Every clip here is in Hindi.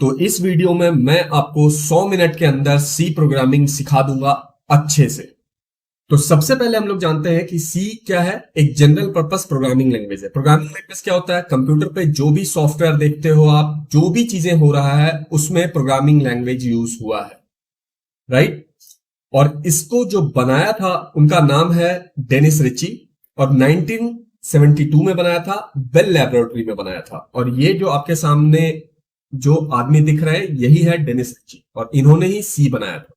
तो इस वीडियो में मैं आपको 100 मिनट के अंदर सी प्रोग्रामिंग सिखा दूंगा अच्छे से। तो सबसे पहले हम लोग जानते हैं कि सी क्या है। एक जनरल पर्पस प्रोग्रामिंग लैंग्वेज है। प्रोग्रामिंग लैंग्वेज क्या होता है? कंप्यूटर पे जो भी सॉफ्टवेयर देखते हो आप, जो भी चीजें हो रहा है उसमें प्रोग्रामिंग लैंग्वेज यूज हुआ है, राइट। और इसको जो बनाया था उनका नाम है डेनिस रिची, और 1972 में बनाया था, बेल लैबोरेटरी में बनाया था। और ये जो आपके सामने जो आदमी दिख रहे हैं यही है डेनिस रिची, और इन्होंने ही सी बनाया था।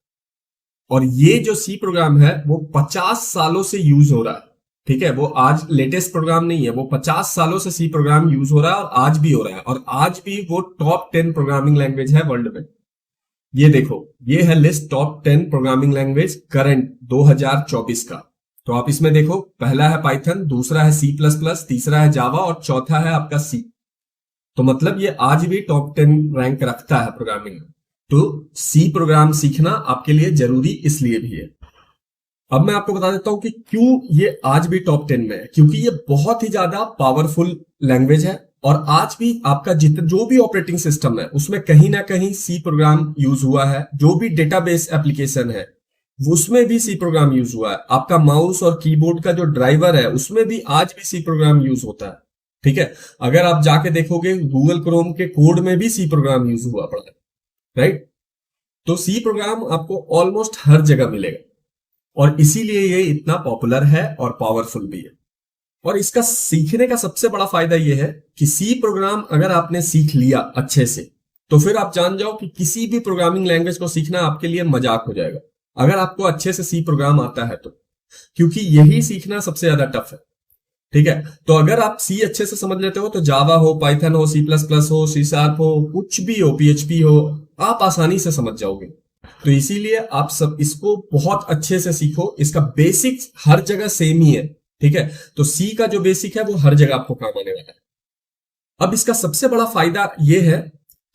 और ये जो सी प्रोग्राम है वो 50 सालों से यूज हो रहा है, ठीक है। वो आज लेटेस्ट प्रोग्राम नहीं है, वो 50 सालों से सी प्रोग्राम यूज हो रहा है और आज भी हो रहा है। और आज भी वो टॉप 10 प्रोग्रामिंग लैंग्वेज है वर्ल्ड में। ये देखो, ये है list top 10 programming language current 2024 का। तो आप इसमें देखो, पहला है पाइथन, दूसरा है सी प्लस प्लस, तीसरा है जावा और चौथा है आपका सी। तो मतलब ये आज भी टॉप 10 रैंक रखता है प्रोग्रामिंग में। तो सी प्रोग्राम सीखना आपके लिए जरूरी इसलिए भी है। अब मैं आपको बता देता हूं कि क्यों ये आज भी टॉप 10 में है। क्योंकि ये बहुत ही ज्यादा पावरफुल लैंग्वेज है, और आज भी आपका जितना जो भी ऑपरेटिंग सिस्टम है उसमें कहीं ना कहीं सी प्रोग्राम यूज हुआ है। जो भी डेटाबेस एप्लीकेशन है उसमें भी सी प्रोग्राम यूज हुआ है। आपका माउस और कीबोर्ड का जो ड्राइवर है उसमें भी आज भी सी प्रोग्राम यूज होता है, ठीक है। अगर आप जाके देखोगे गूगल क्रोम के कोड में भी सी प्रोग्राम यूज हुआ पड़ा है, राइट। तो सी प्रोग्राम आपको ऑलमोस्ट हर जगह मिलेगा, और इसीलिए ये इतना पॉपुलर है और पावरफुल भी है। और इसका सीखने का सबसे बड़ा फायदा यह है कि सी प्रोग्राम अगर आपने सीख लिया अच्छे से, तो फिर आप जान जाओ कि किसी भी प्रोग्रामिंग लैंग्वेज को सीखना आपके लिए मजाक हो जाएगा, अगर आपको अच्छे से सी प्रोग्राम आता है तो। क्योंकि यही सीखना सबसे ज्यादा टफ है, ठीक है। तो अगर आप सी अच्छे से समझ लेते हो तो जावा हो, पाइथन हो, सी प्लस प्लस हो, सी शार्प हो, कुछ भी हो, पीएचपी हो, आप आसानी से समझ जाओगे। तो इसीलिए आप सब इसको बहुत अच्छे से सीखो। इसका बेसिक हर जगह सेम ही है, ठीक है। तो सी का जो बेसिक है वो हर जगह आपको काम आने वाला है। अब इसका सबसे बड़ा फायदा ये है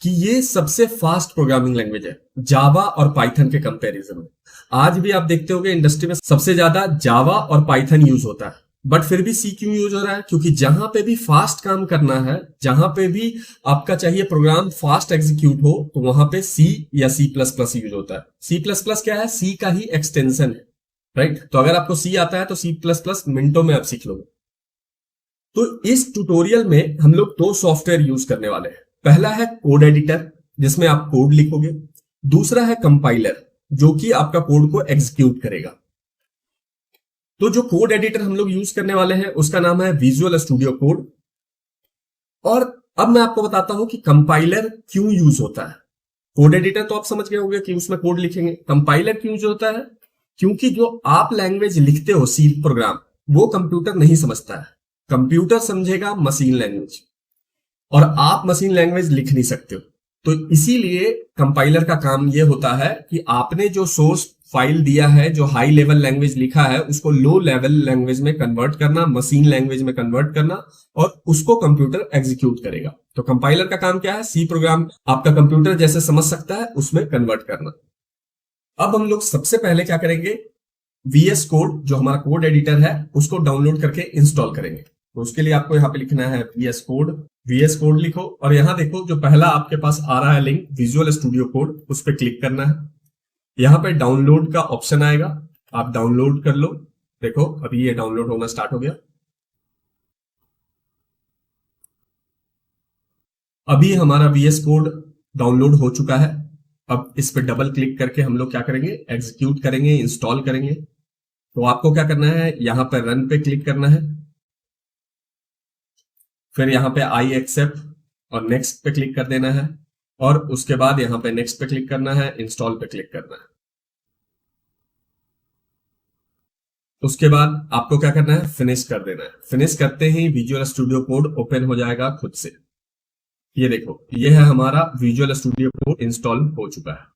कि ये सबसे फास्ट प्रोग्रामिंग लैंग्वेज है जावा और पाइथन के कंपैरिजन में। आज भी आप देखते होंगे इंडस्ट्री में सबसे ज्यादा जावा और पाइथन यूज होता है, बट फिर भी सी क्यों यूज हो रहा है? क्योंकि जहां पे भी फास्ट काम करना है, जहां पे भी आपका चाहिए प्रोग्राम फास्ट एग्जीक्यूट हो, तो वहां पे सी या सी प्लस प्लस यूज होता है। सी प्लस प्लस क्या है? सी का ही एक्सटेंशन है, राइट। तो अगर आपको सी आता है तो सी प्लस प्लस मिनटों में आप सीख लोगे। तो इस ट्यूटोरियल में हम लोग दो सॉफ्टवेयर यूज करने वाले हैं। पहला है कोड एडिटर, जिसमें आप कोड लिखोगे। दूसरा है कंपाइलर, जो कि आपका कोड को एग्जीक्यूट करेगा। तो जो कोड एडिटर हम लोग यूज करने वाले हैं उसका नाम है विजुअल स्टूडियो कोड। और अब मैं आपको बताता हूं कि कंपाइलर क्यों यूज होता है। कोड एडिटर तो आप समझ गए होंगे कि उसमें कोड लिखेंगे। कंपाइलर क्यों यूज होता है? क्योंकि जो आप लैंग्वेज लिखते हो सी प्रोग्राम, वो कंप्यूटर नहीं समझता है। कंप्यूटर समझेगा मशीन लैंग्वेज, और आप मशीन लैंग्वेज लिख नहीं सकते हो। तो इसीलिए कंपाइलर का काम यह होता है कि आपने जो सोर्स फाइल दिया है, जो हाई लेवल लैंग्वेज लिखा है, उसको लो लेवल लैंग्वेज में कन्वर्ट करना, मशीन लैंग्वेज में कन्वर्ट करना, और उसको कंप्यूटर एग्जीक्यूट करेगा। तो कंपाइलर का काम क्या है? सी प्रोग्राम आपका कंप्यूटर जैसे समझ सकता है उसमें कन्वर्ट करना। अब हम लोग सबसे पहले क्या करेंगे, वीएस कोड जो हमारा कोड एडिटर है उसको डाउनलोड करके इंस्टॉल करेंगे। तो उसके लिए आपको यहाँ पे लिखना है वीएस कोड लिखो, और यहाँ देखो जो पहला आपके पास आ रहा है लिंक विजुअल स्टूडियो कोड, उस पर क्लिक करना है। यहाँ पे डाउनलोड का ऑप्शन आएगा, आप डाउनलोड कर लो। देखो अभी ये डाउनलोड होना स्टार्ट हो गया। अभी हमारा वीएस कोड डाउनलोड हो चुका है। अब इस पर डबल क्लिक करके हम लोग क्या करेंगे, एग्जीक्यूट करेंगे, इंस्टॉल करेंगे। तो आपको क्या करना है, यहां पर रन पे क्लिक करना है, फिर यहां पे आई एक्सेप्ट और नेक्स्ट पे क्लिक कर देना है, और उसके बाद यहां पे नेक्स्ट पे क्लिक करना है, इंस्टॉल पे क्लिक करना है। उसके बाद आपको क्या करना है, फिनिश कर देना है। फिनिश करते ही विजुअल स्टूडियो कोड ओपन हो जाएगा खुद से। ये देखो, ये है हमारा विजुअल स्टूडियो कोड इंस्टॉल हो चुका है।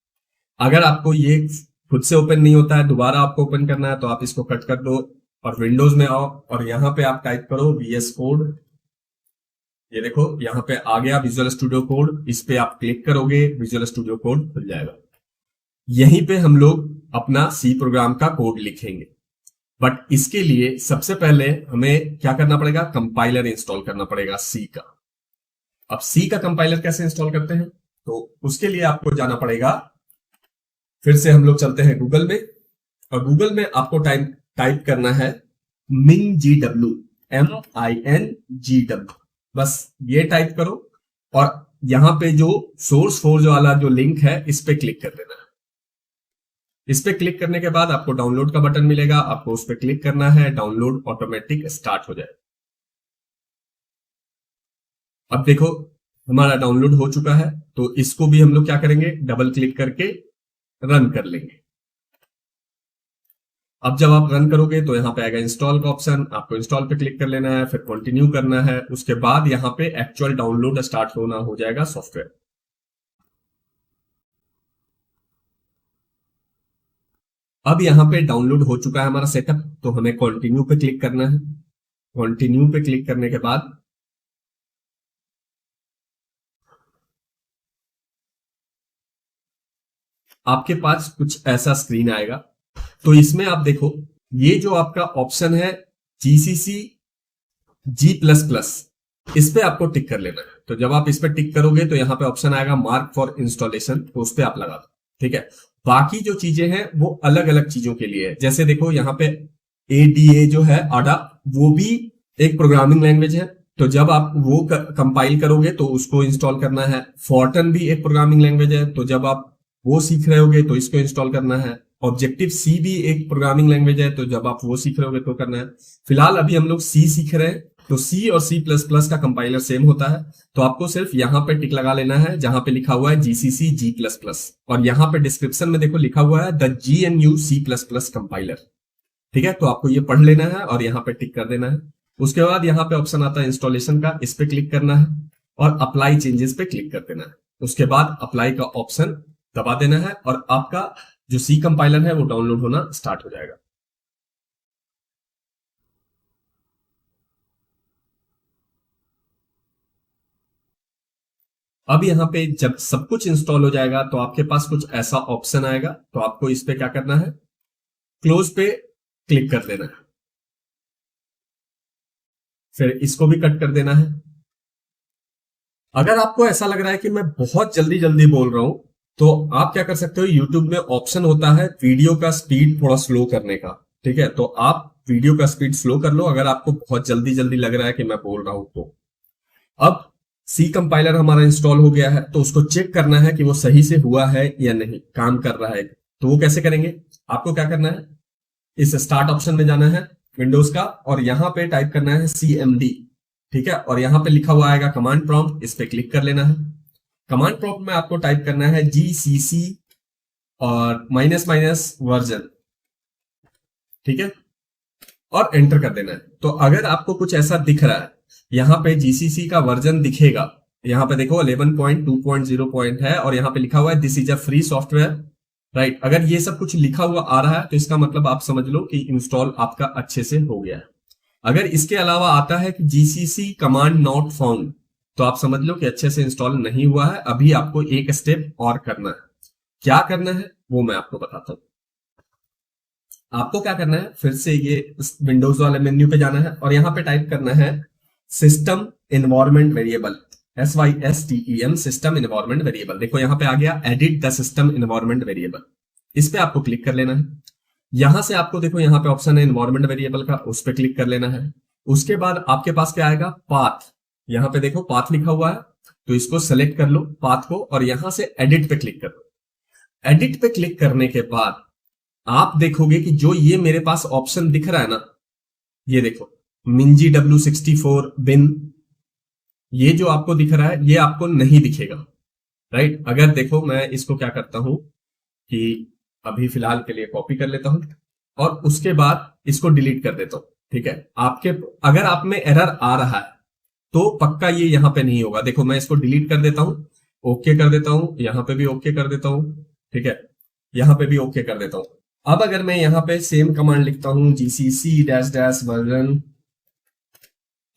अगर आपको ये खुद से ओपन नहीं होता है, दोबारा आपको ओपन करना है, तो आप इसको कट कर दो और विंडोज में आओ, और यहां पे आप टाइप करो वीएस कोड। ये देखो यहाँ पे आ गया विजुअल स्टूडियो कोड, इस पे आप क्लिक करोगे, विजुअल स्टूडियो कोड खुल जाएगा। यहीं पे हम लोग अपना सी प्रोग्राम का कोड लिखेंगे। बट इसके लिए सबसे पहले हमें क्या करना पड़ेगा, कंपाइलर इंस्टॉल करना पड़ेगा सी का। अब सी का कंपाइलर कैसे इंस्टॉल करते हैं, तो उसके लिए आपको जाना पड़ेगा, फिर से हम लोग चलते हैं गूगल में, और गूगल में आपको टाइप करना है MinGW, MINGW, बस ये टाइप करो और यहां पे जो सोर्स फोर्ज वाला जो लिंक है इस पे क्लिक कर देना है। इस पे क्लिक करने के बाद आपको डाउनलोड का बटन मिलेगा, आपको उस पे क्लिक करना है, डाउनलोड ऑटोमेटिक स्टार्ट हो जाए। अब देखो हमारा डाउनलोड हो चुका है, तो इसको भी हम लोग क्या करेंगे, डबल क्लिक करके रन कर लेंगे। अब जब आप रन करोगे तो यहां पे आएगा इंस्टॉल का ऑप्शन, आपको इंस्टॉल पे क्लिक कर लेना है, फिर कंटिन्यू करना है। उसके बाद यहां पे एक्चुअल डाउनलोड स्टार्ट होना हो जाएगा सॉफ्टवेयर। अब यहां पे डाउनलोड हो चुका है हमारा सेटअप, तो हमें कंटिन्यू पे क्लिक करना है। कंटिन्यू पे क्लिक करने के बाद आपके पास कुछ ऐसा स्क्रीन आएगा। तो इसमें आप देखो, ये जो आपका ऑप्शन है GCC G++, इस पे आपको टिक कर लेना है। तो जब आप इस पे टिक करोगे तो यहाँ पे ऑप्शन आएगा मार्क फॉर इंस्टॉलेशन, तो उस पे आप लगा दो, ठीक है। बाकी जो चीजें हैं वो अलग अलग चीजों के लिए है। जैसे देखो यहाँ पे ADA जो है ADA, वो भी एक प्रोग्रामिंग लैंग्वेज है, तो जब आप वो कंपाइल करोगे तो उसको इंस्टॉल करना है। फॉर्टन भी एक प्रोग्रामिंग लैंग्वेज है, तो जब आप वो सीख रहे होगे तो इसको इंस्टॉल करना है। ऑब्जेक्टिव सी भी एक प्रोग्रामिंग लैंग्वेज है, तो जब आप वो सीख रहे होगे तो करना है। फिलहाल अभी हम लोग सी सीख रहे हैं, तो सी और C++ का कंपाइलर सेम होता है, तो आपको सिर्फ यहां पे टिक लगा लेना है जहां पे लिखा हुआ है GCC G++, और यहां पे डिस्क्रिप्शन में देखो लिखा हुआ है द GNU C++ कंपाइलर, ठीक है। तो आपको ये पढ़ लेना है और यहाँ पे टिक कर देना है। उसके बाद यहाँ पे ऑप्शन आता है इंस्टॉलेशन का, इस पे क्लिक करना है और अप्लाई चेंजेस पे क्लिक कर देना है। उसके बाद अप्लाई का ऑप्शन दबा देना है और आपका जो सी कंपाइलर है वो डाउनलोड होना स्टार्ट हो जाएगा। अब यहाँ पे जब सब कुछ इंस्टॉल हो जाएगा तो आपके पास कुछ ऐसा ऑप्शन आएगा, तो आपको इस पे क्या करना है, क्लोज पे क्लिक कर देना है, फिर इसको भी कट कर देना है। अगर आपको ऐसा लग रहा है कि मैं बहुत जल्दी जल्दी बोल रहा हूं, तो आप क्या कर सकते हो, यूट्यूब में ऑप्शन होता है वीडियो का स्पीड थोड़ा स्लो करने का, ठीक है। तो आप वीडियो का स्पीड स्लो कर लो अगर आपको बहुत जल्दी जल्दी लग रहा है कि मैं बोल रहा हूं तो। अब सी कंपाइलर हमारा इंस्टॉल हो गया है, तो उसको चेक करना है कि वो सही से हुआ है या नहीं, काम कर रहा है। तो वो कैसे करेंगे, आपको क्या करना है, इस स्टार्ट ऑप्शन में जाना है विंडोज का, और यहां पे टाइप करना है CMD, ठीक है। और यहां पे लिखा हुआ आएगा कमांड प्रॉम्प्ट, इस पे क्लिक कर लेना है। कमांड प्रॉम्प्ट में आपको टाइप करना है GCC और -- वर्जन, ठीक है, और एंटर कर देना है। तो अगर आपको कुछ ऐसा दिख रहा है, यहाँ पे GCC का वर्जन दिखेगा, यहाँ पे देखो 11.2.0 है और यहाँ पे लिखा हुआ है this is a free software, right. अगर ये सब कुछ लिखा हुआ आ रहा है तो इसका मतलब आप समझ लो कि इंस्टॉल आपका अच्छे से हो गया है। अगर इसके अलावा आता है कि GCC कमांड नॉट फाउंड, तो आप समझ लो कि अच्छे से इंस्टॉल नहीं हुआ है, अभी आपको एक स्टेप और करना है। क्या करना है वो मैं आपको बताता हूं। आपको क्या करना है, फिर से ये विंडोज वाले मेन्यू पे जाना है और यहाँ पे टाइप करना है system environment variable, SYSTEM, system environment variable. देखो यहाँ पे आ गया edit the system environment variable, इस पे आपको क्लिक कर लेना है। यहां से आपको देखो यहाँ पे ऑप्शन है इन्वायरमेंट वेरिएबल का, उस पे क्लिक कर लेना है। उसके बाद आपके पास क्या आएगा, पाथ, यहाँ पे देखो पाथ लिखा हुआ है, तो इसको सेलेक्ट कर लो पाथ को और यहां से एडिट पे क्लिक कर लो। एडिट पे क्लिक करने के बाद आप देखोगे कि जो ये मेरे पास ऑप्शन दिख रहा है ना, ये देखो MinGW64 bin, ये जो आपको दिख रहा है ये आपको नहीं दिखेगा, राइट। अगर देखो मैं इसको क्या करता हूं कि अभी फिलहाल के लिए कॉपी कर लेता हूं और उसके बाद इसको डिलीट कर देता हूं, ठीक है। आपके अगर आप में एरर आ रहा है तो पक्का ये यहां पे नहीं होगा। देखो मैं इसको डिलीट कर देता हूं, ओके कर देता हूं, यहां पे भी ओके कर देता हूं, ठीक है, यहां पे भी ओके कर देता हूं। अब अगर मैं यहां पे सेम कमांड लिखता हूं GCC वर्जन,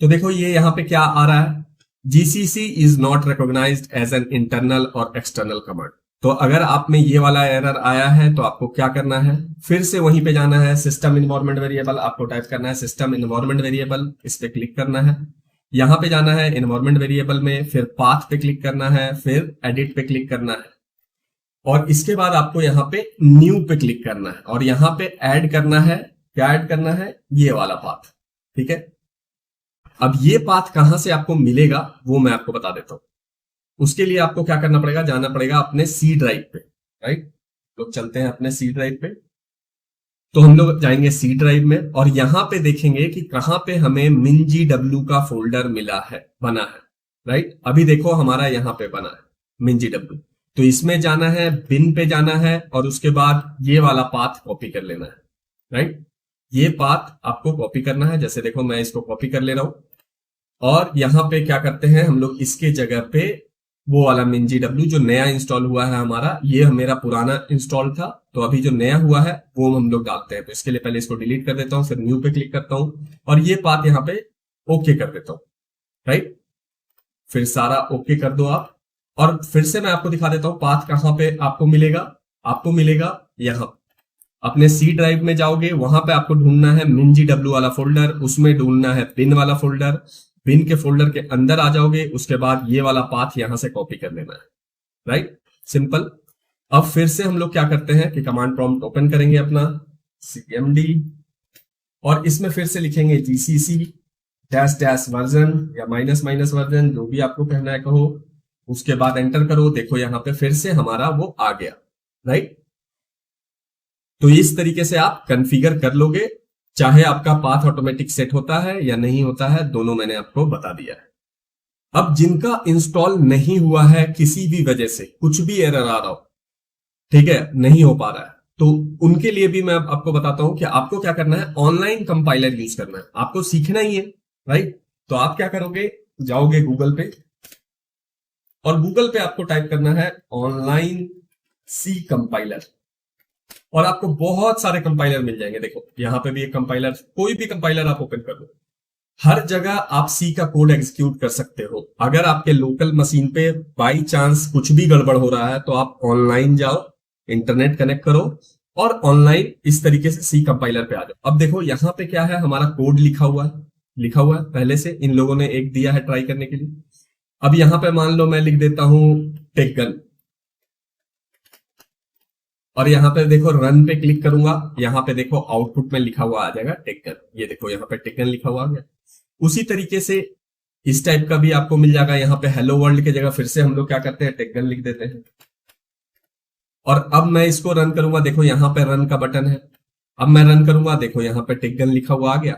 तो देखो ये यहां पे क्या आ रहा है, GCC is not recognized as an internal और एक्सटर्नल कमांड। तो अगर आप में ये वाला एरर आया है तो आपको क्या करना है, फिर से वहीं पे जाना है सिस्टम इन्वायरमेंट वेरिएबल, आपको टाइप करना है सिस्टम इन्वायरमेंट वेरिएबल, इस पे क्लिक करना है। यहां पे जाना है एनवायरमेंट वेरिएबल में, फिर पाथ पे क्लिक करना है, फिर एडिट पे क्लिक करना है, और इसके बाद आपको यहाँ पे न्यू पे क्लिक करना है और यहाँ पे ऐड करना है। क्या ऐड करना है? ये वाला पाथ। ठीक है, अब ये पाथ कहां से आपको मिलेगा वो मैं आपको बता देता हूं। उसके लिए आपको क्या करना पड़ेगा, जाना पड़ेगा अपने सी ड्राइव पे। राइट, लोग चलते हैं अपने सी ड्राइव पे। तो हम लोग जाएंगे सी ड्राइव में और यहां पे देखेंगे कि कहां पे हमें minGW का फोल्डर मिला है, बना है। राइट, अभी देखो हमारा यहां पे बना है minGW। तो इसमें जाना है, बिन पे जाना है और उसके बाद ये वाला पाथ कॉपी कर लेना है। राइट, ये पाथ आपको कॉपी करना है। जैसे देखो मैं इसको कॉपी कर ले रहा हूं और यहां पे क्या करते हैं हम लोग, इसके जगह पे वो वाला minGW जो नया इंस्टॉल हुआ है हमारा, ये मेरा पुराना इंस्टॉल था, तो अभी जो नया हुआ है वो हम लोग डालते हैं। तो इसके लिए पहले इसको डिलीट कर देता हूं, फिर न्यू पे क्लिक करता हूं और ये पाथ यहाँ पे ओके कर देता हूं। राइट, फिर सारा ओके कर दो आप, और फिर से मैं आपको दिखा देता हूं पाथ कहां पे आपको मिलेगा। आपको मिलेगा यहां, अपने सी ड्राइव में जाओगे, वहां पे आपको ढूंढना है minGW वाला फोल्डर, उसमें ढूंढना है बिन वाला फोल्डर, बिन के फोल्डर के अंदर आ जाओगे, उसके बाद ये वाला पाथ यहां से कॉपी कर लेना है। Right, simple. अब फिर से हम लोग क्या करते हैं कि कमांड प्रॉम्प्ट ओपन करेंगे अपना cmd और इसमें फिर से लिखेंगे gcc -- वर्जन या -- वर्जन, जो भी आपको कहना है कहो। उसके बाद एंटर करो, देखो यहां पे फिर से हमारा वो आ गया। राइट, तो इस तरीके से आप कॉन्फ़िगर कर लोगे, चाहे आपका पाथ ऑटोमेटिक सेट होता है या नहीं होता है, दोनों मैंने आपको बता दिया है। अब जिनका इंस्टॉल नहीं हुआ है, किसी भी वजह से कुछ भी एरर आ रहा हो, ठीक है, नहीं हो पा रहा है, तो उनके लिए भी मैं आपको बताता हूं कि आपको क्या करना है, ऑनलाइन कंपाइलर यूज करना है, आपको सीखना ही है। राइट, तो आप क्या करोगे, जाओगे गूगल पे और गूगल पे आपको टाइप करना है ऑनलाइन सी कंपाइलर और आपको बहुत सारे कंपाइलर मिल जाएंगे। देखो यहां पे भी एक कंपाइलर, कोई भी कंपाइलर आप ओपन कर लो, हर जगह आप सी का कोड एग्जीक्यूट कर सकते हो। अगर आपके लोकल मशीन पे बाई चांस कुछ भी गड़बड़ हो रहा है तो आप ऑनलाइन जाओ, इंटरनेट कनेक्ट करो और ऑनलाइन इस तरीके से सी कंपाइलर पे आ जाओ। अब देखो यहां पे क्या है, हमारा कोड लिखा हुआ है पहले से, इन लोगों ने एक दिया है ट्राई करने के लिए। अब यहां पे मान लो मैं लिख देता हूं टेकगन और यहां पे देखो रन पे क्लिक करूंगा, यहां पे देखो आउटपुट में लिखा हुआ आ जाएगा टेकगन। ये देखो यहां पे टेकगन लिखा हुआ आ गया। उसी तरीके से इस टाइप का भी आपको मिल जाएगा, यहां पे हेलो वर्ल्ड की जगह फिर से हम लोग क्या करते हैं, टेकगन लिख देते हैं। और अब मैं इसको रन करूंगा, देखो यहां पे रन का बटन है, अब मैं रन करूंगा, देखो यहां पे टेकगन लिखा हुआ आ गया।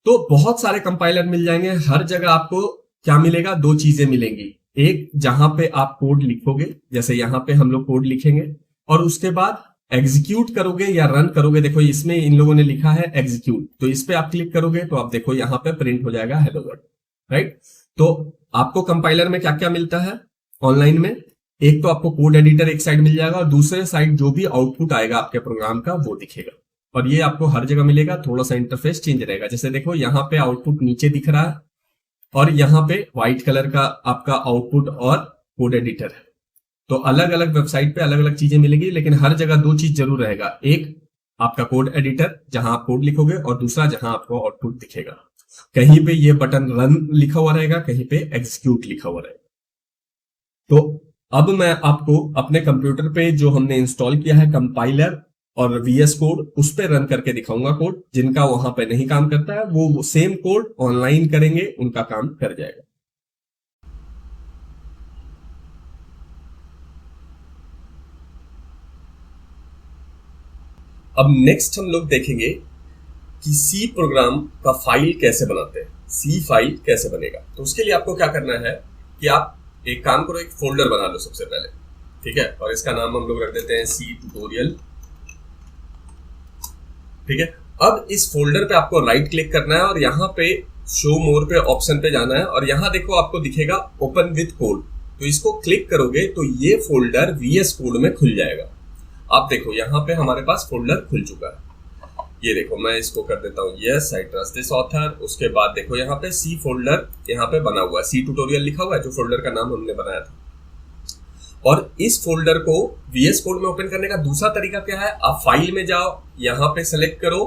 तो बहुत सारे कंपाइलर मिल जाएंगे, हर जगह आपको क्या मिलेगा, दो चीजें मिलेंगी। एक जहां पे आप कोड लिखोगे, जैसे यहां पे हम लोग कोड लिखेंगे और उसके बाद एग्जीक्यूट करोगे या रन करोगे, देखो इसमें इन लोगों ने लिखा है एग्जीक्यूट, तो इस पे आप क्लिक करोगे तो आप देखो यहां पे प्रिंट हो जाएगा हेलो वर्ल्ड। राइट, तो आपको कंपाइलर में क्या क्या मिलता है ऑनलाइन में, एक तो आपको कोड एडिटर एक साइड मिल जाएगा और दूसरे साइड जो भी आउटपुट आएगा आपके प्रोग्राम का वो दिखेगा, और ये आपको हर जगह मिलेगा। थोड़ा सा इंटरफेस चेंज रहेगा, जैसे देखो यहाँ पे आउटपुट नीचे दिख रहा है और यहाँ पे व्हाइट कलर का आपका आउटपुट और कोड एडिटर है। तो अलग अलग वेबसाइट पे अलग अलग चीजें मिलेंगी, लेकिन हर जगह दो चीज जरूर रहेगा, एक आपका कोड एडिटर जहां आप कोड लिखोगे और दूसरा जहां आपको आउटपुट दिखेगा। कहीं पे ये बटन रन लिखा हुआ रहेगा, कहीं पे एग्जीक्यूट लिखा हुआ रहेगा। तो अब मैं आपको अपने कंप्यूटर पे जो हमने इंस्टॉल किया है कंपाइलर और VS कोड, उस पे रन करके दिखाऊंगा कोड। जिनका वहां पे नहीं काम करता है वो सेम कोड ऑनलाइन करेंगे, उनका काम कर जाएगा। अब नेक्स्ट हम लोग देखेंगे कि सी प्रोग्राम का फाइल कैसे बनाते हैं, सी फाइल कैसे बनेगा। तो उसके लिए आपको क्या करना है कि आप एक काम करो, एक फोल्डर बना लो सबसे पहले, ठीक है, और इसका नाम हम लोग रख देते हैं सी ट्यूटोरियल। ठीक है, अब इस फोल्डर पे आपको राइट क्लिक करना है और यहाँ पे शो मोर पे ऑप्शन पे जाना है और यहाँ देखो आपको दिखेगा ओपन विथ कोड, तो इसको क्लिक करोगे तो ये फोल्डर VS कोड में खुल जाएगा। आप देखो यहाँ पे हमारे पास फोल्डर खुल चुका है, ये देखो मैं इसको कर देता हूँ yes I trust this author. उसके बाद देखो यहाँ पे सी फोल्डर यहाँ पे बना हुआ है, सी ट्यूटोरियल लिखा हुआ है, जो फोल्डर का नाम हमने बनाया था। और इस फोल्डर को VS कोड में ओपन करने का दूसरा तरीका क्या है, आप फाइल में जाओ, यहां पे सेलेक्ट करो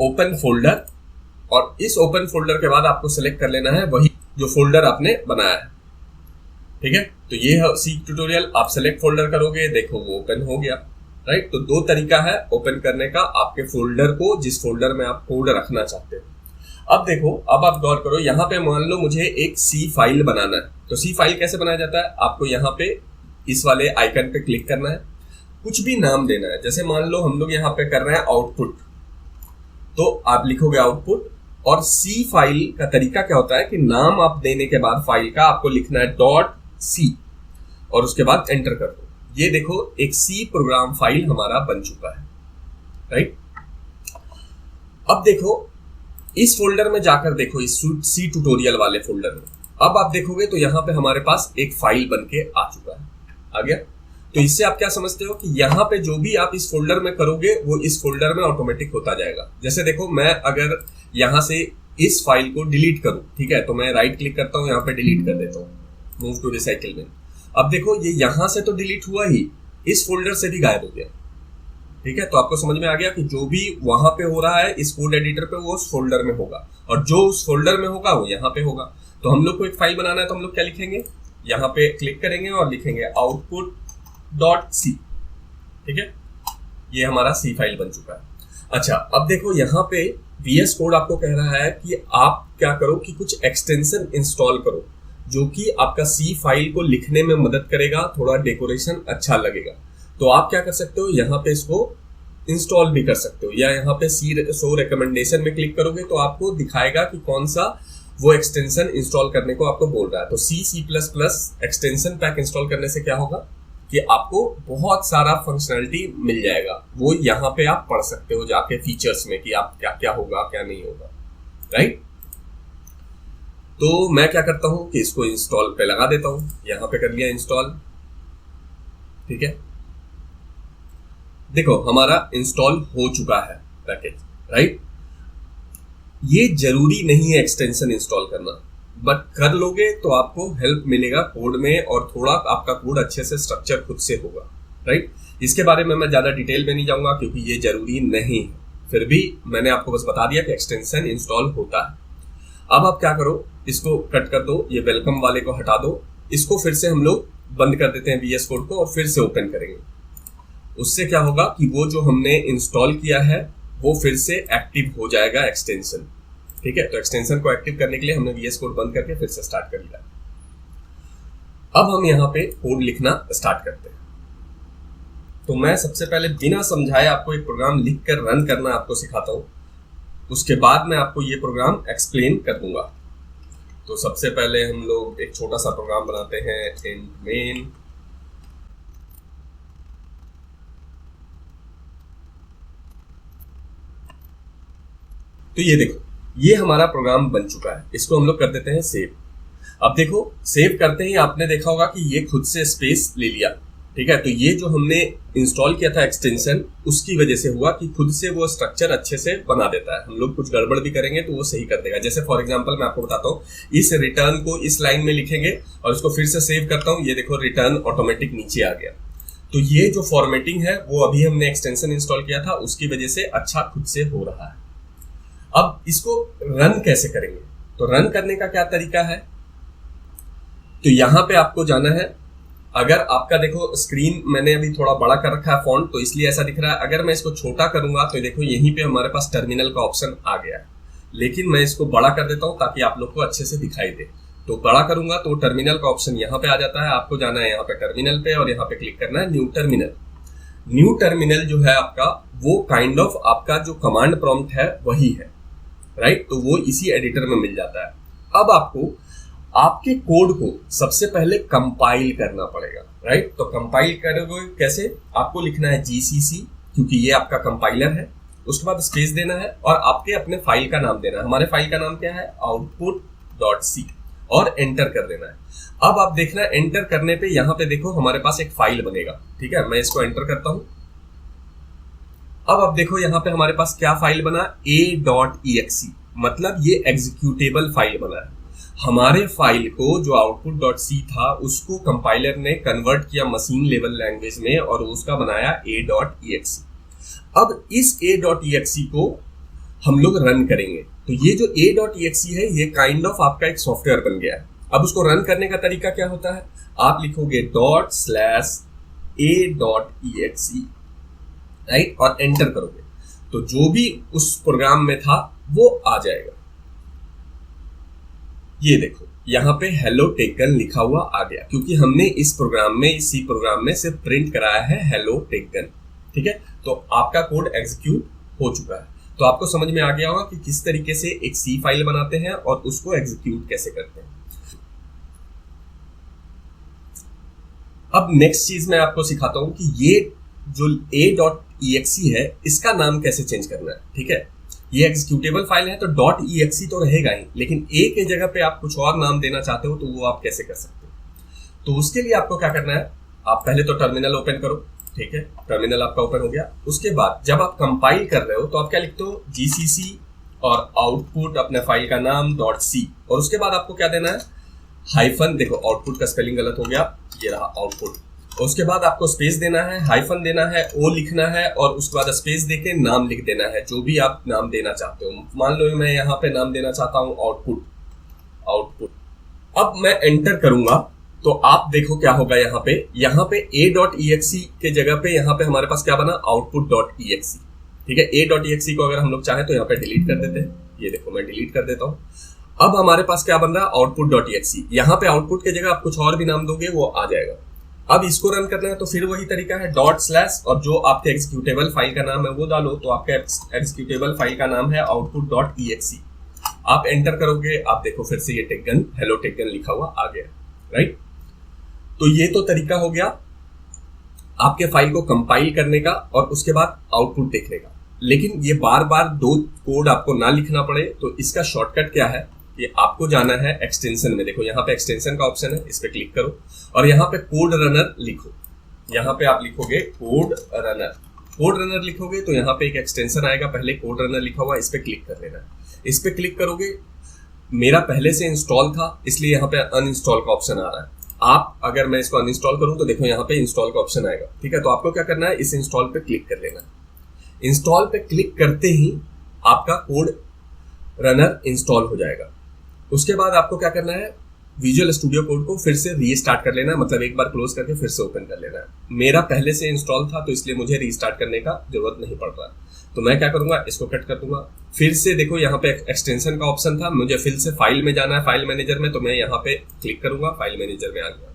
ओपन फोल्डर और इस ओपन फोल्डर के बाद आपको सेलेक्ट कर लेना है वही जो फोल्डर आपने बनाया है। ठीक है, तो ये है सी ट्यूटोरियल। आप सेलेक्ट फोल्डर करोगे, देखो वो ओपन हो गया। राइट, तो दो तरीका है ओपन करने का आपके फोल्डर को, जिस फोल्डर में आप कोड रखना चाहते हो। अब देखो, अब आप गौर करो, यहाँ पे मान लो मुझे एक सी फाइल बनाना है, तो सी फाइल कैसे बनाया जाता है? आपको यहाँ पे इस वाले आइकन पे क्लिक करना है, कुछ भी नाम देना है। जैसे मान लो हम लोग यहाँ पे कर रहे हैं आउटपुट, तो आप लिखोगे आउटपुट। और सी फाइल का तरीका क्या होता है कि नाम आप देने के बाद फाइल का आपको लिखना है .c और उसके बाद एंटर कर दो। ये देखो एक सी प्रोग्राम फाइल हमारा बन चुका है। राइट, अब देखो इस फोल्डर में जाकर देखो, इस सी ट्यूटोरियल वाले फोल्डर में अब आप देखोगे तो यहाँ पे हमारे पास एक फाइल बन के आ चुका है, आ गया। तो इससे आप क्या समझते हो कि यहाँ पे जो भी आप इस फोल्डर में करोगे वो इस फोल्डर में ऑटोमेटिक होता जाएगा। जैसे देखो, मैं अगर यहाँ से इस फाइल को डिलीट करूं, ठीक है, तो मैं राइट क्लिक करता हूं, यहाँ पे डिलीट कर देता हूं, मूव टू रिसाइकिल में। अब देखो ये यहां से तो डिलीट हुआ ही, इस फोल्डर से भी गायब हो गया। ठीक है, तो आपको समझ में आ गया कि जो भी वहां पे हो रहा है इस कोड एडिटर पे वो उस फोल्डर में होगा, और जो उस फोल्डर में होगा वो यहाँ पे होगा। तो हम लोग को एक फाइल बनाना है, तो हम लोग क्या लिखेंगे, यहाँ पे क्लिक करेंगे और लिखेंगे output.c। ठीक है, ये हमारा सी फाइल बन चुका है। अच्छा, अब देखो यहाँ पे VS कोड आपको कह रहा है कि आप क्या करो कि कुछ एक्सटेंशन इंस्टॉल करो जो कि आपका सी फाइल को लिखने में मदद करेगा, थोड़ा डेकोरेशन अच्छा लगेगा। तो आप क्या कर सकते हो, यहाँ पे इसको इंस्टॉल भी कर सकते हो, या यहाँ पे शो रिकमेंडेशन में क्लिक करोगे तो आपको दिखाएगा कि कौन सा वो एक्सटेंशन इंस्टॉल करने को आपको बोल रहा है। तो C++ एक्सटेंशन पैक इंस्टॉल करने से क्या होगा कि आपको बहुत सारा फंक्शनैलिटी मिल जाएगा। वो यहाँ पे आप पढ़ सकते हो जाके फीचर्स में कि आप क्या क्या होगा क्या नहीं होगा। राइट, तो मैं क्या करता हूं कि इसको इंस्टॉल पे लगा देता हूं, यहां पे कर लिया इंस्टॉल। ठीक है, देखो हमारा इंस्टॉल हो चुका है पैकेज। राइट, ये जरूरी नहीं है एक्सटेंशन इंस्टॉल करना, बट कर लोगे तो आपको हेल्प मिलेगा कोड में, और थोड़ा आपका कोड अच्छे से स्ट्रक्चर खुद से होगा। राइट, इसके बारे में मैं ज्यादा डिटेल में नहीं जाऊंगा क्योंकि ये जरूरी नहीं है, फिर भी मैंने आपको बस बता दिया कि एक्सटेंशन इंस्टॉल होता है। अब आप क्या करो, इसको कट कर दो, ये वेलकम वाले को हटा दो, इसको फिर से हम लोग बंद कर देते हैं VS कोड को और फिर से ओपन करेंगे। उससे क्या होगा कि वो जो हमने इंस्टॉल किया है वो फिर से एक्टिव हो जाएगा एक्सटेंशन। ठीक है, तो एक्सटेंशन को एक्टिव करने के लिए हमने VS कोड बंद करके फिर से स्टार्ट कर लिया। अब हम यहाँ पे कोड लिखना स्टार्ट करते हैं। तो मैं सबसे पहले बिना समझाए आपको एक प्रोग्राम लिख कर रन करना आपको सिखाता हूँ, उसके बाद मैं आपको ये प्रोग्राम एक्सप्लेन कर दूंगा। तो सबसे पहले हम लोग एक छोटा सा प्रोग्राम बनाते हैं, int main। तो ये देखो, ये हमारा प्रोग्राम बन चुका है, इसको हम लोग कर देते हैं सेव। अब देखो सेव करते ही आपने देखा होगा कि ये खुद से स्पेस ले लिया। ठीक है, तो ये जो हमने इंस्टॉल किया था एक्सटेंशन, उसकी वजह से हुआ कि खुद से वो स्ट्रक्चर अच्छे से बना देता है। हम लोग कुछ गड़बड़ भी करेंगे तो वो सही कर देगा। जैसे फॉर एग्जांपल मैं आपको बताता हूँ, इस रिटर्न को इस लाइन में लिखेंगे और इसको फिर से सेव करता हूँ, ये देखो रिटर्न ऑटोमेटिक नीचे आ गया। तो ये जो फॉर्मेटिंग है वो अभी हमने एक्सटेंशन इंस्टॉल किया था उसकी वजह से अच्छा खुद से हो रहा है। अब इसको रन कैसे करेंगे, तो रन करने का क्या तरीका है, तो यहां पे आपको जाना है। अगर आपका देखो स्क्रीन मैंने अभी थोड़ा बड़ा कर रखा है फॉन्ट, तो इसलिए ऐसा दिख रहा है। अगर मैं इसको छोटा करूंगा तो देखो यहीं पे हमारे पास टर्मिनल का ऑप्शन आ गया है, लेकिन मैं इसको बड़ा कर देता हूं ताकि आप लोग को अच्छे से दिखाई दे। तो बड़ा करूंगा तो टर्मिनल का ऑप्शन यहाँ पे आ जाता है। आपको जाना है यहाँ पे टर्मिनल पे और यहाँ पे क्लिक करना है न्यू टर्मिनल। न्यू टर्मिनल जो है आपका, वो काइंड ऑफ आपका जो कमांड प्रॉम्प्ट है वही है। राइट, तो वो इसी एडिटर में मिल जाता है। अब आपको आपके कोड को सबसे पहले कंपाइल करना पड़ेगा। राइट, तो कंपाइल करोगे कैसे, आपको लिखना है GCC, क्योंकि ये आपका कंपाइलर है। उसके बाद स्पेस देना है और आपके अपने फाइल का नाम देना है। हमारे फाइल का नाम क्या है, output.c, और एंटर कर देना है। अब आप देखना एंटर करने पे यहाँ पे देखो हमारे पास एक फाइल बनेगा। ठीक है, मैं इसको एंटर करता हूं। अब आप देखो यहाँ पे हमारे पास क्या फाइल बना, a.exe, मतलब ये एग्जीक्यूटेबल फाइल बना है। हमारे फाइल को जो output.c था उसको कंपाइलर ने कन्वर्ट किया मशीन लेवल लैंग्वेज में और उसका बनाया a.exe। अब इस a.exe को हम लोग रन करेंगे। तो ये जो a.exe है ये काइंड ऑफ आपका एक सॉफ्टवेयर बन गया है। अब उसको रन करने का तरीका क्या होता है, आप लिखोगे ./a.exe, राइट, और एंटर करोगे तो जो भी उस प्रोग्राम में था वो आ जाएगा। ये देखो यहाँ पे हेलो टेकन लिखा हुआ आ गया, क्योंकि हमने इस प्रोग्राम में, इस सी प्रोग्राम में सिर्फ प्रिंट कराया है हेलो टेकन। ठीक है, तो आपका कोड एग्जीक्यूट हो चुका है। तो आपको समझ में आ गया होगा कि किस तरीके से एक सी फाइल बनाते हैं और उसको एग्जीक्यूट कैसे करते हैं। अब नेक्स्ट चीज मैं आपको सिखाता हूं कि ये जो a.exe है इसका नाम कैसे चेंज करना है। ठीक है, ये एग्जीक्यूटेबल फाइल है तो .exe तो रहेगा ही, लेकिन a के जगह पे आप कुछ और नाम देना चाहते हो तो वो आप कैसे कर सकते हो। तो उसके लिए आपको क्या करना है, आप पहले तो टर्मिनल ओपन करो। ठीक है, टर्मिनल आपका ओपन हो गया। उसके बाद जब आप कंपाइल कर रहे हो तो आप क्या लिखते हो, जीसीसी और आउटपुट अपने फाइल का नाम .c, और उसके बाद आपको क्या देना है, हाइफन। देखो आउटपुट का स्पेलिंग गलत हो गया, ये रहा आउटपुट। उसके बाद आपको स्पेस देना है, हाइफन देना है, ओ लिखना है, और उसके बाद स्पेस देके नाम लिख देना है, जो भी आप नाम देना चाहते हो। मान लो मैं यहाँ पे नाम देना चाहता हूँ आउटपुट। अब मैं एंटर करूंगा तो आप देखो क्या होगा, यहाँ पे a.exe के जगह पे यहाँ पे हमारे पास क्या बना, output.exe। ठीक है, a.exe को अगर हम लोग चाहें तो यहाँ पे डिलीट कर देते हैं। ये देखो मैं डिलीट कर देता हूँ। अब हमारे पास क्या बन रहा है, output.exe। यहाँ पे आउटपुट की जगह आप कुछ और भी नाम दोगे वो आ जाएगा। अब इसको रन करना है तो फिर वही तरीका है, ./ और जो आपके एग्जीक्यूटेबल फाइल का नाम है वो डालो। तो आपका एग्जीक्यूटेबल फाइल का नाम है output.exe। आप एंटर करोगे, आप देखो फिर से ये टेकन, हेलो टेकन लिखा हुआ आ गया, राइट। तो ये तो तरीका हो गया आपके फाइल को कंपाइल करने का और उसके बाद आउटपुट देखने का। लेकिन ये बार बार दो कोड आपको ना लिखना पड़े तो इसका शॉर्टकट क्या है, कि आपको जाना है एक्सटेंशन में। देखो यहाँ पे एक्सटेंशन का ऑप्शन है, इस पे क्लिक करो और यहाँ पे कोड रनर लिखो। यहाँ पे आप लिखोगे कोड रनर लिखोगे तो यहाँ पे एक एक्सटेंशन आएगा, पहले कोड रनर लिखा हुआ, इस पे क्लिक कर लेना है। इस पे क्लिक करोगे, मेरा पहले से इंस्टॉल था इसलिए यहाँ पे अनइंस्टॉल का ऑप्शन आ रहा है। आप अगर मैं इसको अनइंस्टॉल करूं तो देखो यहाँ पे इंस्टॉल का ऑप्शन आएगा। ठीक है, तो आपको क्या करना है, इस इंस्टॉल पे क्लिक कर लेना है। इंस्टॉल पे क्लिक करते ही आपका कोड रनर इंस्टॉल हो जाएगा। उसके बाद आपको क्या करना है, विजुअल स्टूडियो कोड को फिर से रीस्टार्ट कर लेना है, मतलब एक बार क्लोज करके फिर से ओपन कर लेना है। मेरा पहले से इंस्टॉल था तो इसलिए मुझे रीस्टार्ट करने का जरूरत नहीं पड़ रहा। तो मैं क्या करूंगा, इसको कट कर दूंगा। फिर से देखो यहाँ पे एक्सटेंशन का ऑप्शन था, मुझे फिर से फाइल में जाना है, फाइल मैनेजर में, तो मैं यहाँ पे क्लिक करूंगा, फाइल मैनेजर में आ गया।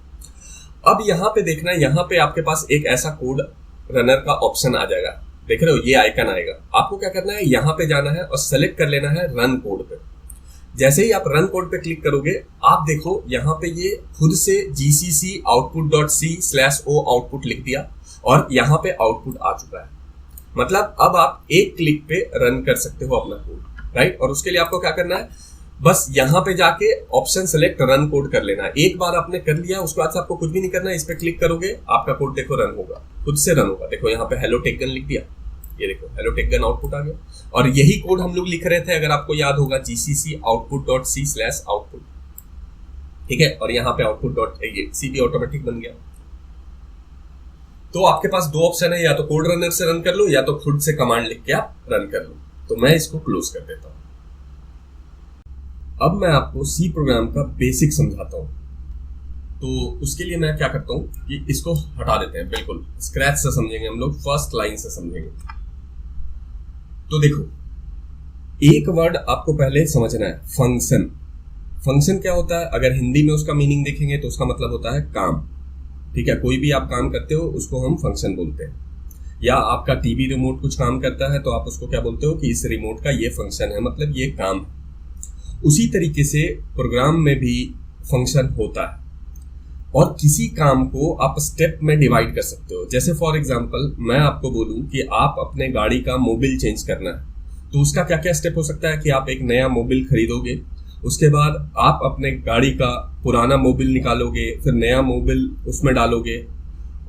अब यहाँ पे देखना है, यहाँ पे आपके पास एक ऐसा कोड रनर का ऑप्शन आ जाएगा, देख रहे हो ये आइकन आएगा। आपको क्या करना है, यहाँ पे जाना है और सेलेक्ट कर लेना है रन कोड पे। जैसे ही आप रन कोड पे क्लिक करोगे, आप देखो यहाँ पे ये खुद से gcc output.c/o आउटपुट लिख दिया और यहाँ पे आउटपुट आ चुका है। मतलब अब आप एक क्लिक पे रन कर सकते हो अपना कोड, राइट। और उसके लिए आपको क्या करना है, बस यहाँ पे जाके ऑप्शन सेलेक्ट रन कोड कर लेना है। एक बार आपने कर लिया, उसके बाद से आपको कुछ भी नहीं करना है। इस पे क्लिक करोगे, आपका कोड देखो रन होगा, खुद से रन होगा। देखो यहाँ पे हेलो टेकन लिख दिया, ये देखो हेलो टेकन आउटपुट आ गया। और यही कोड हम लोग लिख रहे थे, अगर आपको याद होगा, gcc output.c/output। ठीक है, और यहाँ पे output.exe भी ऑटोमेटिक बन गया। तो आपके पास दो ऑप्शन है, या तो कोड रनर से रन कर लो या तो खुद से कमांड लिख के आप रन कर लो। तो मैं इसको क्लोज कर देता हूं। अब मैं आपको सी प्रोग्राम का बेसिक समझाता हूं। तो उसके लिए मैं क्या करता हूं कि इसको हटा देते हैं, बिल्कुल स्क्रैच से समझेंगे हम लोग, फर्स्ट लाइन से समझेंगे। तो देखो, एक वर्ड आपको पहले समझना है, फंक्शन। फंक्शन क्या होता है, अगर हिंदी में उसका मीनिंग देखेंगे तो उसका मतलब होता है काम। ठीक है, कोई भी आप काम करते हो उसको हम फंक्शन बोलते हैं। या आपका टीवी रिमोट कुछ काम करता है तो आप उसको क्या बोलते हो कि इस रिमोट का ये फंक्शन है, मतलब ये काम है। उसी तरीके से प्रोग्राम में भी फंक्शन होता है और किसी काम को आप स्टेप में डिवाइड कर सकते हो। जैसे फॉर एग्जांपल मैं आपको बोलूं कि आप अपने गाड़ी का मोबिल चेंज करना है, तो उसका क्या क्या स्टेप हो सकता है कि आप एक नया मोबिल खरीदोगे, उसके बाद आप अपने गाड़ी का पुराना मोबिल निकालोगे, फिर नया मोबिल उसमें डालोगे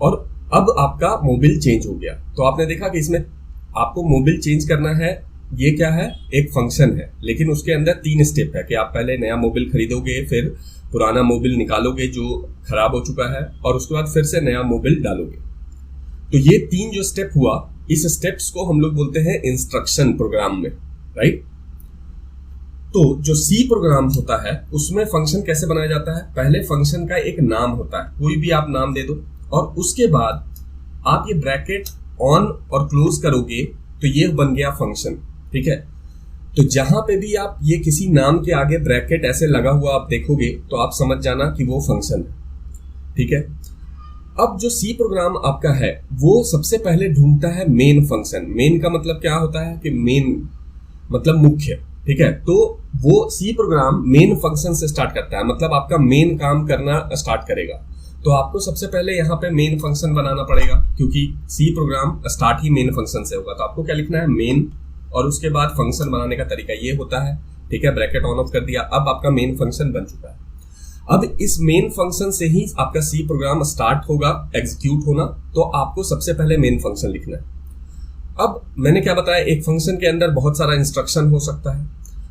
और अब आपका मोबिल चेंज हो गया। तो आपने देखा कि इसमें आपको मोबिल चेंज करना है, ये क्या है, एक फंक्शन है, लेकिन उसके अंदर 3 स्टेप है कि आप पहले नया मोबिल खरीदोगे, फिर पुराना मोबिल निकालोगे जो खराब हो चुका है, और उसके बाद फिर से नया मोबिल डालोगे। तो ये 3 जो स्टेप हुआ, इस स्टेप्स को हम लोग बोलते हैं इंस्ट्रक्शन प्रोग्राम में, राइट। तो जो सी प्रोग्राम होता है उसमें फंक्शन कैसे बनाया जाता है, पहले फंक्शन का एक नाम होता है, कोई भी आप नाम दे दो, और उसके बाद आप ये ब्रैकेट ऑन और क्लोज करोगे तो ये बन गया फंक्शन। ठीक है, तो जहां पे भी आप ये किसी नाम के आगे ब्रैकेट ऐसे लगा हुआ आप देखोगे तो आप समझ जाना कि वो फंक्शन है। ठीक है, अब जो सी प्रोग्राम आपका है वो सबसे पहले ढूंढता है मेन फंक्शन। मेन का मतलब क्या होता है कि मेन मतलब मुख्य। ठीक है, तो वो सी प्रोग्राम मेन फंक्शन से स्टार्ट करता है, मतलब आपका मेन काम करना स्टार्ट करेगा। तो आपको सबसे पहले यहाँ पे मेन फंक्शन बनाना पड़ेगा, क्योंकि सी प्रोग्राम स्टार्ट ही मेन फंक्शन से होगा। तो आपको क्या लिखना है, मेन, और उसके बाद फंक्शन बनाने का तरीका ये होता है। ठीक है, ब्रैकेट ऑन ऑफ कर दिया, अब आपका मेन फंक्शन बन चुका है। अब इस मेन फंक्शन से ही आपका सी प्रोग्राम स्टार्ट होगा एग्जीक्यूट होना, तो आपको सबसे पहले मेन फंक्शन लिखना है। अब मैंने क्या बताया, एक फंक्शन के अंदर बहुत सारा इंस्ट्रक्शन हो सकता है,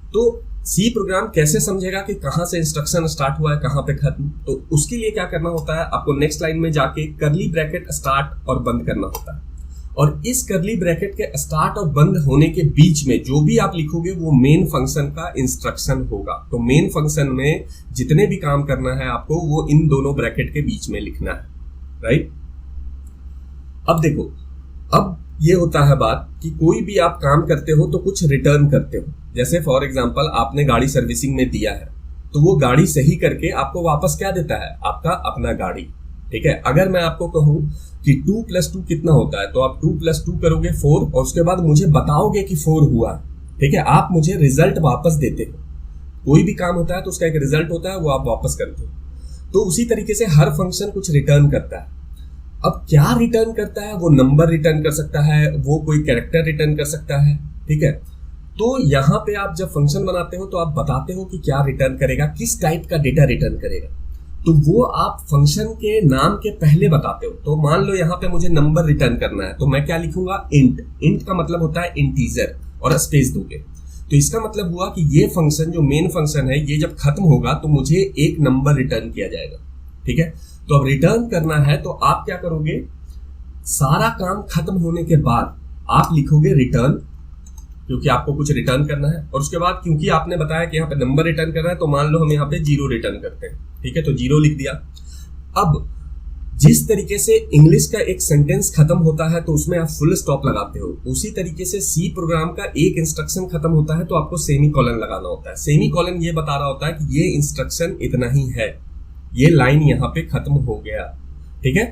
तो सी प्रोग्राम कैसे समझेगा कि कहां से इंस्ट्रक्शन स्टार्ट हुआ है, कहां पे खत्म। तो उसके लिए क्या करना होता है, आपको नेक्स्ट लाइन में जाके करली ब्रैकेट स्टार्ट और बंद करना होता है, और इस करली ब्रैकेट के स्टार्ट और बंद होने के बीच में जो भी आप लिखोगे वो मेन फंक्शन का इंस्ट्रक्शन होगा। तो मेन फंक्शन में जितने भी काम करना है आपको वो इन दोनों ब्रैकेट के बीच में लिखना है। राइट, अब देखो, अब ये होता है बात कि कोई भी आप काम करते हो तो कुछ रिटर्न करते हो। जैसे फॉर एग्जांपल आपने गाड़ी सर्विसिंग में दिया है, तो वो गाड़ी सही करके आपको वापस क्या देता है, आपका अपना गाड़ी। ठीक है, अगर मैं आपको कहूं कि 2 + 2 कितना होता है, तो आप 2 + 2 करोगे 4, और उसके बाद मुझे बताओगे कि 4 हुआ। ठीक है, आप मुझे रिजल्ट वापस देते हो। कोई भी काम होता है तो उसका एक रिजल्ट होता है, वो आप वापस करते हो। तो उसी तरीके से हर फंक्शन कुछ रिटर्न करता है। अब क्या रिटर्न करता है, वो नंबर रिटर्न कर सकता है, वो कोई कैरेक्टर रिटर्न कर सकता है। ठीक है, तो यहाँ पे आप जब फंक्शन बनाते हो तो आप बताते हो कि क्या रिटर्न करेगा, किस टाइप का डेटा रिटर्न करेगा, तो वो आप फंक्शन के नाम के पहले बताते हो। तो मान लो यहाँ पे मुझे नंबर रिटर्न करना है, तो मैं क्या लिखूंगा, इंट। इंट का मतलब होता है इंटीजर, और स्पेस दोगे तो इसका मतलब हुआ कि ये फंक्शन जो मेन फंक्शन है, ये जब खत्म होगा तो मुझे एक नंबर रिटर्न किया जाएगा। ठीक है, तो अब रिटर्न करना है तो आप क्या करोगे, सारा काम खत्म होने के बाद आप लिखोगे रिटर्न, क्योंकि आपको कुछ रिटर्न करना है, और उसके बाद क्योंकि आपने बताया कि यहाँ पे नंबर रिटर्न करना है, तो मान लो हम यहाँ पे 0 रिटर्न करते हैं। ठीक है, तो 0 लिख दिया। अब जिस तरीके से इंग्लिश का एक सेंटेंस खत्म होता है तो उसमें आप फुल स्टॉप लगाते हो, उसी तरीके से सी प्रोग्राम का एक इंस्ट्रक्शन खत्म होता है तो आपको सेमी कॉलन लगाना होता है। सेमी कॉलन ये बता रहा होता है कि ये इंस्ट्रक्शन इतना ही है, ये लाइन यहाँ पे खत्म हो गया। ठीक है,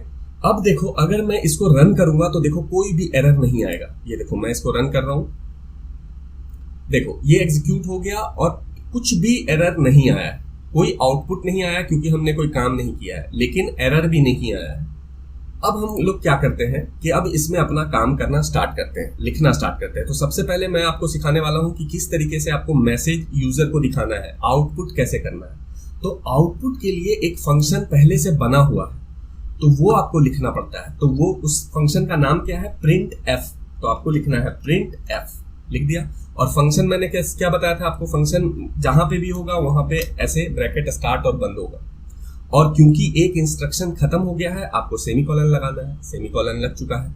अब देखो अगर मैं इसको रन करूंगा तो देखो कोई भी एरर नहीं आएगा। ये देखो मैं इसको रन कर रहा हूं, देखो ये एग्जीक्यूट हो गया और कुछ भी एरर नहीं आया, कोई आउटपुट नहीं आया क्योंकि हमने कोई काम नहीं किया है, लेकिन एरर भी नहीं आया है। अब हम लोग क्या करते हैं कि अब इसमें अपना काम करना स्टार्ट करते हैं, लिखना स्टार्ट करते हैं। तो सबसे पहले मैं आपको सिखाने वाला हूं कि किस तरीके से आपको मैसेज यूजर को दिखाना है, आउटपुट कैसे करना है। तो आउटपुट के लिए एक फंक्शन पहले से बना हुआ है, तो वो आपको लिखना पड़ता है। तो वो उस फंक्शन का नाम क्या है, प्रिंट एफ। तो आपको लिखना है प्रिंट एफ, लिख दिया। और फंक्शन मैंने क्या बताया था आपको, फंक्शन जहां पे भी होगा वहां पे ऐसे ब्रैकेट स्टार्ट और बंद होगा। और क्योंकि एक इंस्ट्रक्शन खत्म हो गया है, आपको सेमीकोलन लगाना है, सेमीकोलन लग चुका है।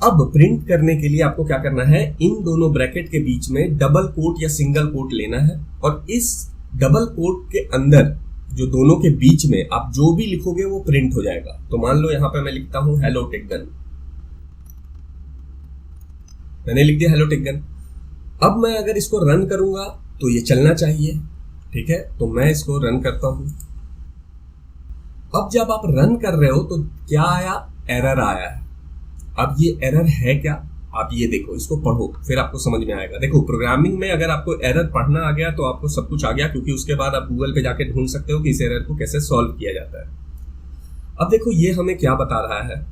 अब प्रिंट करने के लिए आपको क्या करना है, इन दोनों ब्रैकेट के बीच में डबल कोट या सिंगल कोट लेना है, और इस डबल कोट के अंदर जो दोनों के बीच में आप जो भी लिखोगे वो प्रिंट हो जाएगा। तो मान लो यहां पे मैं लिखता हूं हेलो टेक्गन, मैंने लिख दिया हेलो टेक्गन। अब मैं अगर इसको रन करूंगा तो ये चलना चाहिए। ठीक है, तो मैं इसको रन करता हूं। अब जब आप रन कर रहे हो तो क्या आया, एरर आया है। अब ये एरर है क्या, आप ये देखो, इसको पढ़ो फिर आपको समझ में आएगा। देखो प्रोग्रामिंग में अगर आपको एरर पढ़ना आ गया तो आपको सब कुछ आ गया, क्योंकि उसके बाद आप गूगल पे जाके ढूंढ सकते हो कि इस एरर को कैसे सॉल्व किया जाता है। अब देखो ये हमें क्या बता रहा है,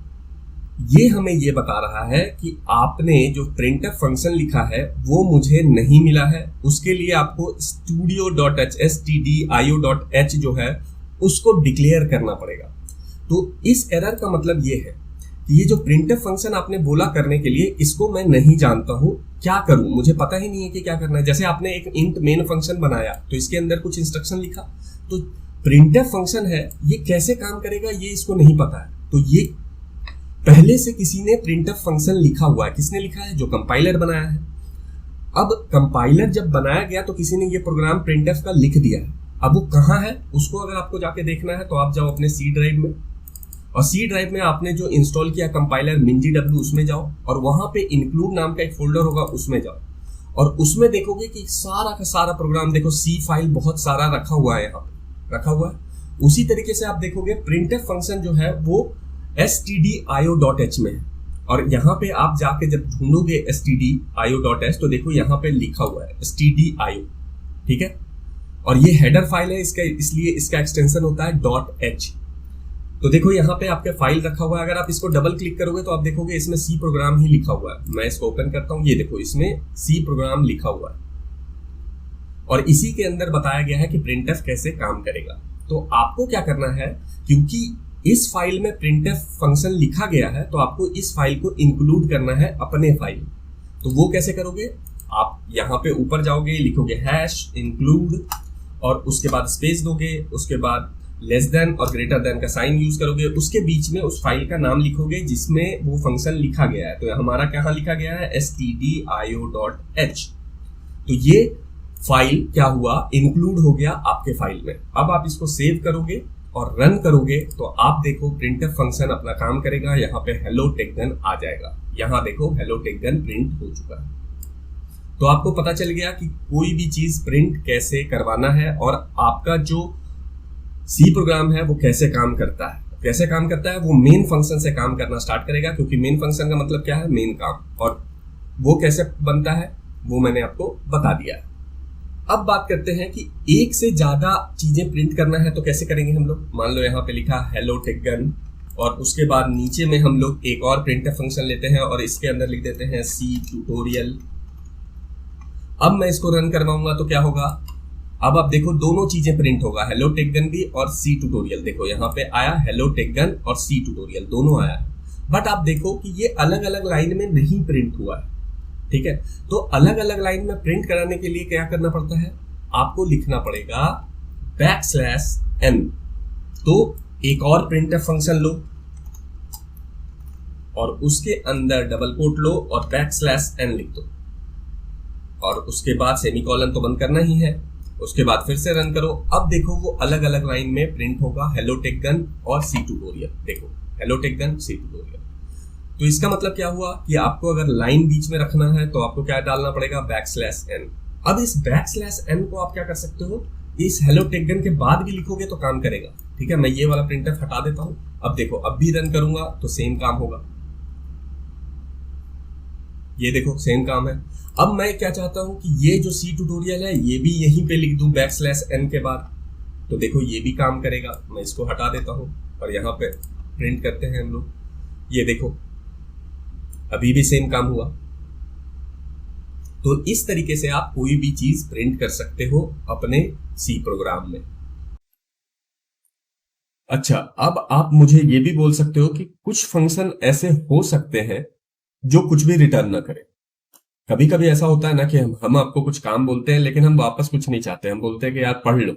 ये हमें ये बता रहा है कि आपने जो printf फंक्शन लिखा है वो मुझे नहीं मिला है, उसके लिए आपको studio.h stdio.h जो है उसको डिक्लेयर करना पड़ेगा। तो इस एरर का मतलब ये है कि ये जो printf फंक्शन आपने बोला करने के लिए, इसको मैं नहीं जानता हूं, क्या करूं, मुझे पता ही नहीं है कि क्या करना है। जैसे आपने एक int मेन फंक्शन बनाया तो इसके अंदर कुछ इंस्ट्रक्शन लिखा, तो printf फंक्शन है ये कैसे काम करेगा ये इसको नहीं पता है। तो ये पहले से किसी ने printf फंक्शन लिखा हुआ है, किसने लिखा है, जो कंपाइलर बनाया है। अब कंपाइलर जब बनाया गया तो किसी ने ये प्रोग्राम प्रिंटफ का लिख दिया है। अब वो कहाँ है उसको अगर आपको जाके देखना है तो आप जाओ अपने सी ड्राइव में, और सी ड्राइव में आपने जो इंस्टॉल किया कंपाइलर mingw उसमें जाओ, और वहां पे इंक्लूड नाम का एक फोल्डर होगा उसमें जाओ, और उसमें देखोगे कि सारा का सारा प्रोग्राम देखो, सी फाइल बहुत सारा रखा हुआ है, यहाँ पे रखा हुआ है। उसी तरीके से आप देखोगे प्रिंटफ फंक्शन जो है वो stdio.h में है, और यहाँ पे आप जाके जब ढूंढोगे stdio.h तो देखो यहाँ पे लिखा हुआ है stdio, ठीक है। और ये हेडर फाइल है इसका, इसलिए इसका एक्सटेंशन होता है .h। तो देखो यहाँ पे आपके फाइल रखा हुआ है, अगर आप इसको डबल क्लिक करोगे तो आप देखोगे इसमें सी प्रोग्राम ही लिखा हुआ है। मैं इसको ओपन करता हूँ, ये देखो इसमें सी प्रोग्राम लिखा हुआ है, और इसी के अंदर बताया गया है कि प्रिंटफ कैसे काम करेगा। तो आपको क्या करना है, क्योंकि इस फाइल में प्रिंटफ फंक्शन लिखा गया है तो आपको इस फाइल को इंक्लूड करना है अपने फाइल। तो वो कैसे करोगे, आप यहाँ पे ऊपर जाओगे, लिखोगे #include और उसके बाद स्पेस दोगे, उसके बाद लेस देन और ग्रेटर देन का साइन यूज करोगे, उसके बीच में उस फाइल का नाम लिखोगे जिसमें वो फंक्शन लिखा गया है। तो हमारा कहाँ लिखा गया है, stdio.h। तो ये फाइल क्या हुआ, इंक्लूड हो गया आपके फाइल में। अब आप इसको सेव करोगे और रन करोगे तो आप देखो प्रिंटफ फंक्शन अपना काम करेगा। यहाँ पे हेलो टेकगन आ जाएगा, यहाँ देखो हेलो टेकगन प्रिंट हो चुका है। तो आपको पता चल गया कि कोई भी चीज प्रिंट कैसे करवाना है, और आपका जो सी प्रोग्राम है वो कैसे काम करता है। कैसे काम करता है, वो मेन फंक्शन से काम करना स्टार्ट करेगा, क्योंकि मेन फंक्शन का मतलब क्या है, मेन काम, और वो कैसे बनता है वो मैंने आपको बता दिया है। अब बात करते हैं कि एक से ज्यादा चीजें प्रिंट करना है तो कैसे करेंगे हम लोग। मान लो यहाँ पे लिखा हेलो टेकगन, और उसके बाद नीचे में हम लोग एक और प्रिंटफ फंक्शन लेते हैं और इसके अंदर लिख देते हैं सी ट्यूटोरियल। अब मैं इसको रन करवाऊंगा तो क्या होगा, अब आप देखो दोनों चीजें प्रिंट होगा, हेलो टेकगन भी और सी ट्यूटोरियल। देखो यहाँ पे आया हेलो टेकगन और सी ट्यूटोरियल दोनों आया है, बट आप देखो कि ये अलग अलग लाइन में नहीं प्रिंट हुआ है, ठीक है। तो अलग अलग लाइन में प्रिंट कराने के लिए क्या करना पड़ता है, आपको लिखना पड़ेगा \n। तो एक और प्रिंटफ फंक्शन लो और उसके अंदर डबल कोट लो और \n लिख दो, और उसके बाद सेमीकोलन तो बंद करना ही है। उसके बाद फिर से रन करो। अब देखो वो अलग अलग लाइन में प्रिंट होगा, हेलो टेकगन और सी ट्यूटोरियल। देखो हेलो टेकगन सी ट्यूटोरियल। तो इसका मतलब क्या हुआ कि आपको अगर लाइन बीच में रखना है तो आपको क्या डालना पड़ेगा, \n। अब इस \n को आप क्या कर सकते हो, इस हेलो टेकगन के बाद भी लिखोगे तो काम करेगा, ठीक है। मैं ये वाला प्रिंटफ हटा देता हूं। अब देखो अब भी रन करूंगा तो सेम काम होगा, ये देखो सेम काम है। अब मैं क्या चाहता हूं कि ये जो सी ट्यूटोरियल है ये भी यहीं पे लिख दूं \n के बाद, तो देखो ये भी काम करेगा। मैं इसको हटा देता हूं और यहाँ पे प्रिंट करते हैं हम लोग, ये देखो अभी भी सेम काम हुआ। तो इस तरीके से आप कोई भी चीज प्रिंट कर सकते हो अपने सी प्रोग्राम में। अच्छा, अब आप मुझे ये भी बोल सकते हो कि कुछ फंक्शन ऐसे हो सकते हैं जो कुछ भी रिटर्न ना करें। कभी कभी ऐसा होता है ना कि हम आपको कुछ काम बोलते हैं लेकिन हम वापस कुछ नहीं चाहते, हम बोलते हैं कि यार पढ़ लो।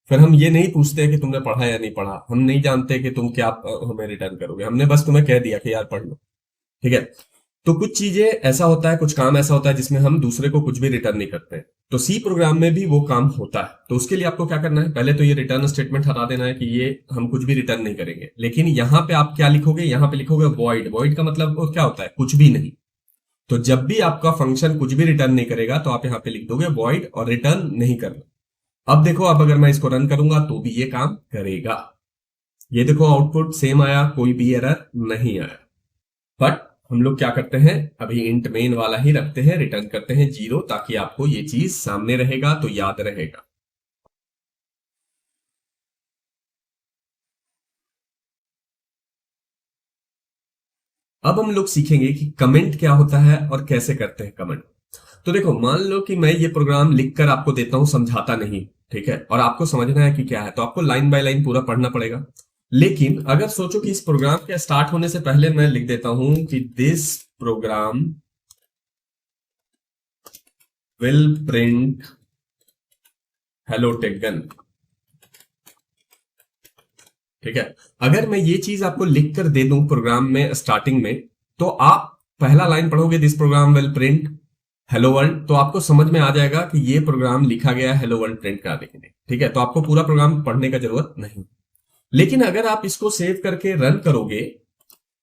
फिर हम ये नहीं पूछते कि तुमने पढ़ा या नहीं पढ़ा, हम नहीं जानते कि तुम क्या हमें रिटर्न करोगे, हमने बस तुम्हें कह दिया कि यार पढ़ लो, ठीक है। तो कुछ चीजें ऐसा होता है, कुछ काम ऐसा होता है जिसमें हम दूसरे को कुछ भी रिटर्न नहीं करते। तो सी प्रोग्राम में भी वो काम होता है। तो उसके लिए आपको क्या करना है, पहले तो ये रिटर्न स्टेटमेंट हटा देना है कि ये हम कुछ भी रिटर्न नहीं करेंगे। लेकिन यहाँ पे आप क्या लिखोगे, यहाँ पे लिखोगे वॉइड। वॉइड का मतलब क्या होता है, कुछ भी नहीं। तो जब भी आपका फंक्शन कुछ भी रिटर्न नहीं करेगा तो आप यहाँ पे लिख दोगे वॉइड और रिटर्न नहीं करना। अब देखो, अब अगर मैं इसको रन करूंगा तो भी ये काम करेगा। ये देखो आउटपुट सेम आया, कोई भी एरर नहीं आया। बट हम लोग क्या करते हैं, अभी इंट मेन वाला ही रखते हैं, रिटर्न करते हैं 0, ताकि आपको ये चीज सामने रहेगा तो याद रहेगा। अब हम लोग सीखेंगे कि कमेंट क्या होता है और कैसे करते हैं कमेंट। तो देखो, मान लो कि मैं ये प्रोग्राम लिखकर आपको देता हूं, समझाता नहीं, ठीक है, और आपको समझना है कि क्या है, तो आपको लाइन बाय लाइन पूरा पढ़ना पड़ेगा। लेकिन अगर सोचो कि इस प्रोग्राम के स्टार्ट होने से पहले मैं लिख देता हूं कि this program will print hello टेकगन, ठीक है। अगर मैं ये चीज आपको लिख कर दे दूं प्रोग्राम में स्टार्टिंग में, तो आप पहला लाइन पढ़ोगे this program will print hello world, तो आपको समझ में आ जाएगा कि ये प्रोग्राम लिखा गया है हेलो वर्ल्ड प्रिंट करने के लिए। ठीक है, तो आपको पूरा प्रोग्राम पढ़ने का जरूरत नहीं। लेकिन अगर आप इसको सेव करके रन करोगे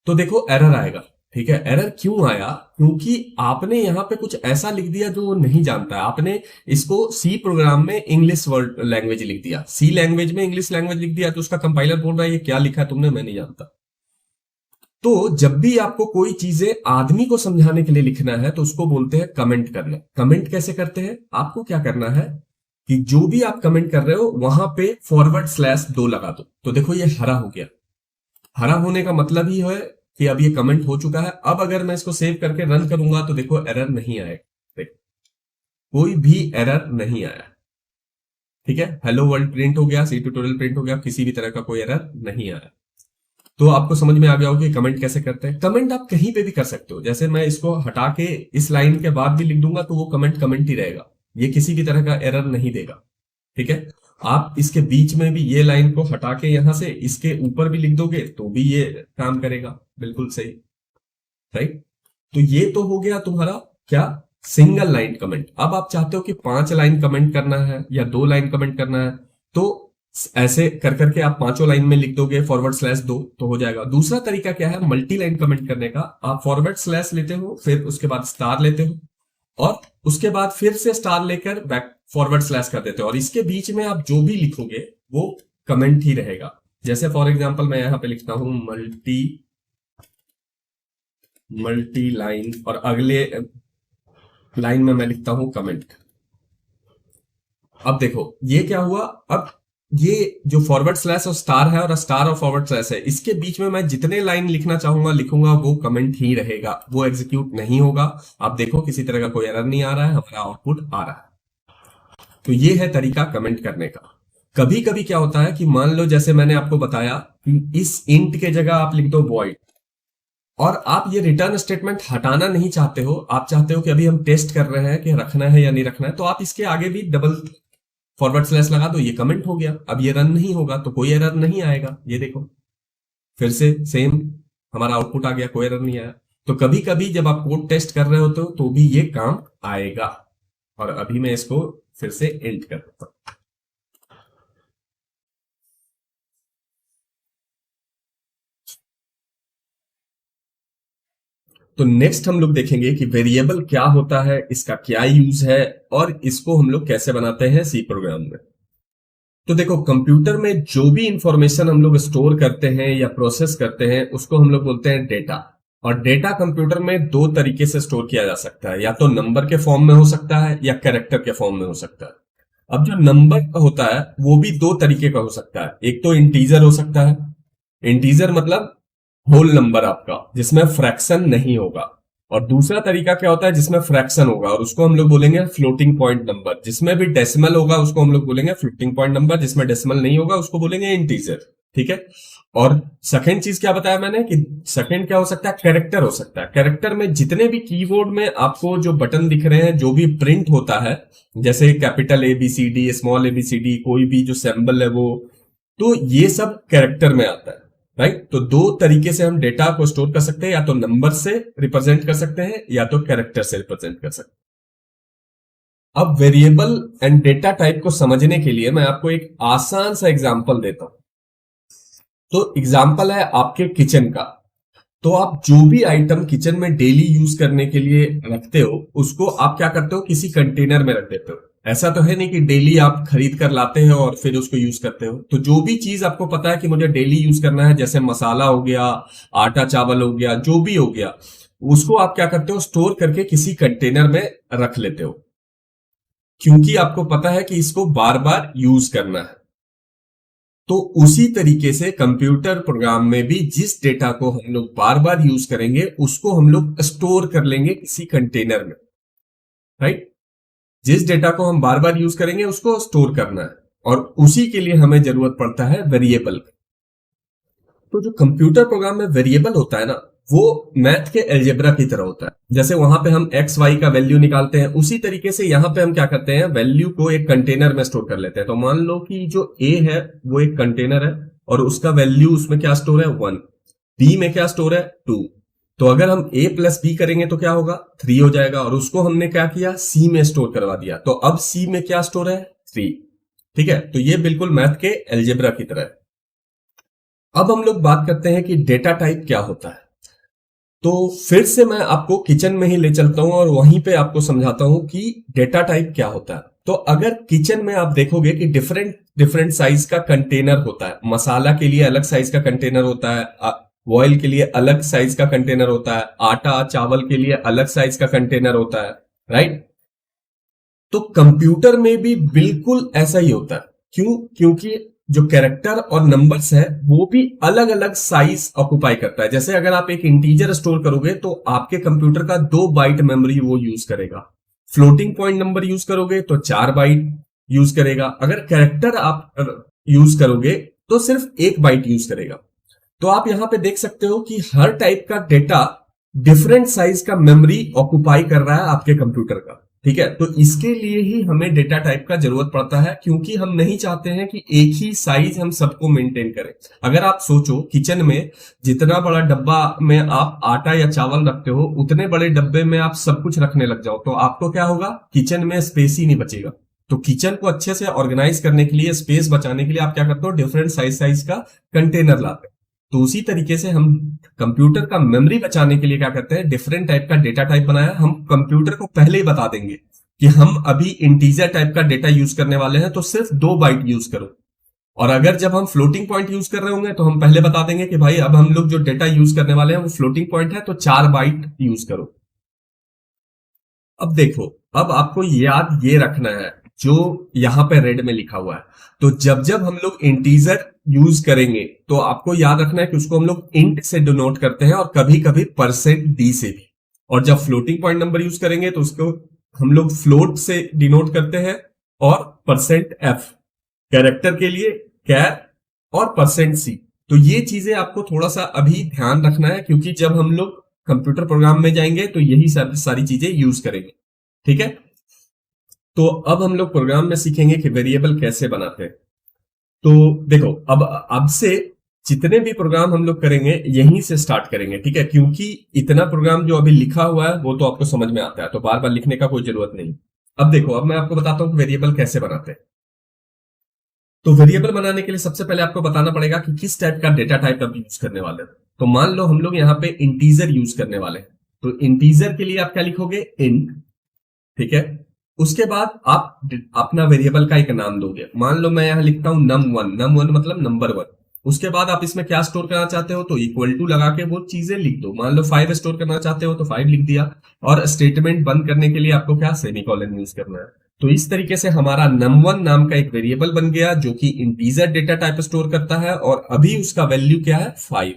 तो देखो एरर आएगा। ठीक है, एरर क्यों आया? क्योंकि आपने यहां पे कुछ ऐसा लिख दिया जो वो नहीं जानता है। आपने इसको सी प्रोग्राम में इंग्लिश वर्ड लैंग्वेज लिख दिया, सी लैंग्वेज में इंग्लिश लैंग्वेज लिख दिया, तो उसका कंपाइलर बोल रहा है ये क्या लिखा है तुमने, मैं नहीं जानता। तो जब भी आपको कोई चीजें आदमी को समझाने के लिए लिखना है तो उसको बोलते हैं कमेंट करना। कमेंट कैसे करते हैं? आपको क्या करना है कि जो भी आप कमेंट कर रहे हो वहां पे /2 लगा दो। तो देखो ये हरा हो गया। हरा होने का मतलब ही है कि अब ये कमेंट हो चुका है। अब अगर मैं इसको सेव करके रन करूंगा तो देखो एरर नहीं आएगा। देखो कोई भी एरर नहीं आया। ठीक है, हेलो वर्ल्ड प्रिंट हो गया, सी ट्यूटोरियल प्रिंट हो गया, किसी भी तरह का कोई एरर नहीं आया। तो आपको समझ में आ गया होगा कि कमेंट कैसे करते हैं। कमेंट आप कहीं पे भी कर सकते हो। जैसे मैं इसको हटा के इस लाइन के बाद भी लिख दूंगा तो वो कमेंट कमेंट ही रहेगा, ये किसी भी तरह का एरर नहीं देगा। ठीक है, आप इसके बीच में भी ये लाइन को हटा के यहां से इसके ऊपर भी लिख दोगे तो भी ये काम करेगा, बिल्कुल सही। राइट, तो ये तो हो गया तुम्हारा क्या, सिंगल लाइन कमेंट। अब आप चाहते हो कि 5 लाइन कमेंट करना है या 2 लाइन कमेंट करना है, तो ऐसे कर करके आप 5 लाइन में लिख दोगे /2 तो हो जाएगा। दूसरा तरीका क्या है मल्टी लाइन कमेंट करने का? आप / लेते हो, फिर उसके बाद स्टार लेते हो, और उसके बाद फिर से स्टार लेकर बैक / कर देते हो, और इसके बीच में आप जो भी लिखोगे वो कमेंट ही रहेगा। जैसे फॉर एग्जांपल मैं यहां पे लिखता हूं मल्टी लाइन, और अगले लाइन में मैं लिखता हूं कमेंट। अब देखो ये क्या हुआ, अब ये जो // और स्टार है और स्टार और / है, इसके बीच में मैं जितने लाइन लिखना चाहूंगा लिखूंगा वो कमेंट ही रहेगा, वो एग्जीक्यूट नहीं होगा। आप देखो किसी तरह का कोई एरर नहीं आ रहा है, हमारा आउटपुट आ रहा है। तो ये है तरीका कमेंट करने का। कभी कभी क्या होता है कि मान लो जैसे मैंने आपको बताया कि इस इंट के जगह आप लिख दो वॉइड, और आप ये रिटर्न स्टेटमेंट हटाना नहीं चाहते हो, आप चाहते हो कि अभी हम टेस्ट कर रहे हैं कि रखना है या नहीं रखना है, तो आप इसके आगे भी डबल // लगा दो, ये कमेंट हो गया। अब ये रन नहीं होगा तो कोई एरर नहीं आएगा। ये देखो फिर से सेम हमारा आउटपुट आ गया, कोई एरर नहीं आया। तो कभी कभी जब आप कोड टेस्ट कर रहे होते हो तो भी ये काम आएगा। और अभी मैं इसको फिर से एंड कर देता हूं। तो नेक्स्ट हम लोग देखेंगे कि वेरिएबल क्या होता है, इसका क्या यूज है, और इसको हम लोग कैसे बनाते हैं सी प्रोग्राम में। तो देखो कंप्यूटर में जो भी इंफॉर्मेशन हम लोग स्टोर करते हैं या प्रोसेस करते हैं उसको हम लोग बोलते हैं डेटा। और डेटा कंप्यूटर में 2 तरीके से स्टोर किया जा सकता है, या तो नंबर के फॉर्म में हो सकता है या कैरेक्टर के फॉर्म में हो सकता है। अब जो नंबर होता है वो भी 2 तरीके का हो सकता है। एक तो इंटीजर हो सकता है, इंटीजर मतलब होल नंबर आपका जिसमें फ्रैक्शन नहीं होगा। और दूसरा तरीका क्या होता है जिसमें फ्रैक्शन होगा, और उसको हम लोग बोलेंगे फ्लोटिंग पॉइंट नंबर। जिसमें भी डेसिमल होगा उसको हम लोग बोलेंगे फ्लोटिंग पॉइंट नंबर, जिसमें डेसिमल नहीं होगा उसको बोलेंगे इंटीजर। ठीक है, और सेकंड चीज क्या बताया मैंने कि सेकंड क्या हो सकता है, कैरेक्टर हो सकता है। कैरेक्टर में जितने भी कीबोर्ड में आपको जो बटन दिख रहे हैं, जो भी प्रिंट होता है, जैसे कैपिटल ABCD, स्मॉल ABCD, कोई भी जो सिंबल है वो, तो ये सब कैरेक्टर में आता है। राइट, तो 2 तरीके से हम डेटा को स्टोर कर सकते हैं, या तो नंबर से रिप्रेजेंट कर सकते हैं या तो कैरेक्टर से रिप्रेजेंट कर सकते हैं। अब वेरिएबल एंड डेटा टाइप को समझने के लिए मैं आपको एक आसान सा एग्जांपल देता हूं। तो एग्जांपल है आपके किचन का। तो आप जो भी आइटम किचन में डेली यूज करने के लिए रखते हो उसको आप क्या करते हो, किसी कंटेनर में रख देते हो। ऐसा तो है नहीं कि डेली आप खरीद कर लाते हो और फिर उसको यूज करते हो। तो जो भी चीज आपको पता है कि मुझे डेली यूज करना है, जैसे मसाला हो गया, आटा चावल हो गया, जो भी हो गया, उसको आप क्या करते हो, स्टोर करके किसी कंटेनर में रख लेते हो, क्योंकि आपको पता है कि इसको बार बार यूज करना है। तो उसी तरीके से कंप्यूटर प्रोग्राम में भी जिस डेटा को हम लोग बार बार यूज करेंगे उसको हम लोग स्टोर कर लेंगे किसी कंटेनर में। राइट, जिस डेटा को हम बार बार यूज करेंगे उसको स्टोर करना है, और उसी के लिए हमें जरूरत पड़ता है वेरिएबल। तो जो कंप्यूटर प्रोग्राम में वेरिएबल होता है ना, वो मैथ के अलजेब्रा की तरह होता है। जैसे वहां पे हम एक्स वाई का वैल्यू निकालते हैं, उसी तरीके से यहां पे हम क्या करते हैं, वैल्यू को एक कंटेनर में स्टोर कर लेते हैं। तो मान लो कि जो ए है वो एक कंटेनर है और उसका वैल्यू उसमें क्या स्टोर है, 1। बी में क्या स्टोर है, 2। तो अगर हम a प्लस बी करेंगे तो क्या होगा, 3 हो जाएगा, और उसको हमने क्या किया, c में स्टोर करवा दिया, तो अब c में क्या स्टोर है, 3। ठीक है, तो ये बिल्कुल मैथ के अलजेब्रा की तरह है। अब हम लोग बात करते हैं कि डेटा टाइप क्या होता है। तो फिर से मैं आपको किचन में ही ले चलता हूं और वहीं पे आपको समझाता हूं कि डेटा टाइप क्या होता है। तो अगर किचन में आप देखोगे कि डिफरेंट डिफरेंट साइज का कंटेनर होता है, मसाला के लिए अलग साइज का कंटेनर होता है, ऑयल के लिए अलग साइज का कंटेनर होता है, आटा चावल के लिए अलग साइज का कंटेनर होता है, राइट। तो कंप्यूटर में भी बिल्कुल ऐसा ही होता है। क्यों? क्योंकि जो कैरेक्टर और नंबर्स है वो भी अलग अलग साइज ऑक्युपाई करता है। जैसे अगर आप एक इंटीजर स्टोर करोगे तो आपके कंप्यूटर का 2 बाइट मेमोरी वो यूज करेगा, फ्लोटिंग पॉइंट नंबर यूज करोगे तो 4 बाइट यूज करेगा, अगर कैरेक्टर आप यूज करोगे तो सिर्फ 1 बाइट यूज करेगा। तो आप यहां पे देख सकते हो कि हर टाइप का डेटा डिफरेंट साइज का मेमोरी ऑक्युपाई कर रहा है आपके कंप्यूटर का। ठीक है, तो इसके लिए ही हमें डेटा टाइप का जरूरत पड़ता है, क्योंकि हम नहीं चाहते हैं कि एक ही साइज हम सबको मेंटेन करें। अगर आप सोचो किचन में जितना बड़ा डब्बा में आप आटा या चावल रखते हो, उतने बड़े डब्बे में आप सब कुछ रखने लग जाओ, तो आपको क्या होगा, किचन में स्पेस ही नहीं बचेगा। तो किचन को अच्छे से ऑर्गेनाइज करने के लिए, स्पेस बचाने के लिए आप क्या करते हो, डिफरेंट साइज साइज का कंटेनर लाते हो। तो उसी तरीके से हम कंप्यूटर का मेमोरी बचाने के लिए क्या करते हैं, डिफरेंट टाइप का डेटा टाइप बनाया। हम कंप्यूटर को पहले ही बता देंगे कि हम अभी इंटीजर टाइप का डेटा यूज करने वाले हैं, तो सिर्फ 2 बाइट यूज करो। और अगर जब हम फ्लोटिंग पॉइंट यूज कर रहे होंगे तो हम पहले बता देंगे कि भाई अब हम लोग जो डेटा यूज करने वाले हैं वो फ्लोटिंग पॉइंट है, तो 4 बाइट यूज करो। अब देखो, अब आपको याद ये रखना है जो यहां पे रेड में लिखा हुआ है। तो जब जब हम लोग इंटीजर यूज करेंगे तो आपको याद रखना है कि उसको हम लोग इंट से डिनोट करते हैं, और कभी कभी %d से भी। और जब फ्लोटिंग पॉइंट नंबर यूज करेंगे तो उसको हम लोग फ्लोट से डिनोट करते हैं, और %f कैरेक्टर के लिए कैर, और %c। तो ये चीजें आपको थोड़ा सा अभी ध्यान रखना है, क्योंकि जब हम लोग कंप्यूटर प्रोग्राम में जाएंगे तो यही सारी चीजें यूज करेंगे। ठीक है, तो अब हम लोग प्रोग्राम में सीखेंगे कि वेरिएबल कैसे बनाते हैं। तो देखो, अब से जितने भी प्रोग्राम हम लोग करेंगे यहीं से स्टार्ट करेंगे, ठीक है, क्योंकि इतना प्रोग्राम जो अभी लिखा हुआ है वो तो आपको समझ में आता है, तो बार बार लिखने का कोई जरूरत नहीं। अब देखो, अब मैं आपको बताता हूं कि वेरिएबल कैसे बनाते हैं। तो वेरिएबल बनाने के लिए सबसे पहले आपको बताना पड़ेगा कि किस टाइप का डेटा टाइप आप यूज करने वाले हैं। तो मान लो हम लोग यहाँ पे इंटीजर यूज करने वाले हैं, तो इंटीजर के लिए आप क्या लिखोगे, इंट। ठीक है, उसके बाद आप अपना वेरिएबल का एक नाम दोगे। मान लो मैं यहां लिखता हूं num1, num1 मतलब नंबर 1। उसके बाद आप इसमें क्या स्टोर करना चाहते हो, तो इक्वल टू लगा के वो चीजें लिख दो। मान लो 5 स्टोर करना चाहते हो तो 5 लिख दिया, और स्टेटमेंट बंद करने के लिए आपको क्या, सेमीकोलन यूज करना है। तो इस तरीके से हमारा num1 नाम का एक वेरिएबल बन गया जो कि इंटीजर डेटा टाइप स्टोर करता है, और अभी उसका वैल्यू क्या है, 5।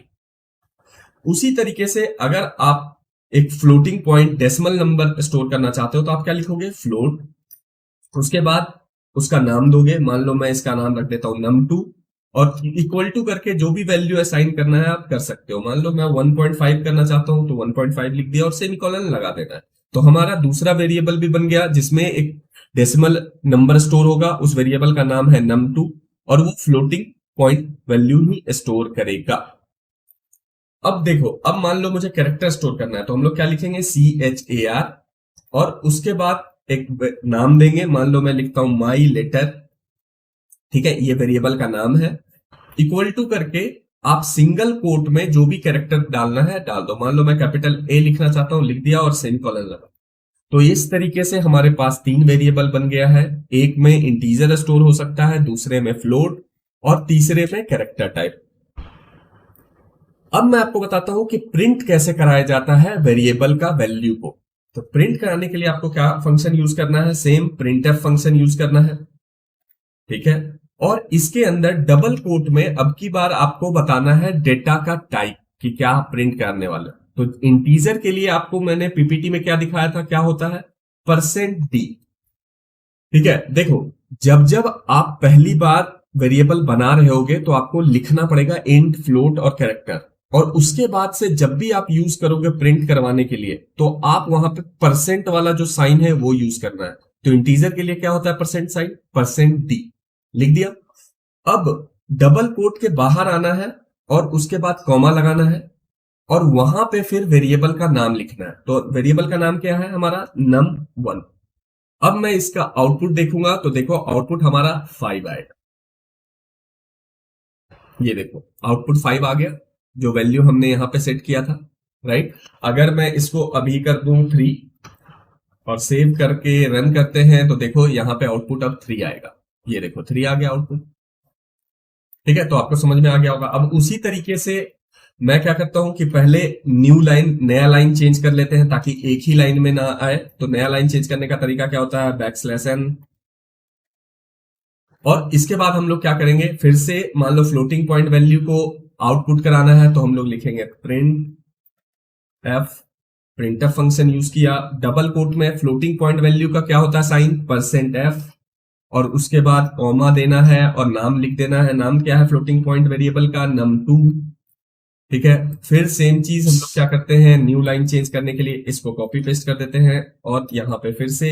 उसी तरीके से अगर आप एक floating point decimal number store करना चाहते हो तो आप क्या लिखोगे, फ्लोट। उसके बाद उसका नाम दोगे, मान लो मैं इसका नाम रख देता हूं num2, और इक्वल टू करके जो भी वैल्यू असाइन करना है आप कर सकते हो। मान लो मैं 1.5 करना चाहता हूं तो 1.5 लिख दिया और सेमीकोलन लगा देना है। तो हमारा दूसरा वेरिएबल भी बन गया जिसमें एक डेसिमल नंबर स्टोर होगा, उस वेरिएबल का नाम है num2, और वो फ्लोटिंग पॉइंट वैल्यू ही स्टोर करेगा। अब देखो, अब मान लो मुझे कैरेक्टर स्टोर करना है, तो हम लोग क्या लिखेंगे, CHAR, और उसके बाद एक नाम देंगे। मान लो मैं लिखता हूं माई लेटर, ठीक है, ये वेरिएबल का नाम है। इक्वल टू करके आप सिंगल कोट में जो भी कैरेक्टर डालना है डाल दो। मान लो मैं कैपिटल A लिखना चाहता हूं, लिख दिया और सेमीकोलन लगा। तो इस तरीके से हमारे पास 3 वेरिएबल बन गया है। एक में इंटीजर स्टोर हो सकता है, दूसरे में फ्लोट, और तीसरे में कैरेक्टर टाइप। अब मैं आपको बताता हूं कि प्रिंट कैसे कराया जाता है वेरिएबल का वैल्यू को। तो प्रिंट कराने के लिए आपको क्या फंक्शन यूज करना है, सेम printf फंक्शन यूज करना है। ठीक है, और इसके अंदर डबल कोट में अब की बार आपको बताना है डेटा का टाइप कि क्या प्रिंट करने वाला। तो इंटीजर के लिए आपको मैंने पीपीटी में क्या दिखाया था, क्या होता है, %d। ठीक है, देखो, जब जब आप पहली बार वेरिएबल बना रहे होगे तो आपको लिखना पड़ेगा इंट, फ्लोट और कैरेक्टर, और उसके बाद से जब भी आप यूज करोगे प्रिंट करवाने के लिए तो आप वहां पे % वाला जो साइन है वो यूज करना है। तो इंटीजर के लिए क्या होता है, % साइन, %d लिख दिया। अब डबल कोट के बाहर आना है और उसके बाद कॉमा लगाना है। और वहां पे फिर वेरिएबल का नाम लिखना है। तो वेरिएबल का नाम क्या है हमारा, num1। अब मैं इसका आउटपुट देखूंगा तो देखो आउटपुट हमारा 5 आएगा। ये देखो आउटपुट 5 आ गया, जो वैल्यू हमने यहां पे सेट किया था, राइट। अगर मैं इसको अभी कर दूं 3 और सेव करके रन करते हैं तो देखो यहाँ पे आउटपुट अब 3 आएगा। ये देखो 3 आ गया आउटपुट। ठीक है, तो आपको समझ में आ गया होगा। अब उसी तरीके से मैं क्या करता हूं कि पहले न्यू लाइन, नया लाइन चेंज कर लेते हैं ताकि एक ही लाइन में ना आए। तो नया लाइन चेंज करने का तरीका क्या होता है, \n। और इसके बाद हम लोग क्या करेंगे, फिर से मान लो फ्लोटिंग पॉइंट वैल्यू को आउटपुट कराना है तो हम लोग लिखेंगे प्रिंट एफ फंक्शन यूज किया। डबल कोट में फ्लोटिंग पॉइंट वैल्यू का क्या होता है साइन, %f। और उसके बाद कॉमा देना है और नाम लिख देना है। नाम क्या है फ्लोटिंग पॉइंट वेरिएबल का, num2। ठीक है, फिर सेम चीज हम लोग क्या करते हैं, न्यू लाइन चेंज करने के लिए इसको कॉपी पेस्ट कर देते हैं और यहाँ पे फिर से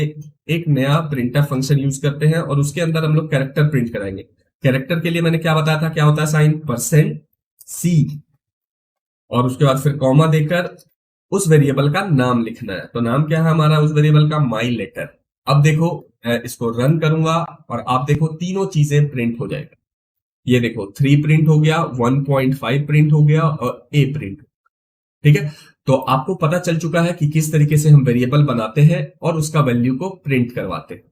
एक नया प्रिंटफ फंक्शन यूज करते हैं और उसके अंदर हम लोग कैरेक्टर प्रिंट कराएंगे। कैरेक्टर के लिए मैंने क्या बताया था, क्या होता है साइन, %c। और उसके बाद फिर कॉमा देकर उस वेरिएबल का नाम लिखना है। तो नाम क्या है हमारा उस वेरिएबल का, माई लेटर। अब देखो मैं इसको रन करूंगा और आप देखो तीनों चीजें प्रिंट हो जाएगा। ये देखो 3 प्रिंट हो गया, 1.5 प्रिंट हो गया और a प्रिंट। ठीक है, तो आपको पता चल चुका है कि किस तरीके से हम वेरिएबल बनाते हैं और उसका वैल्यू को प्रिंट करवाते हैं।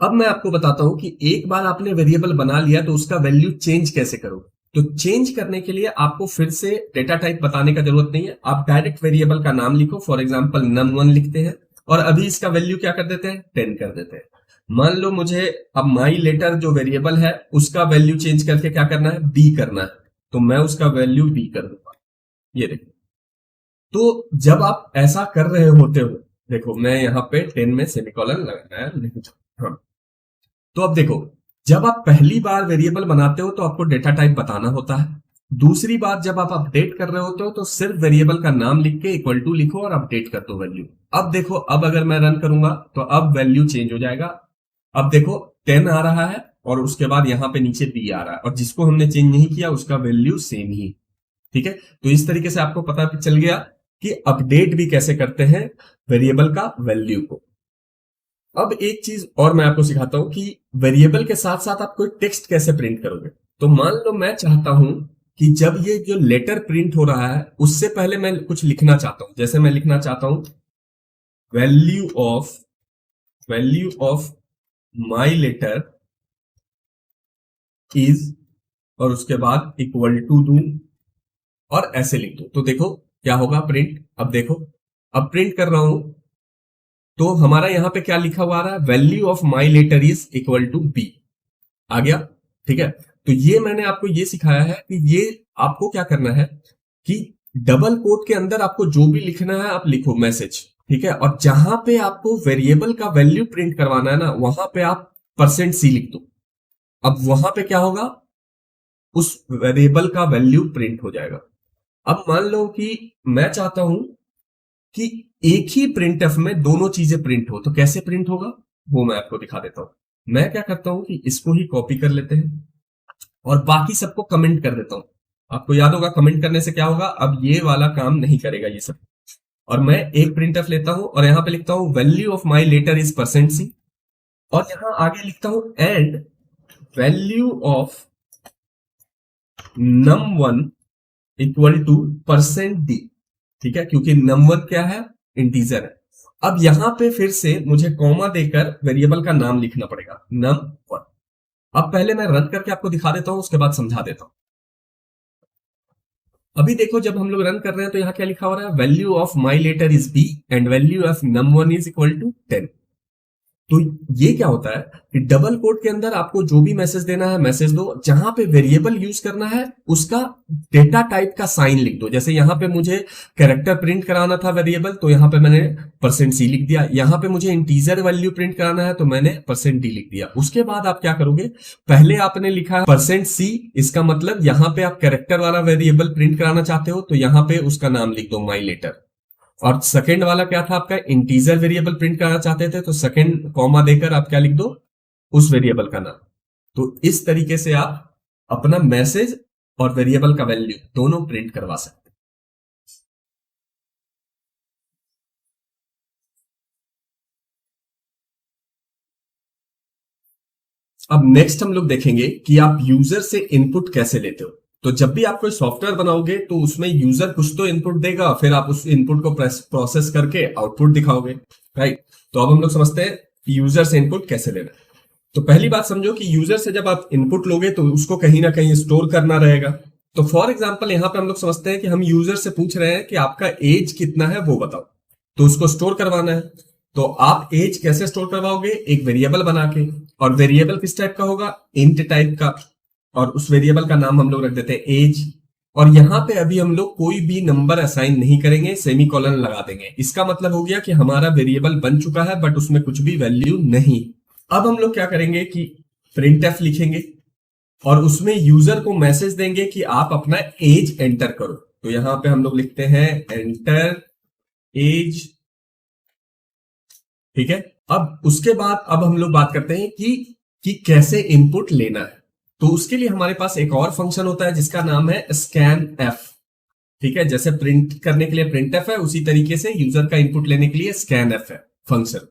अब मैं आपको बताता हूं कि एक बार आपने वेरिएबल बना लिया तो उसका वैल्यू चेंज कैसे करोगे। तो चेंज करने के लिए आपको फिर से डेटा टाइप बताने का जरूरत नहीं है, आप डायरेक्ट वेरिएबल का नाम लिखो। फॉर एग्जांपल num1 लिखते हैं और अभी इसका वैल्यू क्या कर देते हैं, 10 कर देते हैं। मान लो मुझे अब माई लेटर जो वेरिएबल है उसका वैल्यू चेंज करके क्या करना है, b करना है। तो मैं उसका वैल्यू b कर दूंगा। ये देखो, तो जब आप ऐसा कर रहे होते हो, देखो मैं यहाँ पे 10 में सेमीकोलन लगाया नहीं। हाँ, तो अब देखो जब आप पहली बार वेरिएबल बनाते हो तो आपको डेटा टाइप बताना होता है। दूसरी बार जब आप अपडेट कर रहे होते हो तो सिर्फ वेरिएबल का नाम लिख के इक्वल टू लिखो और अपडेट कर दो वैल्यू। अब देखो, अब अगर मैं रन करूंगा तो अब वैल्यू चेंज हो जाएगा। अब देखो 10 आ रहा है और उसके बाद यहाँ पे नीचे b आ रहा है और जिसको हमने चेंज नहीं किया उसका वैल्यू सेम ही। ठीक है, तो इस तरीके से आपको पता चल गया कि अपडेट भी कैसे करते हैं वेरिएबल का वैल्यू को। अब एक चीज और मैं आपको सिखाता हूं कि वेरिएबल के साथ साथ आप कोई टेक्स्ट कैसे प्रिंट करोगे। तो मान लो मैं चाहता हूं कि जब ये जो लेटर प्रिंट हो रहा है उससे पहले मैं कुछ लिखना चाहता हूं। जैसे मैं लिखना चाहता हूं value of my letter is, और उसके बाद इक्वल टू दूं और ऐसे लिख दूं। तो देखो क्या होगा, प्रिंट। अब देखो, अब प्रिंट कर रहा हूं तो हमारा यहां पे क्या लिखा हुआ आ रहा है, value of my letter is equal to b आ गया। ठीक है, तो ये मैंने आपको ये सिखाया है कि ये आपको क्या करना है कि डबल कोट के अंदर आपको जो भी लिखना है आप लिखो मैसेज। ठीक है, और जहां पे आपको वेरिएबल का वैल्यू प्रिंट करवाना है ना वहां पे आप %c लिख दो। अब वहां पे क्या होगा, उस वेरिएबल का वैल्यू प्रिंट हो जाएगा। अब मान लो कि मैं चाहता हूं कि एक ही प्रिंटफ में दोनों चीजें प्रिंट हो, तो कैसे प्रिंट होगा वो मैं आपको दिखा देता हूं। मैं क्या करता हूं कि इसको ही कॉपी कर लेते हैं और बाकी सबको कमेंट कर देता हूं। आपको याद होगा कमेंट करने से क्या होगा, अब ये वाला काम नहीं करेगा ये सब। और मैं एक प्रिंटफ लेता हूं और यहां पे लिखता हूं value of my letter is %c और यहां आगे लिखता हूं and value of num1 equal to %d। ठीक है, क्योंकि num1 क्या है, इंटीजर है। अब यहां पे फिर से मुझे कॉमा देकर वेरिएबल का नाम लिखना पड़ेगा, num1। अब पहले मैं रन करके आपको दिखा देता हूं, उसके बाद समझा देता हूं। अभी देखो जब हम लोग रन कर रहे हैं तो यहां क्या लिखा हो रहा है, value of my letter is b and value of num1 is equal to 10। तो ये क्या होता है कि डबल कोट के अंदर आपको जो भी मैसेज देना है मैसेज दो, जहां पे वेरिएबल यूज करना है उसका डेटा टाइप का साइन लिख दो। जैसे यहां पे मुझे कैरेक्टर प्रिंट कराना था वेरिएबल, तो यहां पे मैंने %c लिख दिया। यहां पे मुझे इंटीजर वैल्यू प्रिंट कराना है तो मैंने %d लिख दिया। उसके बाद आप क्या करोगे, पहले आपने लिखा %c, इसका मतलब यहां पे आप कैरेक्टर वाला वेरिएबल प्रिंट कराना चाहते हो तो यहां पे उसका नाम लिख दो माई लेटर। और सेकंड वाला क्या था आपका, इंटीजर वेरिएबल प्रिंट करना चाहते थे तो सेकंड कॉमा देकर आप क्या लिख दो, उस वेरिएबल का नाम। तो इस तरीके से आप अपना मैसेज और वेरिएबल का वैल्यू दोनों प्रिंट करवा सकते हैं। अब नेक्स्ट हम लोग देखेंगे कि आप यूजर से इनपुट कैसे लेते हो। तो जब भी आप कोई सॉफ्टवेयर बनाओगे तो उसमें यूजर कुछ तो इनपुट देगा, फिर आप उस इनपुट को प्रोसेस करके आउटपुट दिखाओगे, राइट। तो अब हम लोग समझते हैं यूजर से इनपुट कैसे लेना है। तो पहली बात समझो कि यूजर से जब आप इनपुट लोगे तो उसको कहीं ना कहीं स्टोर करना रहेगा। तो फॉर एग्जाम्पल यहां पे हम लोग समझते हैं कि हम यूजर से पूछ रहे हैं कि आपका एज कितना है वो बताओ, तो उसको स्टोर करवाना है। तो आप एज कैसे स्टोर करवाओगे, एक वेरिएबल बना के, और वेरिएबल किस टाइप का होगा, इंट टाइप का, और उस वेरिएबल का नाम हम लोग रख देते हैं एज। और यहां पे अभी हम लोग कोई भी नंबर असाइन नहीं करेंगे, सेमी कॉलन लगा देंगे। इसका मतलब हो गया कि हमारा वेरिएबल बन चुका है बट उसमें कुछ भी वैल्यू नहीं। अब हम लोग क्या करेंगे कि प्रिंट एफ लिखेंगे और उसमें यूजर को मैसेज देंगे कि आप अपना एज एंटर करो। तो यहां पे हम लोग लिखते हैं एंटर एज, ठीक है। अब उसके बाद अब हम लोग बात करते हैं कि कैसे इनपुट लेना है। तो उसके लिए हमारे पास एक और फंक्शन होता है जिसका नाम है स्कैन एफ, ठीक है। जैसे प्रिंट करने के लिए प्रिंट एफ है, उसी तरीके से यूजर का इनपुट लेने के लिए स्कैन एफ है फंक्शन,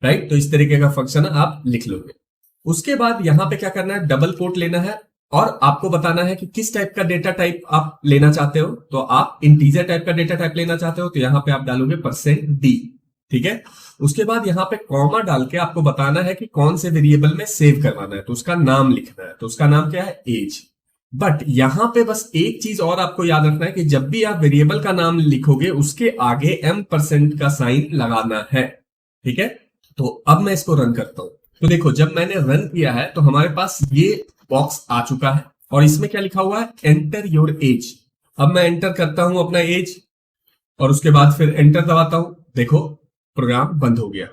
राइट। तो इस तरीके का फंक्शन आप लिख लोगे। उसके बाद यहां पे क्या करना है, डबल कोट लेना है और आपको बताना है कि किस टाइप का डेटा टाइप आप लेना चाहते हो। तो आप इंटीजर टाइप का डेटा टाइप लेना चाहते हो तो यहां पे आप डालोगे %d, ठीक है। उसके बाद यहां पे कॉमा डाल के आपको बताना है कि कौन से वेरिएबल में सेव करवाना है, तो उसका नाम लिखना है। तो उसका नाम क्या है, एज। बट यहां पे बस एक चीज और आपको याद रखना है कि जब भी आप वेरिएबल का नाम लिखोगे उसके आगे M% का साइन लगाना है, ठीक है। तो अब मैं इसको रन करता हूं। तो देखो जब मैंने रन किया है तो हमारे पास ये बॉक्स आ चुका है और इसमें क्या लिखा हुआ है, एंटर योर एज। अब मैं एंटर करता हूं अपना एज और उसके बाद फिर एंटर दबाता हूं, देखो प्रोग्राम बंद हो गया,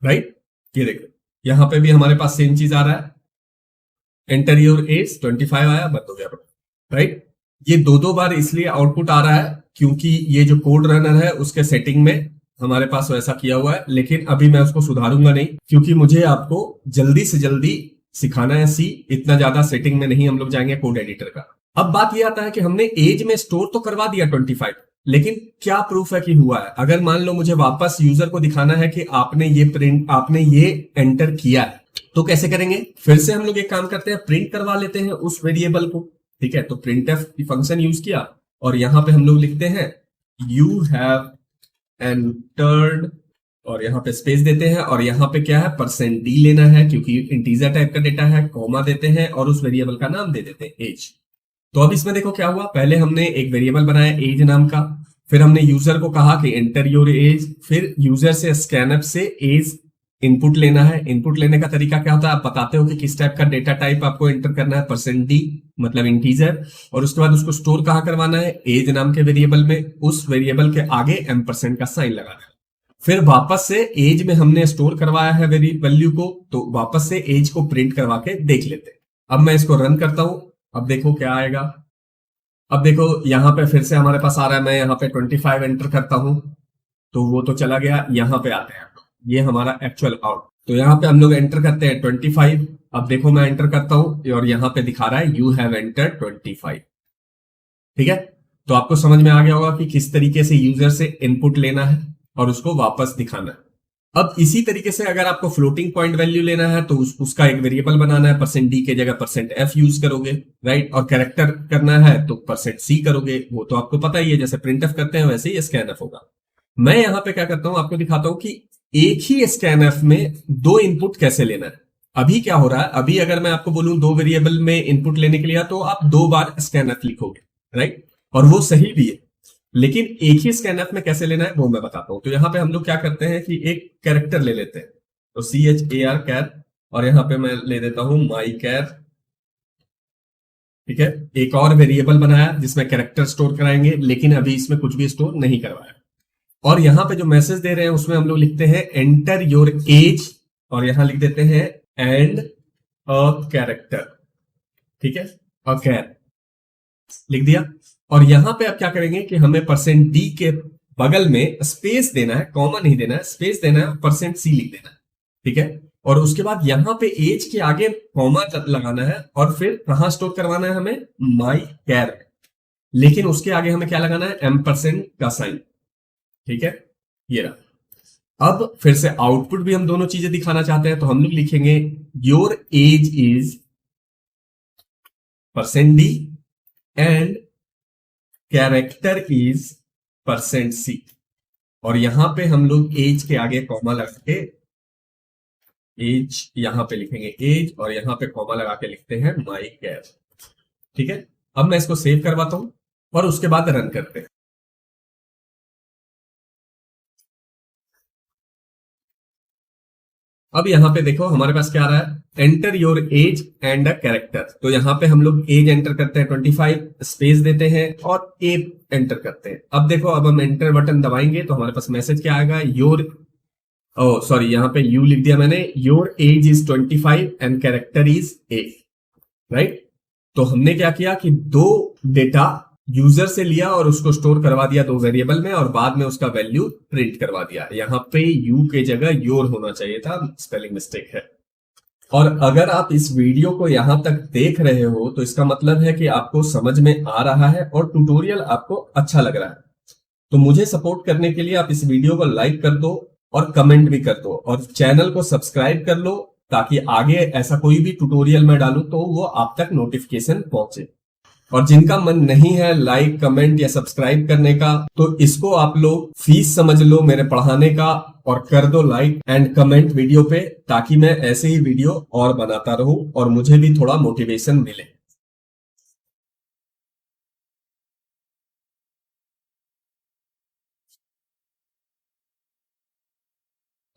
राइट। ये देखो यहां पे भी हमारे पास सेम चीज आ रहा है, एंटर योर एज 25 आया, बंद हो गया, राइट। ये दो दो बार इसलिए आउटपुट आ रहा है क्योंकि ये जो कोड रनर है उसके सेटिंग में हमारे पास वैसा किया हुआ है। लेकिन अभी मैं उसको सुधारूंगा नहीं क्योंकि मुझे आपको जल्दी से जल्दी सिखाना है सी, इतना ज्यादा सेटिंग में नहीं हम लोग जाएंगे कोड एडिटर का। अब बात यह आता है कि हमने एज में स्टोर तो करवा दिया 25, लेकिन क्या प्रूफ है कि हुआ है। अगर मान लो मुझे वापस यूजर को दिखाना है कि आपने ये एंटर किया है, तो कैसे करेंगे, फिर से हम लोग एक काम करते हैं, प्रिंट करवा लेते हैं उस वेरिएबल को, ठीक है। तो प्रिंट एफ फंक्शन यूज किया और यहां पे हम लोग लिखते हैं यू हैव एंटर्ड और यहां पे स्पेस देते हैं और यहां पे क्या है, %d लेना है क्योंकि इंटीजर टाइप का डेटा है, कॉमा देते हैं और उस वेरिएबल का नाम दे देते हैं एज। तो अब इसमें देखो क्या हुआ, पहले हमने एक वेरिएबल बनाया एज नाम का, फिर हमने यूजर को कहा कि एंटर योर एज, फिर यूजर से स्कैनअप से एज इनपुट लेना है। इनपुट लेने का तरीका क्या होता है, आप बताते हो कि किस टाइप का डेटा टाइप आपको एंटर करना है, %d मतलब इंटीजर, और उसके बाद उसको स्टोर कहां करवाना है, एज नाम के वेरिएबल में, उस वेरिएबल के आगे M% का साइन लगाना है। फिर वापस से एज में हमने स्टोर करवाया है वैल्यू को, तो वापस से एज को प्रिंट करवा के देख लेते हैं। अब मैं इसको रन करता हूं, अब देखो क्या आएगा। अब देखो यहां पे फिर से हमारे पास आ रहा है, मैं यहां पे 25 एंटर करता हूं तो वो तो चला गया। यहां पे आते हैं, ये हमारा एक्चुअल आउट। तो यहां पे हम लोग एंटर करते हैं 25। अब देखो मैं एंटर करता हूं और यहां पे दिखा रहा है यू हैव एंटर 25, ठीक है। तो आपको समझ में आ गया होगा कि किस तरीके से यूजर से इनपुट लेना है और उसको वापस दिखाना है। अब इसी तरीके से अगर आपको फ्लोटिंग पॉइंट वैल्यू लेना है तो उसका एक वेरिएबल बनाना है, %d के जगह %f यूज करोगे, राइट। और कैरेक्टर करना है तो %c करोगे, वो तो आपको पता ही है, जैसे प्रिंटफ करते हैं वैसे ही स्कैनफ होगा। मैं यहां पे क्या करता हूं, आपको दिखाता हूं कि एक ही स्कैनफ में दो इनपुट कैसे लेना है। अभी क्या हो रहा है, अभी अगर मैं आपको बोलूं दो वेरिएबल में इनपुट लेने के लिए तो आप 2 बार स्कैनफ लिखोगे, राइट, और वो सही भी है। लेकिन एक ही स्कैनफ में कैसे लेना है वो मैं बताता हूं। तो यहां पे हम लोग क्या करते हैं कि एक कैरेक्टर ले लेते हैं, तो CHAR कैर, और यहां पे मैं ले देता हूं माई कैर, ठीक है। एक और वेरिएबल बनाया जिसमें कैरेक्टर स्टोर कराएंगे, लेकिन अभी इसमें कुछ भी स्टोर नहीं करवाया। और यहां पे जो मैसेज दे रहे हैं उसमें हम लोग लिखते हैं एंटर योर एज और यहां लिख देते हैं एंड अ कैरेक्टर, ठीक है, अ कैर लिख दिया। और यहां पे अब क्या करेंगे कि हमें %d के बगल में स्पेस देना है, कॉमा नहीं देना है, स्पेस देना है, %c लिख देना है, ठीक है। और उसके बाद यहां पे एज के आगे कॉमा लगाना है और फिर कहां स्टोर करवाना है हमें, माई कैर, लेकिन उसके आगे हमें क्या लगाना है, M% का साइन, ठीक है, ये रहा। अब फिर से आउटपुट भी हम दोनों चीजें दिखाना चाहते हैं, तो हम लोग लिखेंगे your age is %d and character is %c। और यहां पे हम लोग एज के आगे कॉमा लगा के एज यहां पे लिखेंगे एज, और यहां पे कॉमा लगा के लिखते हैं माई कैर। ठीक है, अब मैं इसको सेव करवाता हूं और उसके बाद रन करते हैं। अब यहां पे देखो हमारे पास क्या आ रहा है, enter your age and a character. तो यहां पे हम लोग एज एंटर करते हैं 25, स्पेस देते हैं और ए एंटर करते हैं। अब देखो, अब हम एंटर बटन दबाएंगे तो हमारे पास मैसेज क्या आएगा, योर, ओ सॉरी, यहां पे यू लिख दिया मैंने, your age is 25 and character is a. Right, तो हमने क्या किया कि दो डेटा यूजर से लिया और उसको स्टोर करवा दिया दो वेरिएबल में, और बाद में उसका वैल्यू प्रिंट करवा दिया। यहां पे यू के जगह योर होना चाहिए था, स्पेलिंग मिस्टेक है। और अगर आप इस वीडियो को यहां तक देख रहे हो तो इसका मतलब है कि आपको समझ में आ रहा है और ट्यूटोरियल आपको अच्छा लग रहा है। तो मुझे सपोर्ट करने के लिए आप इस वीडियो को लाइक कर दो और कमेंट भी कर दो, और चैनल को सब्सक्राइब कर लो, ताकि आगे ऐसा कोई भी ट्यूटोरियल मैं डालूं तो वो आप तक नोटिफिकेशन पहुंचे। और जिनका मन नहीं है लाइक कमेंट या सब्सक्राइब करने का, तो इसको आप लोग फीस समझ लो मेरे पढ़ाने का, और कर दो लाइक एंड कमेंट वीडियो पे, ताकि मैं ऐसे ही वीडियो और बनाता रहूं और मुझे भी थोड़ा मोटिवेशन मिले।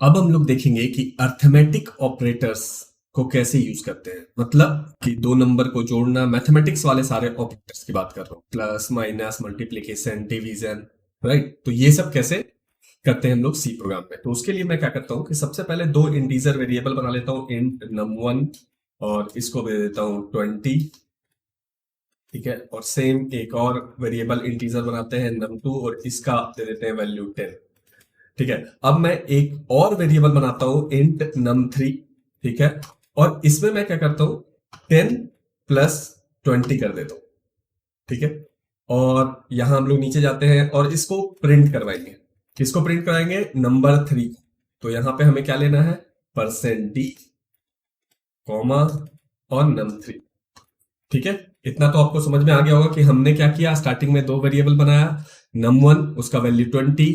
अब हम लोग देखेंगे कि अर्थमेटिक ऑपरेटर्स को कैसे यूज करते हैं। मतलब कि दो नंबर को जोड़ना, मैथमेटिक्स वाले सारे ऑपरेटर्स की बात कर रहा हूं, plus minus multiplication division. Right, तो ये सब कैसे करते हैं हम लोग सी प्रोग्राम में। तो उसके लिए मैं क्या करता हूं कि सबसे पहले दो इंटीजर वेरिएबल बना लेता हूं, इंट num1, और इसको दे देता हूं 20। ठीक है, और सेम एक और वेरिएबल इंटीजर बनाते हैं num2, और इसका दे देते हैं वैल्यू 10। ठीक है, अब मैं एक और वेरिएबल बनाता हूं इंट num3। ठीक है, और इसमें मैं क्या करता हूं 10 प्लस 20 कर देता हूं। ठीक है, और यहां हम लोग नीचे जाते हैं और इसको प्रिंट करवाएंगे। किसको प्रिंट कराएंगे, नंबर 3। तो यहां पे हमें क्या लेना है, %d कॉमा और num3। ठीक है, इतना तो आपको समझ में आ गया होगा कि हमने क्या किया, स्टार्टिंग में दो वेरिएबल बनाया, num1 उसका वैल्यू 20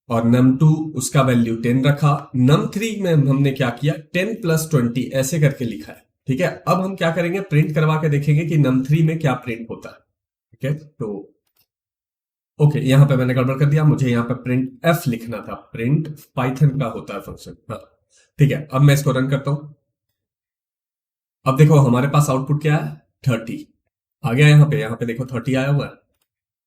और num2 उसका वैल्यू 10 रखा। num3 में हमने क्या किया, 10 प्लस 20 ऐसे करके लिखा है। ठीक है, अब हम क्या करेंगे, प्रिंट करवा के देखेंगे कि num3 में क्या प्रिंट होता है। ठीक है, तो ओके, यहां पे मैंने गड़बड़ कर दिया, मुझे यहां पे प्रिंट एफ लिखना था, प्रिंट पाइथन का होता है फंक्शन। हाँ, ठीक है, अब मैं इसको रन करता हूं। अब देखो हमारे पास आउटपुट क्या है, 30 आ गया। यहाँ पे देखो 30 आया हुआ है।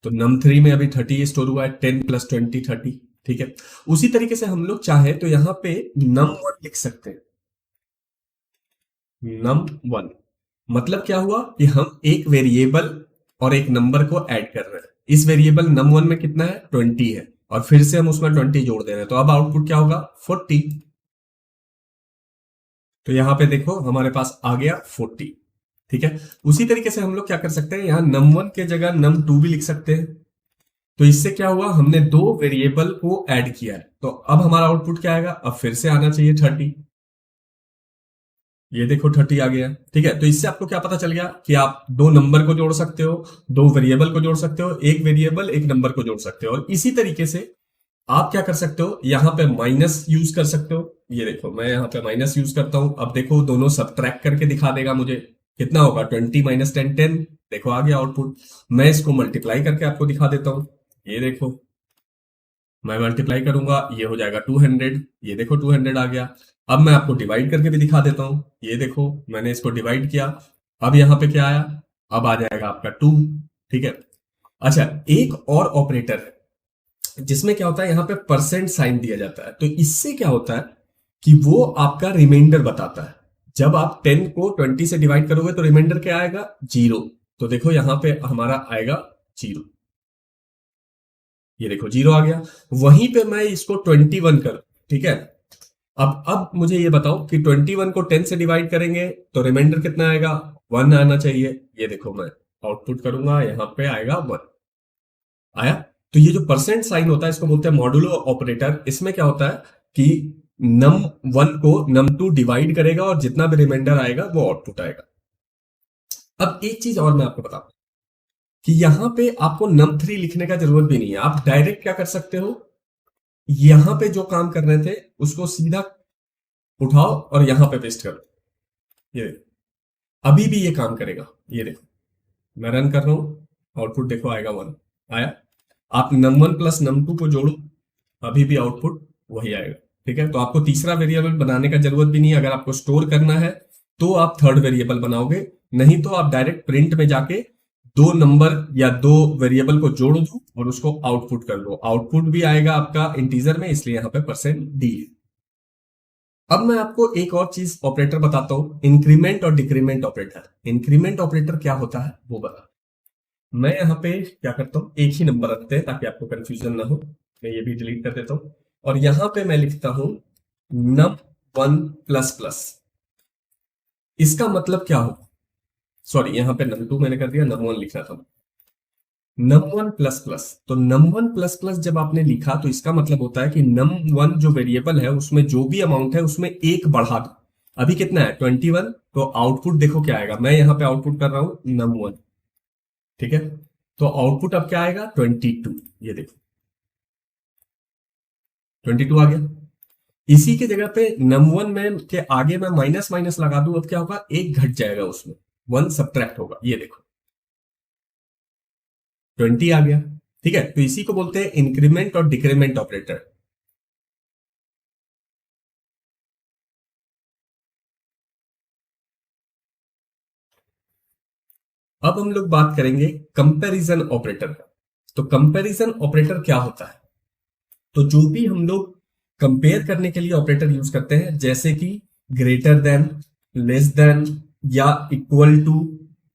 तो num3 में अभी 30 स्टोर हुआ है, 10 प्लस 20 30। ठीक है, उसी तरीके से हम लोग चाहे तो यहां पे num1 लिख सकते हैं। num1 मतलब क्या हुआ कि हम एक वेरिएबल और एक नंबर को ऐड कर रहे हैं। इस वेरिएबल num1 में कितना है, 20 है, और फिर से हम उसमें 20 जोड़ दे रहे हैं, तो अब आउटपुट क्या होगा, 40। तो यहां पे देखो हमारे पास आ गया 40। ठीक है, उसी तरीके से हम लोग क्या कर सकते हैं, यहां num1 के जगह num2 भी लिख सकते हैं। तो इससे क्या हुआ, हमने दो वेरिएबल को ऐड किया है। तो अब हमारा आउटपुट क्या आएगा, अब फिर से आना चाहिए 30। ये देखो 30 आ गया। ठीक है, तो इससे आपको क्या पता चल गया कि आप दो नंबर को जोड़ सकते हो, दो वेरिएबल को जोड़ सकते हो, एक वेरिएबल एक नंबर को जोड़ सकते हो। और इसी तरीके से आप क्या कर सकते हो, यहां पे माइनस यूज कर सकते हो। ये देखो मैं यहां पे माइनस यूज करता हूं। अब देखो दोनों सब्ट्रैक्ट करके दिखा देगा मुझे, कितना होगा, 20 माइनस 10 10। देखो आ गया आउटपुट। मैं इसको मल्टीप्लाई करके आपको दिखा देता हूं। ये देखो मैं मल्टीप्लाई करूंगा, ये हो जाएगा 200। ये देखो 200 आ गया। अब मैं आपको डिवाइड करके भी दिखा देता हूं। ये देखो मैंने इसको डिवाइड किया, अब यहां पे क्या आया, अब आ जाएगा आपका 2। ठीक है, अच्छा एक और ऑपरेटर है जिसमें क्या होता है, यहां पे परसेंट साइन दिया जाता है। तो इससे क्या होता है कि वो आपका रिमाइंडर बताता है। जब आप 10 को 20 से डिवाइड करोगे तो रिमाइंडर क्या आएगा, 0। तो देखो यहां पे हमारा आएगा 0। ये देखो 0 आ गया। वहीं पे मैं इसको 21 कर, ठीक है, अब मुझे ये बताओ कि 21 को 10 से डिवाइड करेंगे तो रिमाइंडर कितना आएगा, 1 आना चाहिए। ये देखो मैं आउटपुट करूंगा, यहां पे आएगा 1 आया। तो ये जो परसेंट साइन होता है इसको बोलते हैं मॉडुलो ऑपरेटर। इसमें क्या होता है कि num 1 को num 2 डिवाइड करेगा और जितना भी रिमाइंडर आएगा वो आउटपुट आएगा। अब एक चीज और मैं आपको बताऊं कि यहां पे आपको num 3 लिखने का जरूरत भी नहीं है। आप डायरेक्ट क्या कर सकते हो, यहां पे जो काम कर रहे थे उसको सीधा उठाओ और यहां पे पेस्ट करो। ये देखो अभी भी ये काम करेगा। ये देखो मैं रन कर रहा हूं, आउटपुट देखो आएगा 1 आया। आप num 1 प्लस num 2 को जोड़ो, अभी भी आउटपुट वही आएगा। ठीक है, तो आपको तीसरा वेरिएबल बनाने का जरूरत भी नहीं है। अगर आपको स्टोर करना है तो आप थर्ड वेरिएबल बनाओगे, नहीं तो आप डायरेक्ट प्रिंट में जाके दो नंबर या दो वेरिएबल को जोड़ दो और उसको आउटपुट कर लो। आउटपुट भी आएगा आपका इंटीजर में, इसलिए यहां पे %d है। अब मैं आपको एक और चीज ऑपरेटर बताता हूं, इंक्रीमेंट और डिक्रीमेंट ऑपरेटर। इंक्रीमेंट ऑपरेटर क्या होता है वो बता। मैं यहाँ पे क्या करता हूँ, एक ही नंबर रखते हैं ताकि आपको कंफ्यूजन ना हो। मैं ये भी डिलीट कर देता हूँ और यहां पे मैं लिखता हूं num 1 प्लस प्लस। इसका मतलब क्या हो, सॉरी यहां पे num 2 मैंने कर दिया, num 1 लिखना था। num 1 प्लस प्लस, तो num 1 प्लस प्लस जब आपने लिखा तो इसका मतलब होता है कि num 1 जो वेरिएबल है उसमें जो भी अमाउंट है उसमें एक बढ़ा दो। अभी कितना है 21, तो आउटपुट देखो क्या आएगा। मैं यहां पे आउटपुट कर रहा हूं num 1, ठीक है, तो आउटपुट अब क्या आएगा 22। ये देखो 22 आ गया। इसी की जगह पे num 1 में के आगे मैं माइनस माइनस लगा दूं, अब क्या होगा एक घट जाएगा, उसमें 1 सब्ट्रैक्ट होगा। ये देखो 20 आ गया। ठीक है, तो इसी को बोलते हैं इंक्रीमेंट और डिक्रीमेंट ऑपरेटर। अब हम लोग बात करेंगे कंपैरिजन ऑपरेटर का। तो कंपैरिजन ऑपरेटर क्या होता है, तो जो भी हम लोग कंपेयर करने के लिए ऑपरेटर यूज करते हैं, जैसे कि ग्रेटर देन, लेस देन, या इक्वल टू,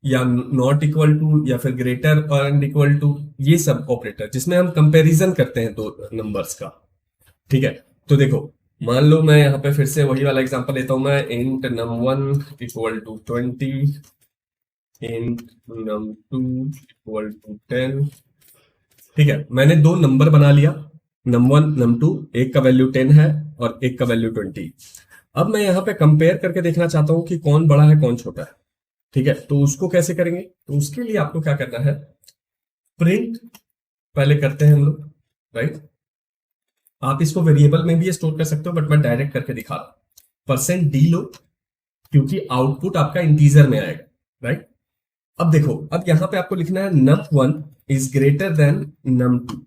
या नॉट इक्वल टू, या फिर ग्रेटर और इक्वल टू, ये सब ऑपरेटर जिसमें हम कंपैरिजन करते हैं दो नंबर्स का। ठीक है, तो देखो मान लो मैं यहाँ पे फिर से वही वाला एग्जांपल लेता हूं मैं, int num1 equal to 20, int num2 equal to 10। ठीक है, मैंने दो नंबर बना लिया, num1 num2, एक का वैल्यू 10 है और एक का वैल्यू 20। अब मैं यहाँ पे कंपेयर करके देखना चाहता हूं कि कौन बड़ा है कौन छोटा है। ठीक है, तो उसको कैसे करेंगे, तो उसके लिए आपको क्या करना है, प्रिंट पहले करते हैं हम लोग, राइट। आप इसको वेरिएबल में भी स्टोर कर सकते हो, बट मैं डायरेक्ट करके दिखा रहा हूं। %d लो, क्योंकि आउटपुट आपका इंटीजर में आएगा, राइट। अब देखो, अब यहां पे आपको लिखना है num1 is greater then num2।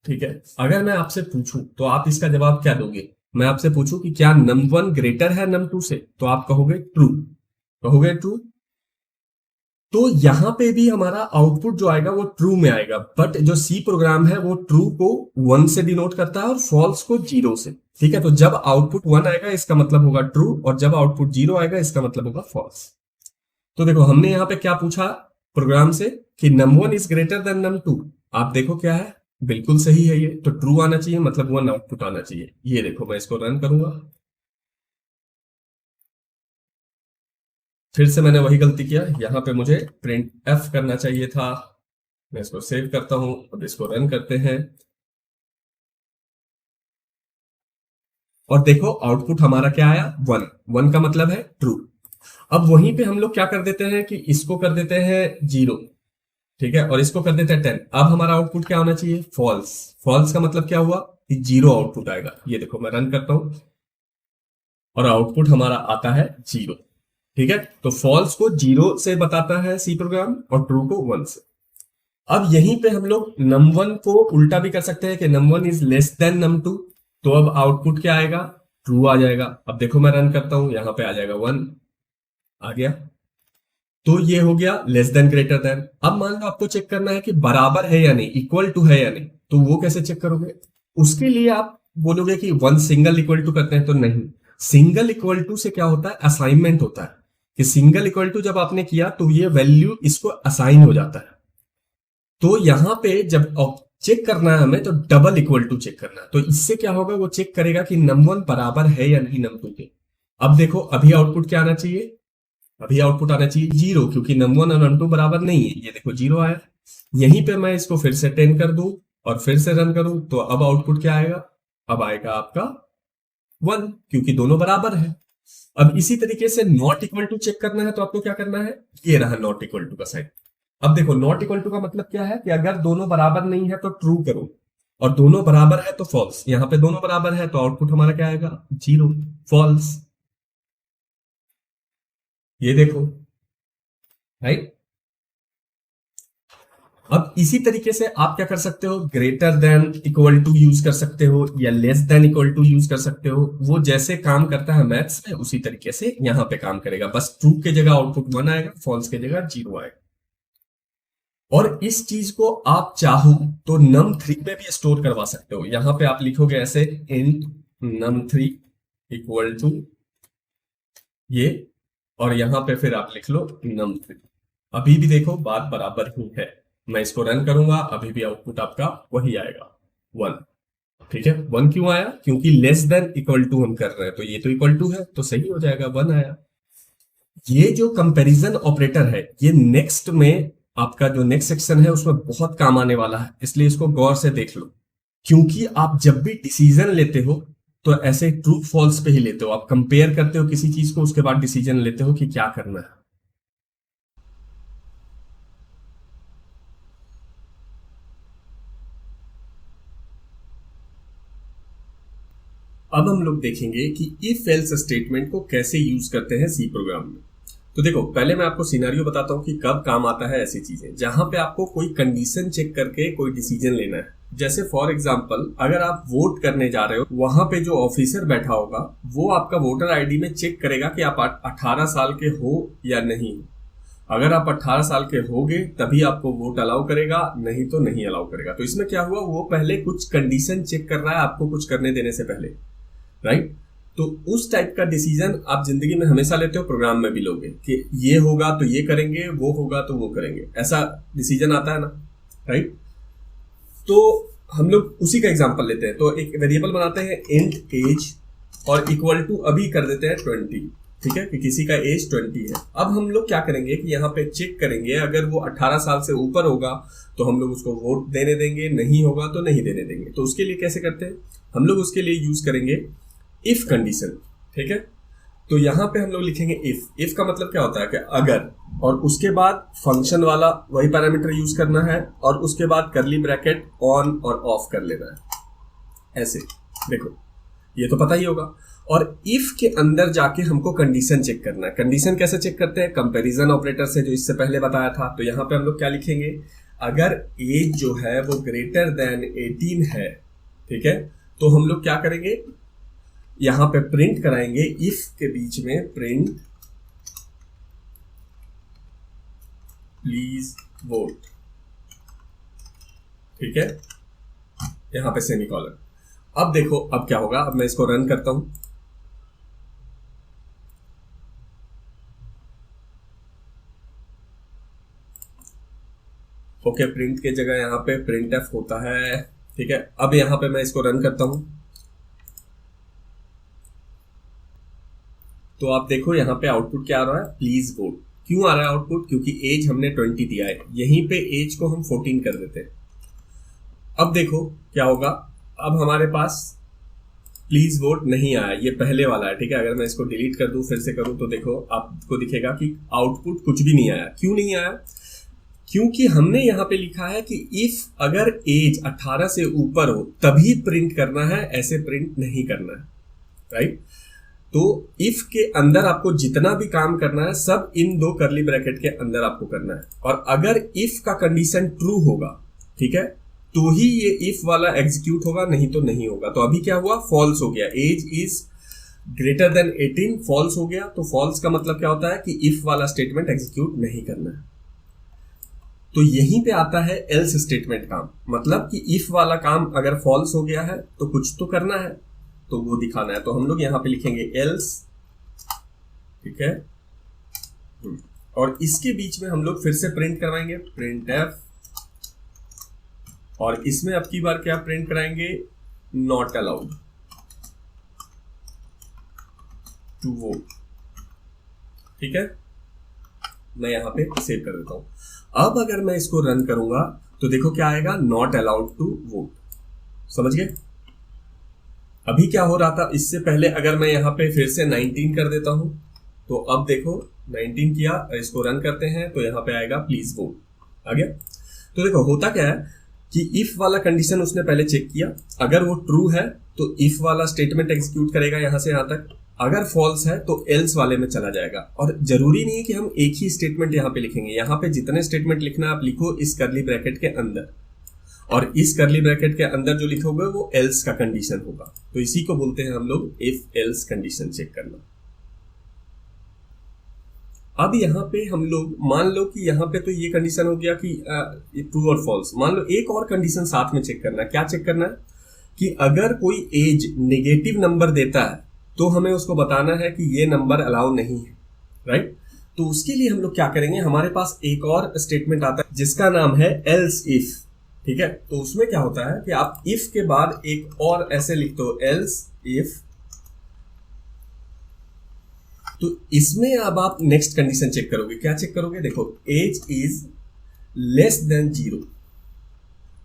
ठीक है, अगर मैं आपसे पूछूं तो आप इसका जवाब क्या दोगे। मैं आपसे पूछूं कि क्या num1 ग्रेटर है num2 से, तो आप कहोगे ट्रू, कहोगे ट्रू। तो यहां पे भी हमारा आउटपुट जो आएगा वो ट्रू में आएगा, बट जो सी प्रोग्राम है वो ट्रू को 1 से डिनोट करता है और फॉल्स को 0 से। ठीक है, तो जब आउटपुट 1 आएगा इसका मतलब होगा ट्रू, और जब आउटपुट 0 आएगा इसका मतलब होगा फॉल्स। तो देखो हमने यहां पे क्या पूछा प्रोग्राम से कि num1 is greater then num2। आप देखो क्या है, बिल्कुल सही है, ये तो ट्रू आना चाहिए, मतलब 1 आउटपुट आना चाहिए। ये देखो मैं इसको रन करूंगा, फिर से मैंने वही गलती किया, यहां पे मुझे प्रिंट एफ करना चाहिए था। मैं इसको सेव करता हूं, अब इसको रन करते हैं और देखो आउटपुट हमारा क्या आया 1। 1 का मतलब है ट्रू। अब वहीं पे हम लोग क्या कर देते हैं कि इसको कर देते हैं 0, ठीक है, और इसको कर देते हैं 10। अब हमारा आउटपुट क्या होना चाहिए, फॉल्स। फॉल्स का मतलब क्या हुआ कि 0 आउटपुट आएगा। ये देखो मैं रन करता हूं और आउटपुट हमारा आता है 0। ठीक है, तो फॉल्स को 0 से बताता है सी प्रोग्राम और ट्रू को 1 से। अब यहीं पे हम लोग num1 को उल्टा भी कर सकते हैं कि num1 is less then num2। तो अब आउटपुट क्या आएगा, ट्रू आ जाएगा। अब देखो मैं रन करता हूं, यहां पे आ जाएगा 1 आ गया। तो ये हो गया लेस देन ग्रेटर देन। अब मान लो आपको चेक करना है कि बराबर है या नहीं, इक्वल टू है या नहीं, तो वो कैसे चेक करोगे। उसके लिए आप बोलोगे कि 1 सिंगल इक्वल टू करते हैं, तो नहीं, सिंगल इक्वल टू से क्या होता है, असाइनमेंट होता है कि सिंगल इक्वल टू जब आपने किया तो ये वैल्यू इसको असाइन हो जाता है। तो यहां पे जब चेक करना है हमें तो डबल इक्वल टू चेक करना है। तो इससे क्या होगा, वो चेक करेगा कि num1 बराबर है या नहीं num2 के। अब देखो अभी आउटपुट क्या आना चाहिए, अभी आउटपुट आना चाहिए 0, क्योंकि num1 और num2 बराबर नहीं है। ये देखो 0 आया। यहीं पे मैं इसको फिर से 10 कर दूं और फिर से रन करूं, तो अब आउटपुट क्या आएगा, अब आएगा आपका 1, क्योंकि दोनों बराबर है। अब इसी तरीके से नॉट इक्वल टू चेक करना है तो आपको क्या करना है, ये रहा नॉट इक्वल टू का साइन। अब देखो नॉट इक्वल टू का मतलब क्या है कि अगर दोनों बराबर नहीं है तो ट्रू करो, और दोनों बराबर है तो फॉल्स। यहां पे दोनों बराबर है तो आउटपुट हमारा क्या आएगा, 0, फॉल्स। ये देखो, राइट। अब इसी तरीके से आप क्या कर सकते हो, greater than equal to use कर सकते हो या less than equal to use कर सकते हो। वो जैसे काम करता है मैथ्स में उसी तरीके से यहां पे काम करेगा, बस ट्रू के जगह आउटपुट 1 आएगा, फॉल्स के जगह 0 आएगा। और इस चीज को आप चाहो तो num3 में भी स्टोर करवा सकते हो। यहां पे आप लिखोगे ऐसे int num3 इक्वल टू ये, और यहां पे फिर आप लिख लो num3। अभी भी देखो बात बराबर ही है, मैं इसको रन करूंगा, अभी भी आउटपुट आपका वही आएगा, 1। ठीक है, 1 क्यों आया, क्योंकि लेस देन इक्वल टू हम कर रहे हैं, तो ये तो इक्वल टू है तो सही हो जाएगा, 1 आया। ये जो कंपैरिजन ऑपरेटर है ये नेक्स्ट में आपका जो नेक्स्ट सेक्शन है उसमें बहुत काम आने वाला है, इसलिए इसको गौर से देख लो। क्योंकि आप जब भी डिसीजन लेते हो तो ऐसे ट्रू फॉल्स पे ही लेते हो, आप कंपेयर करते हो किसी चीज को, उसके बाद डिसीजन लेते हो कि क्या करना है। अब हम लोग देखेंगे कि इफ एल्स स्टेटमेंट को कैसे यूज करते हैं सी प्रोग्राम में। तो देखो पहले मैं आपको सिनेरियो बताता हूं कि कब काम आता है ऐसी चीजें, जहां पे आपको कोई कंडीशन चेक करके कोई डिसीजन लेना है। जैसे फॉर एग्जांपल अगर आप वोट करने जा रहे हो, वहां पे जो ऑफिसर बैठा होगा वो आपका वोटर आईडी में चेक करेगा कि आप 18 साल के हो या नहीं। अगर आप 18 साल के होगे तभी आपको वोट अलाउ करेगा, नहीं तो नहीं अलाउ करेगा। तो इसमें क्या हुआ, वो पहले कुछ कंडीशन चेक कर रहा है आपको कुछ करने देने से पहले, राइट। तो उस टाइप का डिसीजन आप जिंदगी में हमेशा लेते हो, प्रोग्राम में भी लोगे कि ये होगा तो ये करेंगे, वो होगा तो वो करेंगे, ऐसा डिसीजन आता है ना, राइट। तो हम लोग उसी का एग्जांपल लेते हैं। तो एक वेरिएबल बनाते हैं इंट एज और इक्वल टू अभी कर देते हैं 20, ठीक है, कि किसी का एज 20 है। अब हम लोग क्या करेंगे कि यहाँ पे चेक करेंगे, अगर वो 18 साल से ऊपर होगा तो हम लोग उसको वोट देने देंगे, नहीं होगा तो नहीं देने देंगे। तो उसके लिए कैसे करते हैं, हम लोग उसके लिए यूज करेंगे इफ कंडीशन, ठीक है। तो यहां पे हम लोग लिखेंगे इफ का मतलब क्या होता है कि अगर, और उसके बाद फंक्शन वाला वही पैरामीटर यूज करना है, और उसके बाद करली ब्रैकेट ऑन और ऑफ कर लेना है, ऐसे। देखो ये तो पता ही होगा। और इफ के अंदर जाके हमको कंडीशन चेक करना है। कंडीशन कैसे चेक करते हैं, कंपैरिजन ऑपरेटर से, जो इससे पहले बताया था। तो यहां पे हम लोग क्या लिखेंगे, अगर एज जो है वो ग्रेटर देन 18 है, ठीक है, तो हम लोग क्या करेंगे, यहां पे प्रिंट कराएंगे इफ के बीच में प्रिंट प्लीज वोट, ठीक है, यहां पे सेमीकोलन। अब देखो अब क्या होगा, अब मैं इसको रन करता हूं। ओके, प्रिंट के जगह यहां पे प्रिंट एफ होता है, ठीक है। अब यहां पे मैं इसको रन करता हूं तो आप देखो यहाँ पे आउटपुट क्या आ रहा है, प्लीज वोट। क्यों आ रहा है आउटपुट, क्योंकि एज हमने 20 दिया है, यहीं पे एज को हम 14 कर देते हैं। अब देखो क्या होगा, अब हमारे पास प्लीज वोट नहीं आया, ये पहले वाला है, ठीक है। अगर मैं इसको डिलीट कर दूं फिर से करूं तो देखो आपको दिखेगा कि आउटपुट कुछ भी नहीं आया। क्यों नहीं आया, क्योंकि हमने यहाँ पे लिखा है कि इफ अगर एज 18 से ऊपर हो तभी प्रिंट करना है, ऐसे प्रिंट नहीं करना है, राइट। तो इफ के अंदर आपको जितना भी काम करना है सब इन दो करली ब्रैकेट के अंदर आपको करना है। और अगर इफ का कंडीशन ट्रू होगा, ठीक है, तो ही ये इफ वाला एग्जीक्यूट होगा, नहीं तो नहीं होगा। तो अभी क्या हुआ, फॉल्स हो गया, age is greater than 18 false हो गया। तो फॉल्स का मतलब क्या होता है कि इफ वाला स्टेटमेंट एग्जीक्यूट नहीं करना है। तो यहीं पे आता है एल्स स्टेटमेंट काम, मतलब कि इफ वाला काम अगर फॉल्स हो गया है तो कुछ तो करना है, तो वो दिखाना है। तो हम लोग यहां पे लिखेंगे एल्स, ठीक है, और इसके बीच में हम लोग फिर से प्रिंट करवाएंगे प्रिंट एफ, और इसमें अब की बार क्या प्रिंट कराएंगे, नॉट अलाउड टू वोट, ठीक है। मैं यहां पे सेव कर देता हूं। अब अगर मैं इसको रन करूंगा तो देखो क्या आएगा, नॉट अलाउड टू वोट, समझ गए। अभी क्या हो रहा था, इससे पहले अगर मैं यहाँ पे फिर से 19 कर देता हूं, तो अब देखो 19 किया, इसको रन करते हैं तो यहाँ पे आएगा प्लीज वोट, आ गया। तो देखो होता क्या है कि इफ वाला कंडीशन उसने पहले चेक किया, अगर वो ट्रू है तो इफ वाला स्टेटमेंट एग्जीक्यूट करेगा यहां से यहां तक, अगर फॉल्स है तो एल्स वाले में चला जाएगा। और जरूरी नहीं है कि हम एक ही स्टेटमेंट यहाँ पे लिखेंगे, यहाँ पे जितने स्टेटमेंट लिखना आप लिखो इस करली ब्रैकेट के अंदर, और इस करली ब्रैकेट के अंदर जो लिखोगे वो एल्स का कंडीशन होगा। तो इसी को बोलते हैं हम लोग इफ एल्स कंडीशन चेक करना। अब यहाँ पे हम लोग मान लो कि यहाँ पे तो ये कंडीशन हो गया कि ट्रू और फॉल्स। मान लो एक और कंडीशन साथ में चेक करना है। क्या चेक करना है कि अगर कोई एज नेगेटिव नंबर देता है तो हमें उसको बताना है कि ये नंबर अलाउ नहीं है, राइट। तो उसके लिए हम लोग क्या करेंगे, हमारे पास एक और स्टेटमेंट आता है जिसका नाम है एल्स इफ, ठीक है। तो उसमें क्या होता है कि आप इफ के बाद एक और ऐसे लिखते हो एल्स इफ, तो इसमें अब आप नेक्स्ट कंडीशन चेक करोगे। क्या चेक करोगे, देखो एज इज लेस देन 0।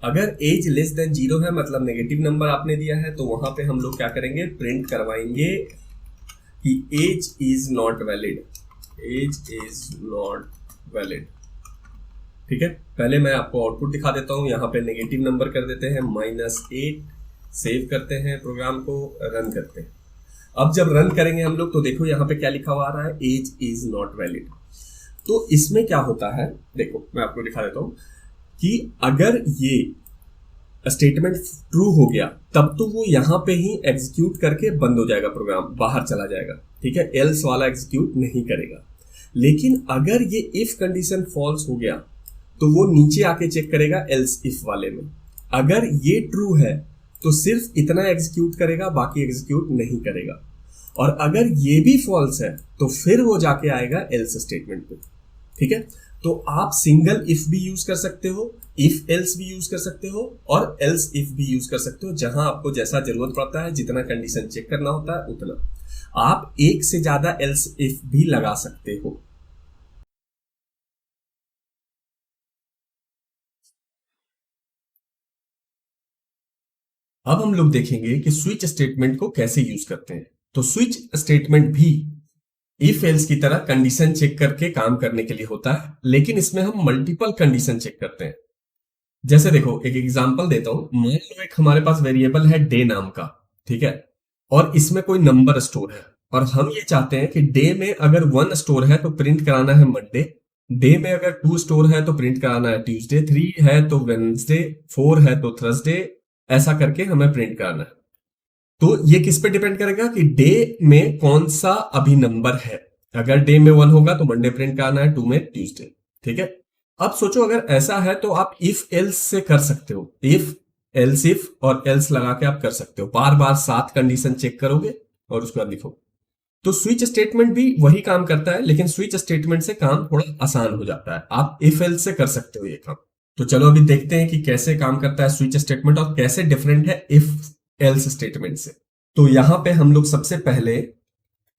अगर एज लेस देन 0 है मतलब नेगेटिव नंबर आपने दिया है, तो वहां पे हम लोग क्या करेंगे, प्रिंट करवाएंगे कि age is not valid, age is not valid, ठीक है। पहले मैं आपको आउटपुट दिखा देता हूं। यहाँ पे नेगेटिव नंबर कर देते हैं -8, सेव करते हैं प्रोग्राम को, रन करते हैं। अब जब रन करेंगे हम लोग तो देखो यहाँ पे क्या लिखा हुआ आ रहा है, एज इज नॉट वैलिड। तो इसमें क्या होता है, देखो मैं आपको दिखा देता हूं कि अगर ये स्टेटमेंट ट्रू हो गया तब तो वो यहाँ पे ही एग्जीक्यूट करके बंद हो जाएगा, प्रोग्राम बाहर चला जाएगा, ठीक है। एल्स वाला एग्जीक्यूट नहीं करेगा। लेकिन अगर ये इफ कंडीशन फॉल्स हो गया तो वो नीचे आके चेक करेगा एल्स इफ वाले में। अगर ये ट्रू है तो सिर्फ इतना एग्जीक्यूट करेगा, बाकी एग्जीक्यूट नहीं करेगा। और अगर ये भी फॉल्स है तो फिर वो जाके आएगा एल्स स्टेटमेंट पे, ठीक है। तो आप सिंगल इफ भी यूज कर सकते हो, इफ एल्स भी यूज कर सकते हो, और एल्स इफ भी यूज कर सकते हो, जहां आपको जैसा जरूरत पड़ता है, जितना कंडीशन चेक करना होता है उतना। आप एक से ज्यादा एल्स इफ भी लगा सकते हो। अब हम लोग देखेंगे कि स्विच स्टेटमेंट को कैसे यूज करते हैं। तो स्विच स्टेटमेंट भी इफ एल्स की तरह कंडीशन चेक करके काम करने के लिए होता है, लेकिन इसमें हम मल्टीपल कंडीशन चेक करते हैं। जैसे देखो एक एग्जांपल देता हूं। मान लो एक हमारे पास वेरिएबल है डे नाम का, ठीक है, और इसमें कोई नंबर स्टोर है, और हम ये चाहते हैं कि डे में अगर 1 स्टोर है तो प्रिंट कराना है मंडे, डे में अगर 2 स्टोर है तो प्रिंट कराना है ट्यूसडे, 3 है तो वेडनेसडे, 4 है तो थर्सडे, ऐसा करके हमें प्रिंट कराना है। तो ये किस पे डिपेंड करेगा कि डे में कौन सा अभी नंबर है। अगर डे में 1 होगा तो मंडे प्रिंट कराना है, 2 में ट्यूसडे, ठीक है। अब सोचो अगर ऐसा है तो आप इफ एल्स से कर सकते हो, इफ एल्स इफ और एल्स लगा के आप कर सकते हो, बार बार 7 कंडीशन चेक करोगे और उसके बाद लिखो। तो स्विच स्टेटमेंट भी वही काम करता है, लेकिन स्विच स्टेटमेंट से काम थोड़ा आसान हो जाता है। आप इफ एल्स से कर सकते हो ये काम। तो चलो अभी देखते हैं कि कैसे काम करता है स्विच स्टेटमेंट और कैसे डिफरेंट है इफ एल्स स्टेटमेंट से। तो यहां पे हम लोग सबसे पहले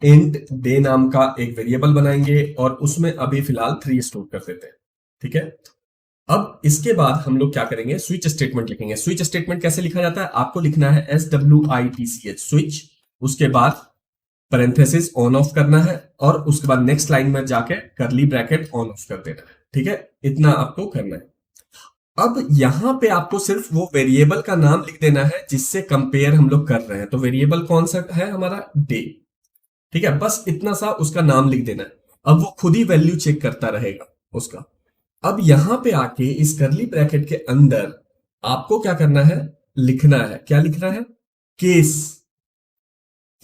इंट डे नाम का एक वेरिएबल बनाएंगे और उसमें अभी फिलहाल 3 स्टोर कर देते हैं, ठीक है। अब इसके बाद हम लोग क्या करेंगे, स्विच स्टेटमेंट लिखेंगे। स्विच स्टेटमेंट कैसे लिखा जाता है, आपको लिखना है SWITCH स्विच, उसके बाद पैरेंथेसिस ऑन ऑफ करना है, और उसके बाद नेक्स्ट लाइन में जाके करली ब्रैकेट ऑन ऑफ कर देना है, ठीक है। इतना आपको करना है। अब यहां पे आपको सिर्फ वो वेरिएबल का नाम लिख देना है जिससे कंपेयर हम लोग कर रहे हैं। तो वेरिएबल कौन सा है हमारा, डे, ठीक है। बस इतना सा उसका नाम लिख देना है। अब वो खुद ही वैल्यू चेक करता रहेगा उसका। अब यहां पे आके इस करली ब्रैकेट के अंदर आपको क्या करना है, लिखना है, क्या लिखना है, केस।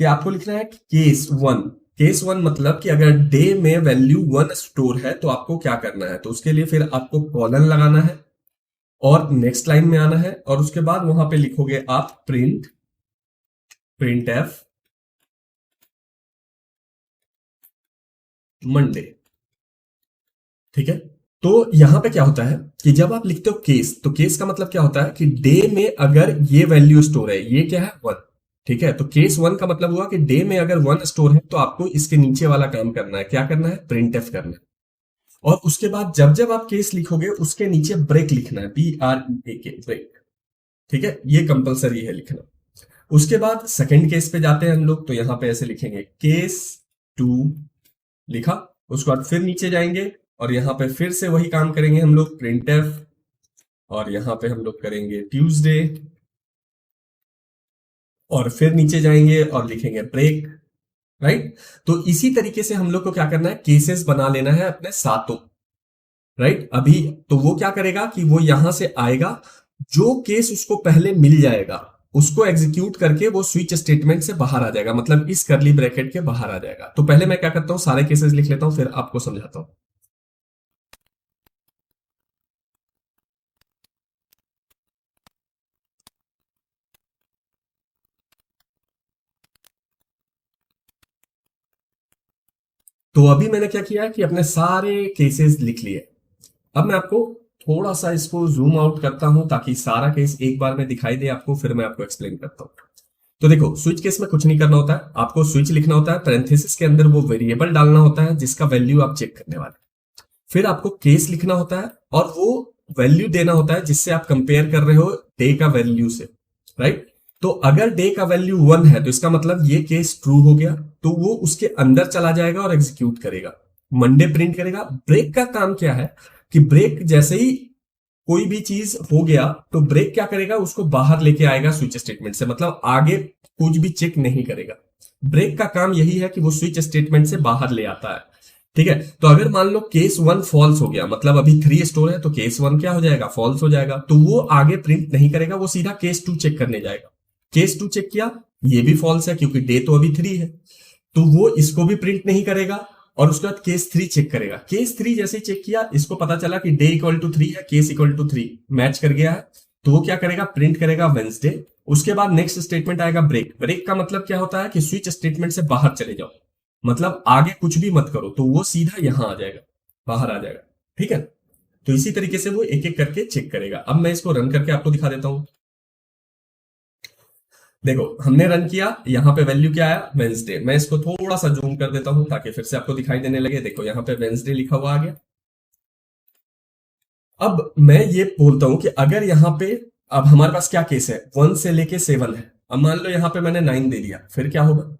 क्या आपको लिखना है, केस 1। केस 1 मतलब कि अगर डे में वैल्यू 1 स्टोर है तो आपको क्या करना है, तो उसके लिए फिर आपको कॉलन लगाना है और नेक्स्ट लाइन में आना है, और उसके बाद वहां पे लिखोगे आप प्रिंट एफ मंडे, ठीक है। तो यहां पे क्या होता है कि जब आप लिखते हो केस, तो केस का मतलब क्या होता है कि डे में अगर ये वैल्यू स्टोर है, ये क्या है 1, ठीक है। तो केस 1 का मतलब हुआ कि डे में अगर 1 स्टोर है तो आपको इसके नीचे वाला काम करना है। क्या करना है, प्रिंट एफ करना है। और उसके बाद जब जब आप केस लिखोगे उसके नीचे ब्रेक लिखना है, BREAK ब्रेक, ठीक है। ये कंपलसरी है लिखना। उसके बाद सेकंड केस पे जाते हैं हम लोग, तो यहां पे ऐसे लिखेंगे केस 2 लिखा। उसके बाद फिर नीचे जाएंगे और यहां पे फिर से वही काम करेंगे हम लोग, प्रिंट एफ, और यहां पे हम लोग करेंगे ट्यूसडे, और फिर नीचे जाएंगे और लिखेंगे ब्रेक, राइट। तो इसी तरीके से हम लोग को क्या करना है, केसेस बना लेना है अपने सातों, राइट। अभी तो वो क्या करेगा कि वो यहां से आएगा, जो केस उसको पहले मिल जाएगा उसको एग्जीक्यूट करके वो स्विच स्टेटमेंट से बाहर आ जाएगा, मतलब इस करली ब्रैकेट के बाहर आ जाएगा। तो पहले मैं क्या करता हूं, सारे केसेस लिख लेता हूं, फिर आपको समझाता हूं। तो अभी मैंने क्या किया है कि अपने सारे केसेस लिख लिए। अब मैं आपको थोड़ा सा इसको जूम आउट करता हूं ताकि सारा केस एक बार में दिखाई दे आपको, फिर मैं आपको एक्सप्लेन करता हूं। तो देखो, स्विच केस में कुछ नहीं करना होता है, आपको स्विच लिखना होता है, पैरेंथेसिस के अंदर वो वेरिएबल डालना होता है जिसका वैल्यू आप चेक करने वाले, फिर आपको केस लिखना होता है और वो वैल्यू देना होता है जिससे आप कंपेयर कर रहे हो डे का वैल्यू से, राइट। तो अगर डे का वैल्यू 1 है तो इसका मतलब ये केस ट्रू हो गया, तो वो उसके अंदर चला जाएगा और एग्जीक्यूट करेगा, मंडे प्रिंट करेगा। ब्रेक का काम क्या है कि ब्रेक जैसे ही कोई भी चीज हो गया तो ब्रेक क्या करेगा, उसको बाहर लेके आएगा स्विच स्टेटमेंट से, मतलब आगे कुछ भी चेक नहीं करेगा। ब्रेक का काम यही है कि वो स्विच स्टेटमेंट से बाहर ले आता है, ठीक है। तो अगर मान लो केस 1 फॉल्स हो गया, मतलब अभी 3 स्टोर है, तो केस 1 क्या हो जाएगा, फॉल्स हो जाएगा, तो वो आगे प्रिंट नहीं करेगा, वो सीधा केस 2 चेक करने जाएगा। केस 2 चेक किया, ये भी फॉल्स है क्योंकि डे तो अभी 3 है, तो वो इसको भी प्रिंट नहीं करेगा। और उसके बाद केस 3 चेक करेगा। केस 3 जैसे ही चेक किया, इसको पता चला कि डे इक्वल टू 3 है, केस इक्वल टू 3 मैच कर गया है, तो वो क्या करेगा, प्रिंट करेगा वेंसडे। उसके बाद नेक्स्ट स्टेटमेंट आएगा ब्रेक। ब्रेक का मतलब क्या होता है कि स्विच स्टेटमेंट से बाहर चले जाओ, मतलब आगे कुछ भी मत करो, तो वो सीधा यहां आ जाएगा, बाहर आ जाएगा, ठीक है। तो इसी तरीके से वो एक एक करके चेक करेगा। अब मैं इसको रन करके आपको दिखा देता हूं। देखो, हमने रन किया, यहां पे वैल्यू क्या आया, वेंसडे। मैं इसको थोड़ा सा जूम कर देता हूं ताकि फिर से आपको दिखाई देने लगे। देखो, यहां पे वेंसडे लिखा हुआ आ गया। अब मैं ये बोलता हूं कि अगर यहां पे, अब हमारे पास क्या केस है, 1 से लेके 7 है। अब मान लो यहां पे मैंने 9 दे दिया, फिर क्या होगा,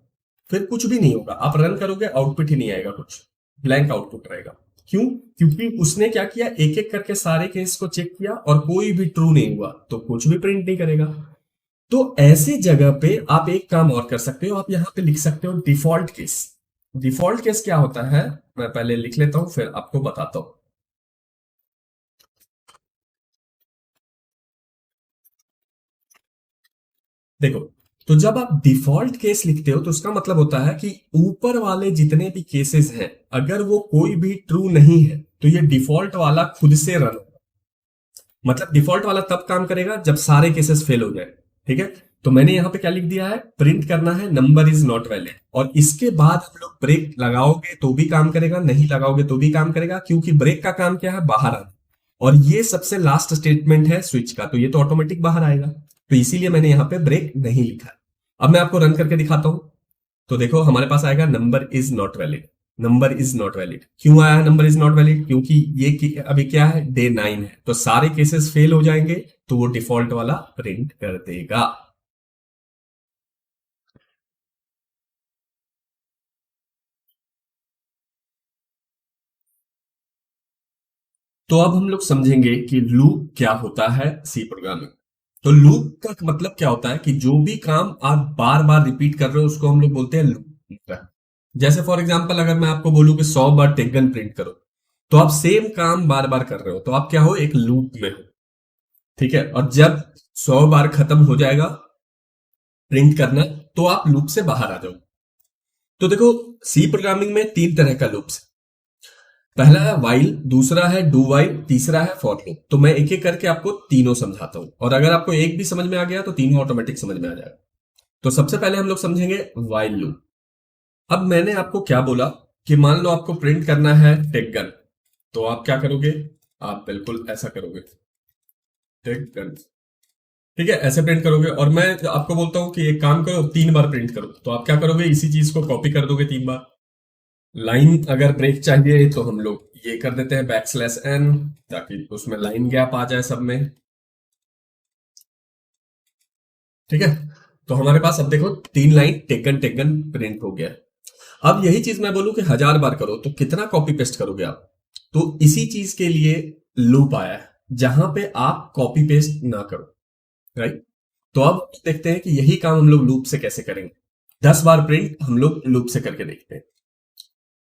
फिर कुछ भी नहीं होगा। आप रन करोगे, आउटपुट ही नहीं आएगा, कुछ ब्लैंक आउटपुट रहेगा। क्यों? क्योंकि उसने क्या किया, एक एक करके सारे केस को चेक किया और कोई भी ट्रू नहीं हुआ, तो कुछ भी प्रिंट नहीं करेगा। तो ऐसी जगह पे आप एक काम और कर सकते हो, आप यहां पे लिख सकते हो डिफॉल्ट केस। डिफॉल्ट केस क्या होता है, मैं पहले लिख लेता हूं फिर आपको बताता हूं। देखो, तो जब आप डिफॉल्ट केस लिखते हो तो उसका मतलब होता है कि ऊपर वाले जितने भी केसेस हैं, अगर वो कोई भी ट्रू नहीं है तो ये डिफॉल्ट वाला खुद से रन होगा। मतलब डिफॉल्ट वाला तब काम करेगा जब सारे केसेस फेल हो जाए, ठीक है। तो मैंने यहां पे क्या लिख दिया है, प्रिंट करना है नंबर इज नॉट वैलिड, और इसके बाद हम लोग ब्रेक लगाओगे तो भी काम करेगा, नहीं लगाओगे तो भी काम करेगा, क्योंकि ब्रेक का काम क्या है, बाहर आना। और ये सबसे लास्ट स्टेटमेंट है स्विच का, तो ये तो ऑटोमेटिक बाहर आएगा, तो इसीलिए मैंने यहां पे ब्रेक नहीं लिखा। अब मैं आपको रन करके दिखाता हूं। तो देखो, हमारे पास आएगा number is not valid. Number is not valid क्यों आया, नंबर इज नॉट वैलिड क्योंकि ये अभी क्या है, डे 9 है, तो सारे केसेस फेल हो जाएंगे, तो वो डिफॉल्ट वाला प्रिंट कर देगा। तो अब हम लोग समझेंगे कि लूप क्या होता है सी प्रोग्रामिंग। तो लूप का मतलब क्या होता है कि जो भी काम आप बार बार रिपीट कर रहे हो उसको हम लोग बोलते हैं लूप। जैसे फॉर एग्जांपल, अगर मैं आपको बोलूं कि 100 बार टेक गन प्रिंट करो, तो आप सेम काम बार बार कर रहे हो, तो आप क्या हो, एक लूप में हो, ठीक है। और जब 100 बार खत्म हो जाएगा प्रिंट करना, तो आप लूप से बाहर आ जाओ। तो देखो, सी प्रोग्रामिंग में 3 तरह का लूप्स है। पहला है वाइल, दूसरा है डू वाइल, तीसरा है फॉर लूप। तो मैं एक एक करके आपको तीनों समझाता हूं, और अगर आपको एक भी समझ में आ गया तो तीनों ऑटोमेटिक समझ में आ जाएगा। तो सबसे पहले हम लोग समझेंगे वाइल लूप। अब मैंने आपको क्या बोला कि मान लो आपको प्रिंट करना है टेक गन, तो आप क्या करोगे, आप बिल्कुल ऐसा करोगे, टेक गन, ठीक है, ऐसे प्रिंट करोगे। और मैं आपको बोलता हूं कि एक काम करो, 3 बार प्रिंट करो, तो आप क्या करोगे, इसी चीज को कॉपी कर दोगे 3 बार। लाइन अगर ब्रेक चाहिए तो हम लोग ये कर देते हैं \n, ताकि उसमें लाइन गैप आ जाए सब में, ठीक है। तो हमारे पास अब देखो 3 लाइन टेकन टेकन प्रिंट हो गया है। अब यही चीज मैं बोलूं कि 1000 बार करो तो कितना कॉपी पेस्ट करोगे आप? तो इसी चीज के लिए लूप आया है जहां पे आप कॉपी पेस्ट ना करो, राइट? तो अब देखते हैं कि यही काम हम लोग लूप से कैसे करेंगे। 10 बार प्रिंट हम लोग लूप से करके देखते हैं।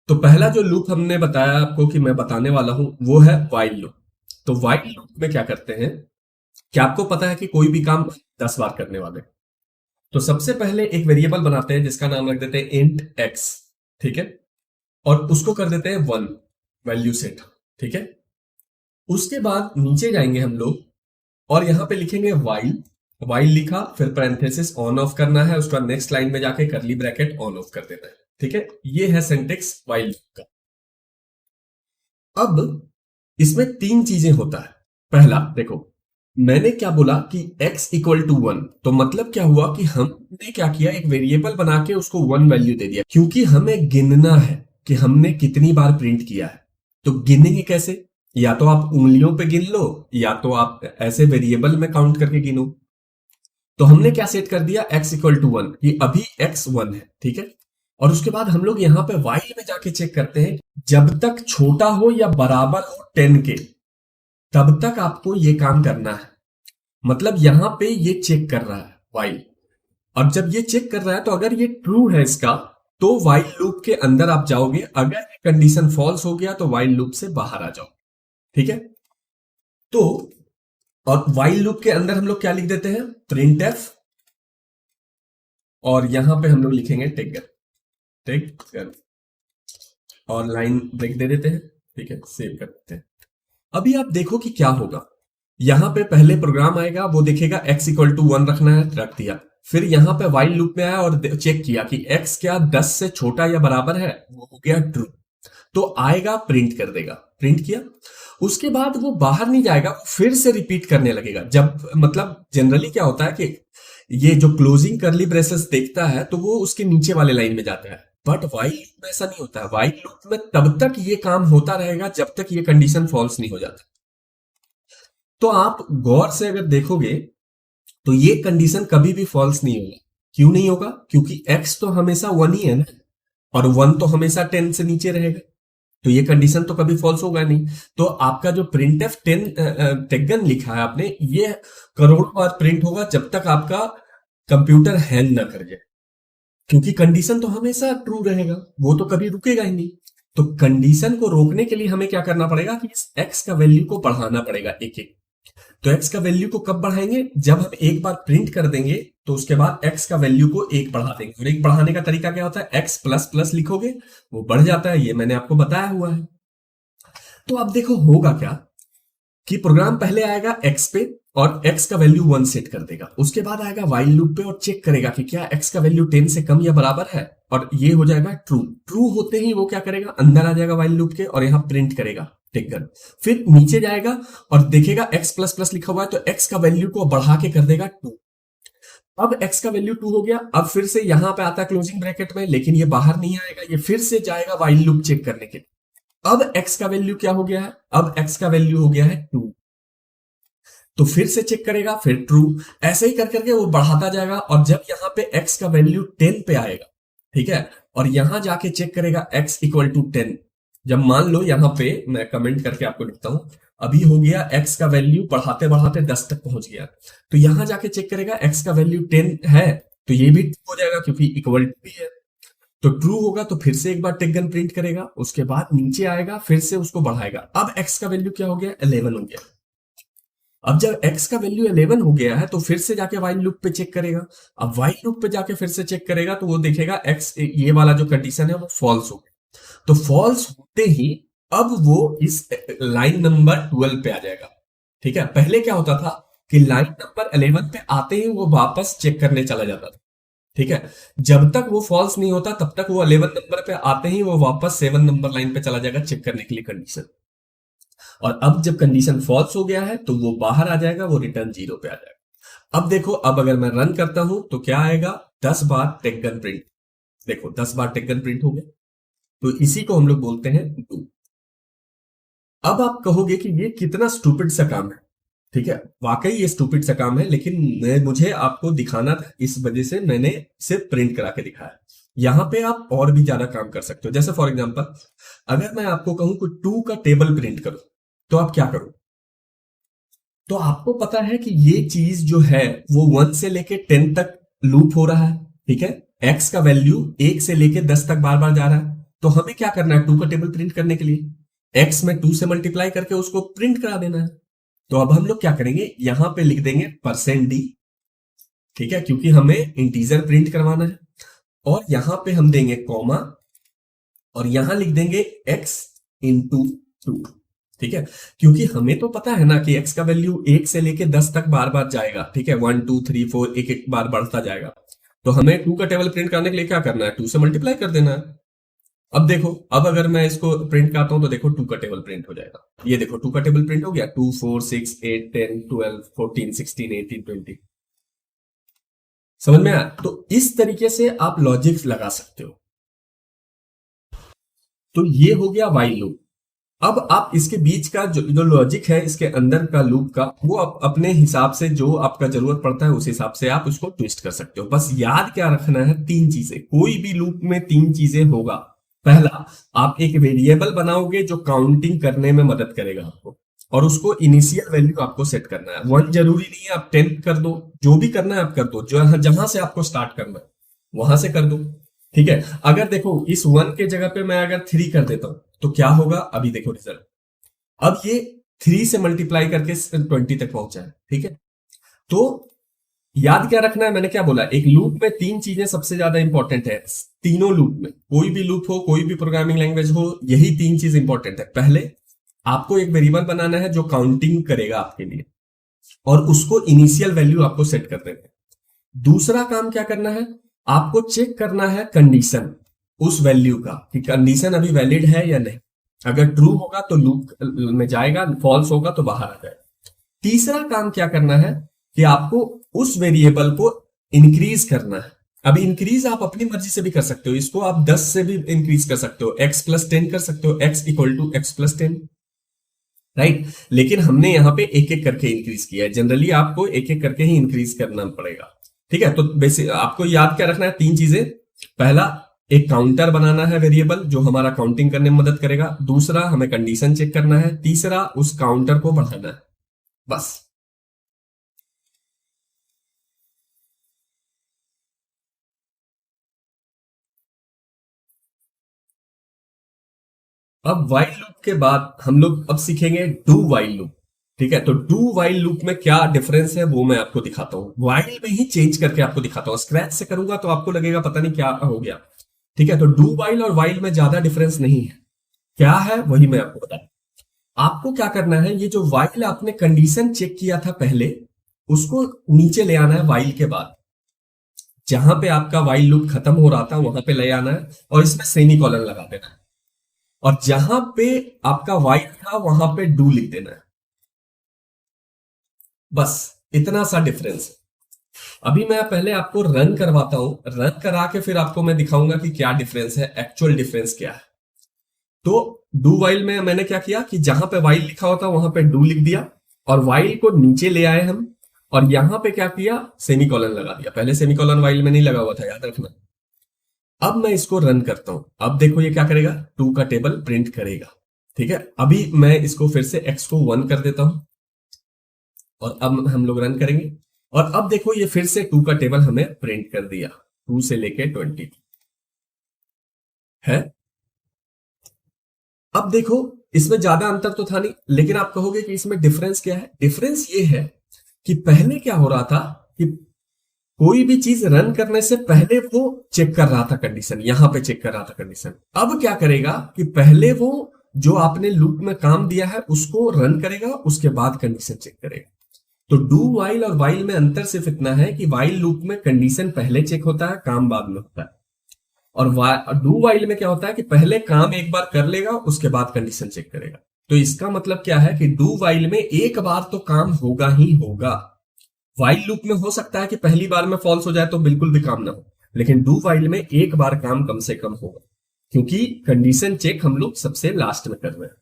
तो पहला जो लूप हमने बताया आपको कि मैं बताने वाला हूं वो है वाइल लूप। तो वाइल लूप में क्या करते हैं कि आपको पता है कि कोई भी काम 10 बार करने वाले हैं। तो सबसे पहले एक वेरिएबल बनाते हैं जिसका नाम रख देते हैं इंट एक्स, ठीक है? और उसको कर देते हैं 1 वैल्यू सेट, ठीक है? उसके बाद नीचे जाएंगे हम लोग और यहां पे लिखेंगे वाइल। वाइल लिखा, फिर पैरेंथेसिस ऑन ऑफ करना है, उसके बाद नेक्स्ट लाइन में जाके करली ब्रैकेट ऑन ऑफ कर देना है, ठीक है? ये है सिंटेक्स वाइल का। अब इसमें 3 चीजें होता है। पहला देखो, मैंने क्या बोला कि x इक्वल टू 1, तो मतलब क्या हुआ कि हमने क्या किया, एक वेरिएबल बना के उसको 1 वैल्यू दे दिया, क्योंकि हमें गिनना है कि हमने कितनी बार प्रिंट किया है। तो गिनेंगे कैसे? या तो आप उंगलियों पे गिन लो या तो आप ऐसे वेरिएबल में काउंट करके गिनो। तो हमने क्या सेट कर दिया, x इक्वल टू 1, कि अभी x 1 है, ठीक है? और उसके बाद हम लोग यहां पे while में जाके चेक करते हैं, जब तक छोटा हो या बराबर हो 10 के, तब तक आपको ये काम करना है। मतलब यहां पे ये चेक कर रहा है while। और जब ये चेक कर रहा है तो अगर ये ट्रू है इसका, तो while लूप के अंदर आप जाओगे। अगर कंडीशन फॉल्स हो गया तो while लूप से बाहर आ जाओ, ठीक है? तो और while लूप के अंदर हम लोग क्या लिख देते हैं, प्रिंट एफ, और यहां पे हम लोग लिखेंगे टेक टेक और लाइन ब्रेक दे देते हैं, ठीक है? सेव कर देते हैं। अभी आप देखो कि क्या होगा। यहां पे पहले प्रोग्राम आएगा, वो देखेगा x इक्वल टू 1 रखना है, रख दिया। फिर यहां पे while लूप में आया और चेक किया कि x क्या 10 से छोटा या बराबर है, वो हो गया ट्रू। तो आएगा, प्रिंट कर देगा, प्रिंट किया। उसके बाद वो बाहर नहीं जाएगा, वो फिर से रिपीट करने लगेगा। जब मतलब जनरली क्या होता है कि ये जो क्लोजिंग करली ब्रेसेस देखता है तो वो उसके नीचे वाले लाइन में जाता है, बट वाइल लूप में ऐसा नहीं होता है। वाइल लूप में तब तक ये काम होता रहेगा जब तक ये कंडीशन फॉल्स नहीं हो जाता। तो आप गौर से अगर देखोगे तो ये कंडीशन कभी भी फॉल्स नहीं होगा। क्यों नहीं होगा? क्योंकि x तो हमेशा 1 ही है ना, और 1 तो हमेशा 10 से नीचे रहेगा, तो ये कंडीशन तो कभी फॉल्स होगा नहीं। तो आपका जो प्रिंट एफ 10 टेगन लिखा है आपने, ये करोड़ों बार प्रिंट होगा जब तक आपका कंप्यूटर हैंग ना कर जाए, क्योंकि कंडीशन तो हमेशा ट्रू रहेगा, वो तो कभी रुकेगा ही नहीं। तो कंडीशन को रोकने के लिए हमें क्या करना पड़ेगा कि इस एक्स का वैल्यू को बढ़ाना पड़ेगा एक एक। तो एक्स का वैल्यू को कब बढ़ाएंगे, जब हम एक बार प्रिंट कर देंगे तो उसके बाद एक्स का वैल्यू को 1 बढ़ा देंगे। और 1 बढ़ाने का तरीका क्या होता है, एक्स प्लस प्लस लिखोगे वो बढ़ जाता है, ये मैंने आपको बताया हुआ है। तो अब देखो होगा क्या कि प्रोग्राम पहले आएगा x पे और x का वैल्यू 1 सेट कर देगा। उसके बाद आएगा while लूप पे और चेक करेगा कि क्या x का वैल्यू 10 से कम या बराबर है, और ये हो जाएगा ट्रू। ट्रू होते ही वो क्या करेगा, अंदर आ जाएगा while लूप के और यहां प्रिंट करेगा टेकन। फिर नीचे जाएगा और देखेगा x प्लस प्लस लिखा हुआ है, तो x का वैल्यू को बढ़ा के कर देगा 2। अब x का वैल्यू 2 हो गया। अब फिर से यहां पे आता है क्लोजिंग ब्रैकेट में, लेकिन ये बाहर नहीं आएगा, ये फिर से जाएगा while लूप चेक करने के लिए। अब x का वैल्यू क्या हो गया है, अब x का वैल्यू हो गया है 2, तो फिर से चेक करेगा, फिर ट्रू। ऐसे ही कर करके वो बढ़ाता जाएगा, और जब यहां पे x का वैल्यू 10 पे आएगा, ठीक है, और यहां जाके चेक करेगा x इक्वल टू 10। जब मान लो यहां पे मैं कमेंट करके आपको लिखता हूं, अभी हो गया x का वैल्यू बढ़ाते बढ़ाते 10 तक पहुंच गया, तो यहां जाके चेक करेगा x का वैल्यू 10 है, तो ये भी ट्रू हो जाएगा क्योंकि इक्वल टू भी है। तो ट्रू होगा तो फिर से एक बार टेक गन प्रिंट करेगा, उसके बाद नीचे आएगा, फिर से उसको बढ़ाएगा। अब x का वैल्यू क्या हो गया, 11 हो गया। अब जब x का वैल्यू 11 हो गया है तो फिर से जाके while लूप पे चेक करेगा। अब while लूप पे जाके फिर से चेक करेगा तो वो देखेगा x, ये वाला जो कंडीशन है वो फॉल्स हो गया। तो फॉल्स होते ही अब वो इस लाइन नंबर 12 पे आ जाएगा, ठीक है? पहले क्या होता था कि लाइन नंबर 11 पे आते ही वो वापस चेक करने चला जाता था, ठीक है? जब तक वो फॉल्स नहीं होता तब तक वो 11 नंबर पे आते ही वो वापस 7 नंबर लाइन पे चला जाएगा चेक करने के लिए कंडीशन। और अब जब कंडीशन फॉल्स हो गया है तो वो बाहर आ जाएगा, वो रिटर्न 0 पे आ जाएगा। अब देखो, अब अगर मैं रन करता हूं तो क्या आएगा, 10 बार टेक गन प्रिंट। देखो 10 बार टेक गन प्रिंट हो गया, तो इसी को हम लोग बोलते हैं डू। अब आप कहोगे कि ये कितना स्टूपिड सा काम है, ठीक है, वाकई ये स्टूपिड सा काम है, लेकिन मुझे आपको दिखाना था, इस वजह से मैंने सिर्फ प्रिंट करा के दिखाया। यहां पे आप और भी ज्यादा काम कर सकते हो। जैसे फॉर एग्जांपल, अगर मैं आपको कहूं कि 2 का टेबल प्रिंट करो, तो आप क्या करो? तो आपको पता है कि ये चीज जो है वो 1 से लेके 10 तक लूप हो रहा है, ठीक है। एक्स का वैल्यू 1 से लेके 10 तक बार बार जा रहा है। तो हमें क्या करना है 2 का टेबल प्रिंट करने के लिए? एक्स में 2 से मल्टीप्लाई करके उसको प्रिंट करा देना है। तो अब हम लोग क्या करेंगे, यहां पे लिख देंगे %d, ठीक है, क्योंकि हमें इंटीजर प्रिंट करवाना है। और यहां पे हम देंगे कॉमा, और यहां लिख देंगे x इंटू 2, ठीक है, क्योंकि हमें तो पता है ना कि x का वैल्यू 1 से लेके 10 तक बार बार जाएगा, ठीक है, 1 2 3 4 एक एक बार बढ़ता जाएगा। तो हमें 2 का टेबल प्रिंट करने के लिए क्या करना है, 2 से मल्टीप्लाई कर देना है। अब देखो, अब अगर मैं इसको प्रिंट करता हूं तो देखो 2 का टेबल प्रिंट हो जाएगा। ये देखो 2 का टेबल प्रिंट हो गया, 2 4 6 8 10 12 14 16 18 20। समझ में आया? तो इस तरीके से आप लॉजिक्स लगा सकते हो। तो ये हो गया वाइल लूप। अब आप इसके बीच का जो लॉजिक है, इसके अंदर का लूप का, वो आप अपने हिसाब से, जो आपका जरूरत पड़ता है उस हिसाब से आप उसको ट्विस्ट कर सकते हो। बस याद क्या रखना है, 3 चीजें। कोई भी लूप में 3 चीजें होगा। पहला, आप एक वेरिएबल बनाओगे जो काउंटिंग करने में मदद करेगा आपको, और उसको इनिशियल वैल्यू आपको सेट करना है। 1 जरूरी नहीं है, आप 10 कर दो, जो भी करना है आप कर दो, जो जहां से आपको स्टार्ट करना है वहां से कर दो, ठीक है। अगर देखो इस 1 के जगह पे मैं अगर 3 कर देता हूं तो क्या होगा, अभी देखो रिजल्ट। अब ये 3 से मल्टीप्लाई करके 20 तक पहुंचा है, ठीक है। तो याद क्या रखना है, मैंने क्या बोला, एक लूप में 3 चीजें सबसे ज्यादा इंपॉर्टेंट है। तीनों लूप में, कोई भी लूप हो, कोई भी प्रोग्रामिंग लैंग्वेज हो, यही 3 चीज इंपॉर्टेंट है। पहले, आपको एक वेरिएबल बनाना है जो काउंटिंग करेगा आपके लिए, और उसको इनिशियल वैल्यू आपको सेट कर देना है। दूसरा काम क्या करना है, आपको चेक करना है कंडीशन उस वैल्यू का, कि कंडीशन अभी वैलिड है या नहीं। अगर ट्रू होगा तो लूप में जाएगा, फॉल्स होगा तो बाहर आ जाएगा। तीसरा काम क्या करना है कि आपको उस वेरिएबल को इंक्रीज करना है। अब इंक्रीज आप अपनी मर्जी से भी कर सकते हो, इसको आप 10 से भी इंक्रीज कर सकते हो, x प्लस 10 कर सकते हो, x equal to x plus 10, right. लेकिन हमने यहां पे एक एक करके इंक्रीज किया है। जनरली आपको एक एक करके ही इंक्रीज करना पड़ेगा, ठीक है। तो बेसिक आपको याद क्या रखना है, 3 चीजें। पहला, एक काउंटर बनाना है वेरिएबल जो हमारा काउंटिंग करने में मदद करेगा। दूसरा, हमें कंडीशन चेक करना है। तीसरा, उस काउंटर को बढ़ाना है, बस। अब वाइल लूप के बाद हम लोग अब सीखेंगे डू वाइल लूप, ठीक है। तो डू वाइल लूप में क्या डिफरेंस है वो मैं आपको दिखाता हूं, वाइल में ही चेंज करके आपको दिखाता हूं। स्क्रैच से करूंगा तो आपको लगेगा पता नहीं क्या हो गया, ठीक है। तो डू वाइल और वाइल में ज्यादा डिफरेंस नहीं है। क्या है वही मैं आपको बता। आपको क्या करना है, ये जो वाइल आपने कंडीशन चेक किया था पहले, उसको नीचे ले आना है वाइल के बाद। जहां पे आपका वाइल लूप खत्म हो रहा था वहां पे ले आना है, और इसमें सेमी कॉलन लगा देना है। और जहां पे आपका वाइल था वहां पे डू लिख देना है, बस। इतना सा डिफरेंस है। अभी मैं पहले आपको रन करवाता हूं, रन करा के फिर आपको मैं दिखाऊंगा कि क्या डिफरेंस है, एक्चुअल डिफरेंस क्या है। तो डू वाइल में मैंने क्या किया कि जहां पे वाइल लिखा होता वहां पे डू लिख दिया, और वाइल को नीचे ले आए हम, और यहां पे क्या किया, सेमीकोलन लगा दिया। पहले सेमीकोलन वाइल में नहीं लगा हुआ था, याद रखना। अब मैं इसको रन करता हूं, अब देखो ये क्या करेगा, 2 का टेबल प्रिंट करेगा, ठीक है। अभी मैं इसको फिर से x को 1 कर देता हूं, और अब हम लोग रन करेंगे, और अब देखो ये फिर से 2 का टेबल हमें प्रिंट कर दिया, 2 से लेके 20 है। अब देखो इसमें ज्यादा अंतर तो था नहीं, लेकिन आप कहोगे कि इसमें डिफरेंस क्या है। डिफरेंस ये है कि पहले क्या हो रहा था कि कोई भी चीज रन करने से पहले वो चेक कर रहा था कंडीशन, यहां पे चेक कर रहा था कंडीशन। अब क्या करेगा कि पहले वो जो आपने लूप में काम दिया है उसको रन करेगा, उसके बाद कंडीशन चेक करेगा। तो डू वाइल और वाइल में अंतर सिर्फ इतना है कि वाइल लूप में कंडीशन पहले चेक होता है, काम बाद में होता है। और डू वाइल में क्या होता है कि पहले काम एक बार कर लेगा, उसके बाद कंडीशन चेक करेगा। तो इसका मतलब क्या है कि डू वाइल में एक बार तो काम होगा ही होगा। वाइल लूप में हो सकता है कि पहली बार में फॉल्स हो जाए तो बिल्कुल भी काम ना हो, लेकिन डू वाइल में एक बार काम कम से कम होगा, क्योंकि कंडीशन चेक हम लोग सबसे लास्ट में कर रहे हैं।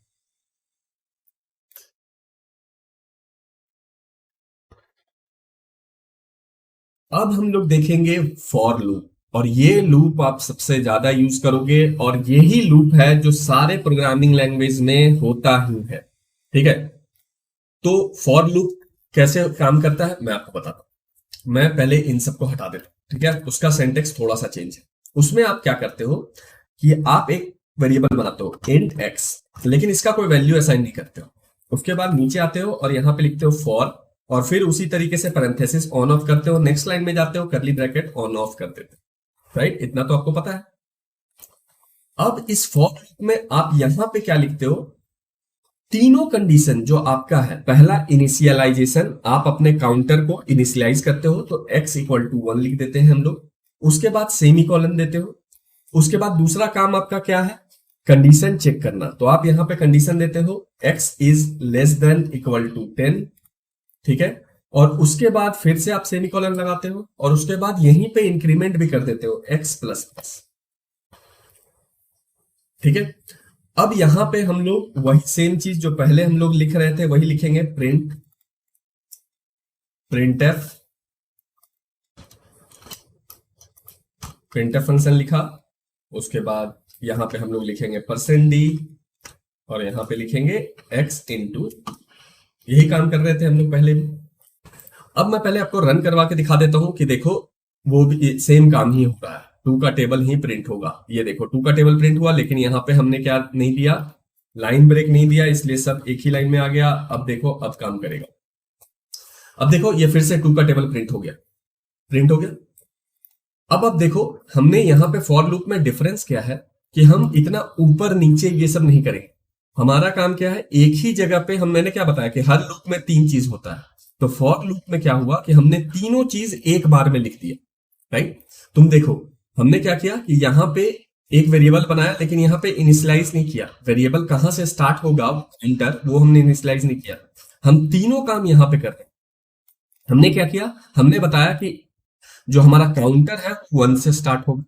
अब हम लोग देखेंगे फॉर लूप, और ये लूप आप सबसे ज्यादा यूज करोगे, और यही लूप है जो सारे प्रोग्रामिंग लैंग्वेज में होता ही है। ठीक है, तो फॉर लूप कैसे काम करता है मैं आपको बताता हूं। मैं पहले इन सबको हटा देता हूं, ठीक है, उसका सिंटेक्स थोड़ा सा चेंज है। उसमें आप क्या करते हो कि आप एक वेरिएबल बनाते हो इंट एक्स, लेकिन इसका कोई वैल्यू असाइन नहीं करते हो। उसके बाद नीचे आते हो और यहां पे लिखते हो फॉर, और फिर उसी तरीके से पैरेंथेसिस ऑन ऑफ करते हो, नेक्स्ट लाइन में जाते हो कर्ली ब्रैकेट ऑन ऑफ कर देते हो। राइट, इतना तो आपको पता है। अब इस फॉर लूप में आप यहां पे क्या लिखते हो, तीनों कंडीशन जो आपका है, पहला इनिशियलाइजेशन, आप अपने काउंटर को इनिशियलाइज करते हो तो x इक्वल टू 1 लिख देते हैं हम लोग। उसके बाद सेमी कॉलन देते हो। उसके बाद दूसरा काम आपका क्या है, कंडीशन चेक करना, तो आप यहां पे कंडीशन देते हो x is less than equal to 10। ठीक है, और उसके बाद फिर से आप सेमी कॉलन लगाते हो, और उसके बाद यहीं पे इंक्रीमेंट भी कर देते हो x प्लस प्लस। ठीक है, अब यहां पे हम लोग वही सेम चीज जो पहले हम लोग लिख रहे थे वही लिखेंगे, प्रिंटफ प्रिंटफ फंक्शन लिखा। उसके बाद यहां पे हम लोग लिखेंगे %d, और यहां पे लिखेंगे x इंटू, यही काम कर रहे थे हम लोग पहले भी। अब मैं पहले आपको रन करवा के दिखा देता हूं कि देखो वो भी सेम काम ही हो रहा है, टू का टेबल ही प्रिंट होगा। ये देखो टू का टेबल प्रिंट हुआ, लेकिन यहां पे हमने क्या नहीं दिया, लाइन ब्रेक नहीं दिया, इसलिए सब एक ही लाइन में आ गया। अब देखो अब काम करेगा। अब देखो ये फिर से टू का टेबल प्रिंट हो गया, प्रिंट हो गया। अब देखो हमने यहां पे फॉर लूप में डिफरेंस क्या है कि हम इतना ऊपर नीचे ये सब नहीं करेंगे। हमारा काम क्या है, एक ही जगह पे हम, मैंने क्या बताया कि हर लूप में तीन चीज होता है, तो फॉर लूप में क्या हुआ कि हमने तीनों चीज एक बार में लिख दिया। राइट, तुम देखो हमने क्या किया कि यहां पे एक वेरिएबल बनाया, लेकिन यहां पे इनिशियलाइज नहीं किया, वेरिएबल कहां से स्टार्ट होगा एंटर, वो हमने इनिशियलाइज नहीं किया। हम तीनों काम यहां पे कर रहे हैं। हमने क्या किया, हमने बताया कि जो हमारा काउंटर है 1 से स्टार्ट होगा,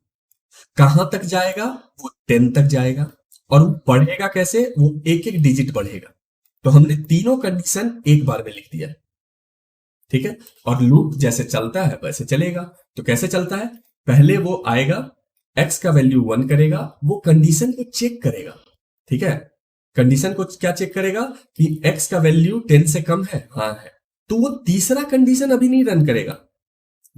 कहां तक जाएगा, वो 10 तक जाएगा, और वो बढ़ेगा कैसे, वो एक एक डिजिट बढ़ेगा। तो हमने तीनों कंडीशन एक बार में लिख दिया है। ठीक है, और लूप जैसे चलता है वैसे चलेगा। तो कैसे चलता है, पहले वो आएगा, x का वैल्यू 1 करेगा, वो कंडीशन को चेक करेगा। ठीक है, कंडीशन को क्या चेक करेगा कि x का वैल्यू 10 से कम है, हाँ है, तो वो तीसरा कंडीशन अभी नहीं रन करेगा,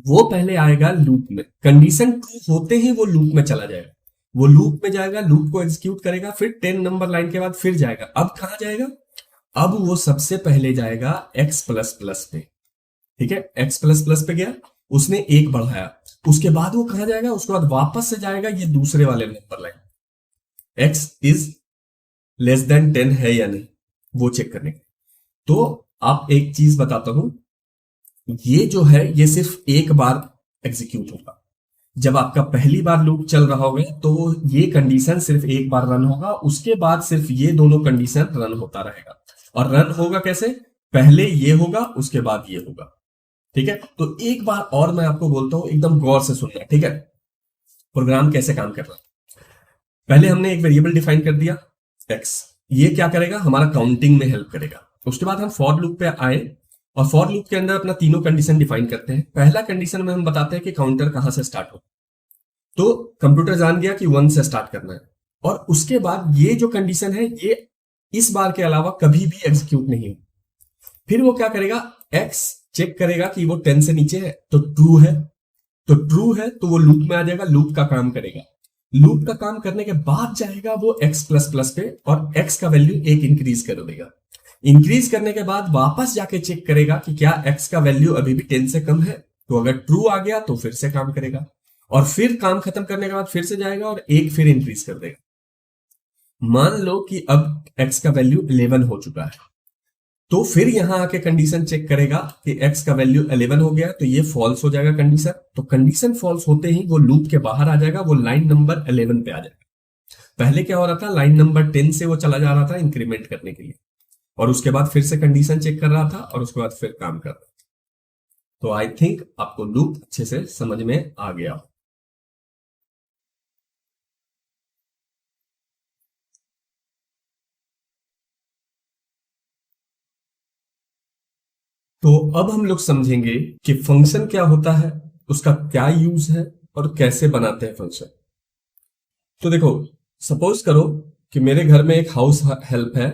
वो पहले आएगा लूप में, कंडीशन ट्रू होते ही वो लूप में चला जाएगा। वो लूप में जाएगा, लूप को एग्जीक्यूट करेगा, फिर 10 नंबर लाइन के बाद फिर जाएगा। अब कहां जाएगा, अब वो सबसे पहले जाएगा x प्लस प्लस पे। ठीक है, x प्लस प्लस पे गया, उसने एक बढ़ाया, उसके बाद वो कहां जाएगा, उसके बाद वापस से जाएगा ये दूसरे वाले number line, x is less then 10 है या नहीं, वो चेक करने के। तो आप एक चीज बताता हूं, ये जो है ये सिर्फ एक बार एग्जीक्यूट होगा। जब आपका पहली बार लूप चल रहा होगा तो ये कंडीशन सिर्फ एक बार रन होगा, उसके बाद सिर्फ ये दोनों कंडीशन रन होता रहेगा। और रन होगा कैसे, पहले ये होगा उसके बाद ये होगा। ठीक है, तो एक बार और मैं आपको बोलता हूं, एकदम गौर से सुनना। ठीक है, प्रोग्राम कैसे काम कर रहा है, पहले हमने एक वेरिएबल डिफाइन कर दिया x, ये क्या करेगा, हमारा काउंटिंग में हेल्प करेगा। उसके बाद हम फॉर लूप पे आए, और फॉर लूप के अंदर अपना तीनों कंडीशन डिफाइन करते हैं। पहला कंडीशन में हम बताते हैं कि काउंटर कहां से स्टार्ट हो, तो कंप्यूटर जान गया कि 1 से स्टार्ट करना है, और उसके बाद ये जो कंडीशन है ये इस बार के अलावा कभी भी एग्जीक्यूट नहीं हो। फिर वो क्या करेगा, x चेक करेगा कि वो 10 से नीचे है तो ट्रू है, तो ट्रू है तो वो लूप में आ जाएगा, लूप का काम करेगा। लूप का काम करने के बाद जाएगा वो x प्लस प्लस पे, और x का वैल्यू एक इंक्रीज कर देगा। इंक्रीज करने के बाद वापस जाके चेक करेगा कि क्या x का वैल्यू अभी भी 10 से कम है, तो अगर ट्रू आ गया तो फिर से काम करेगा, और फिर काम खत्म करने के बाद फिर से जाएगा और एक फिर इंक्रीज कर देगा। मान लो कि अब x का वैल्यू 11 हो चुका है, तो फिर यहां आके कंडीशन चेक करेगा कि x का वैल्यू 11 हो गया, तो ये फॉल्स हो जाएगा कंडीशन। तो कंडीशन फॉल्स होते ही वो लूप के बाहर आ जाएगा, वो लाइन नंबर 11 पे आ जाएगा। पहले क्या हो रहा था, लाइन नंबर 10 से वो चला जा रहा था इंक्रीमेंट करने के लिए, और उसके बाद फिर से कंडीशन चेक कर रहा था, और उसके बाद फिर काम कर रहा था। तो आई थिंक आपको लूप अच्छे से समझ में आ गया। तो अब हम लोग समझेंगे कि फंक्शन क्या होता है, उसका क्या यूज है और कैसे बनाते हैं फंक्शन। तो देखो, सपोज करो कि मेरे घर में एक हाउस हेल्प है,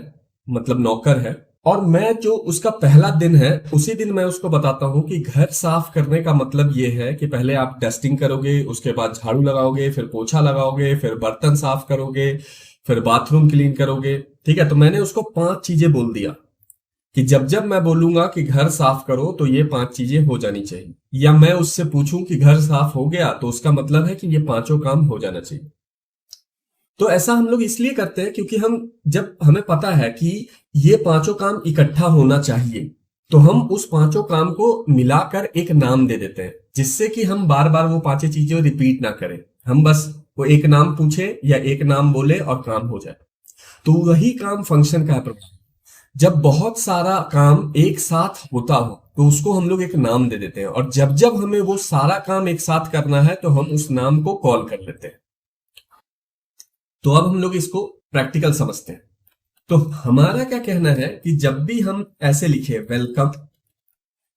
मतलब नौकर है, और मैं जो उसका पहला दिन है उसी दिन मैं उसको बताता हूं कि घर साफ करने का मतलब ये है कि पहले आप डस्टिंग करोगे, उसके बाद झाड़ू लगाओगे, फिर पोछा लगाओगे, फिर बर्तन साफ करोगे, फिर बाथरूम क्लीन करोगे। ठीक है, तो मैंने उसको 5 चीजें बोल दिया कि जब जब मैं बोलूंगा कि घर साफ करो तो ये 5 चीजें हो जानी चाहिए, या मैं उससे पूछूं कि घर साफ हो गया तो उसका मतलब है कि ये 5 काम हो जाना चाहिए। तो ऐसा हम लोग इसलिए करते हैं क्योंकि हम, जब हमें पता है कि ये 5 काम इकट्ठा होना चाहिए, तो हम उस 5 काम को मिलाकर एक नाम दे देते हैं, जिससे कि हम बार बार वो 5 चीजें रिपीट ना करें। हम बस वो एक नाम पूछे या एक नाम बोले और काम हो जाए। तो वही काम फंक्शन का है प्रभाव। जब बहुत सारा काम एक साथ होता हो तो उसको हम लोग एक नाम दे देते हैं, और जब जब हमें वो सारा काम एक साथ करना है तो हम उस नाम को कॉल कर लेते हैं। तो अब हम लोग इसको प्रैक्टिकल समझते हैं। तो हमारा क्या कहना है कि जब भी हम ऐसे लिखे वेलकम,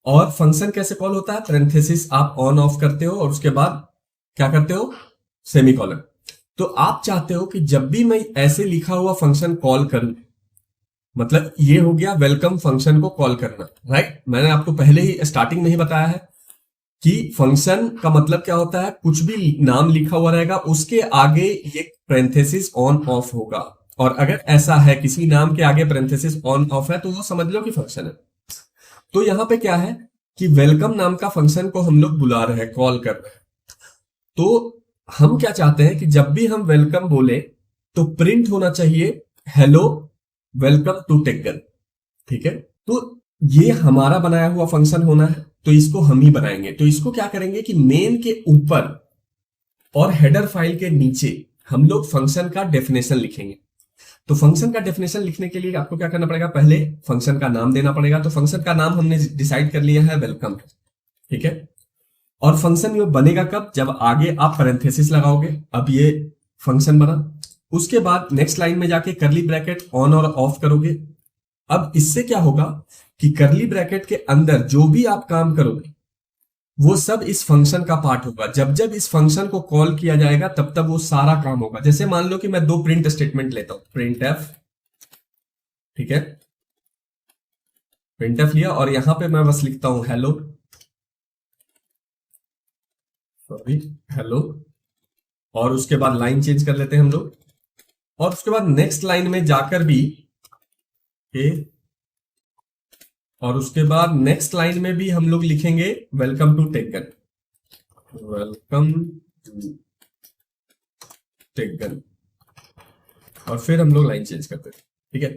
और फंक्शन कैसे कॉल होता है, पैरेंथेसिस आप ऑन ऑफ करते हो और उसके बाद क्या करते हो, सेमीकोलन। तो आप चाहते हो कि जब भी मैं ऐसे लिखा हुआ फंक्शन कॉल करूं, मतलब ये हो गया वेलकम फंक्शन को कॉल करना, राइट। मैंने आपको पहले ही स्टार्टिंग में ही बताया है कि फंक्शन का मतलब क्या होता है, कुछ भी नाम लिखा हुआ रहेगा उसके आगे ये पैरेंथेसिस ऑन ऑफ होगा, और अगर ऐसा है किसी नाम के आगे पैरेंथेसिस ऑन ऑफ है तो वो समझ लो कि फंक्शन है। तो यहां पे क्या है कि वेलकम नाम का फंक्शन को हम लोग बुला रहे हैं, कॉल कर रहे हैं। तो हम क्या चाहते हैं कि जब भी हम वेलकम बोले तो प्रिंट होना चाहिए हेलो वेलकम टू टेक्गन। ठीक है, तो ये हमारा बनाया हुआ फंक्शन होना है, तो इसको हम ही बनाएंगे। तो इसको क्या करेंगे कि मेन के ऊपर और हेडर फाइल के नीचे हम लोग फंक्शन का डेफिनेशन लिखेंगे। तो फंक्शन का डेफिनेशन लिखने के लिए आपको क्या करना पड़ेगा, पहले फंक्शन का नाम देना पड़ेगा। तो फंक्शन का नाम हमने डिसाइड कर लिया है वेलकम। ठीक है, और फंक्शन ये बनेगा कब, जब आगे आप पैरेंथेसिस लगाओगे। अब ये फंक्शन बना, उसके बाद नेक्स्ट लाइन में जाके करली ब्रैकेट ऑन और ऑफ करोगे। अब इससे क्या होगा कि करली ब्रैकेट के अंदर जो भी आप काम करोगे वो सब इस फंक्शन का पार्ट होगा। जब जब इस फंक्शन को कॉल किया जाएगा तब तब वो सारा काम होगा। जैसे मान लो कि मैं 2 प्रिंट स्टेटमेंट लेता हूं, प्रिंट एफ, ठीक है, प्रिंट एफ लिया और यहां पे मैं बस लिखता हूं हेलो, सॉरी हेलो, और उसके बाद लाइन चेंज कर लेते हैं हम लोग, और उसके बाद नेक्स्ट लाइन में जाकर भी ए, और उसके बाद नेक्स्ट लाइन में भी हम लोग लिखेंगे वेलकम टू टेक्गन, वेलकम टू टेक्गन, और फिर हम लोग लाइन चेंज करते हैं। ठीक है,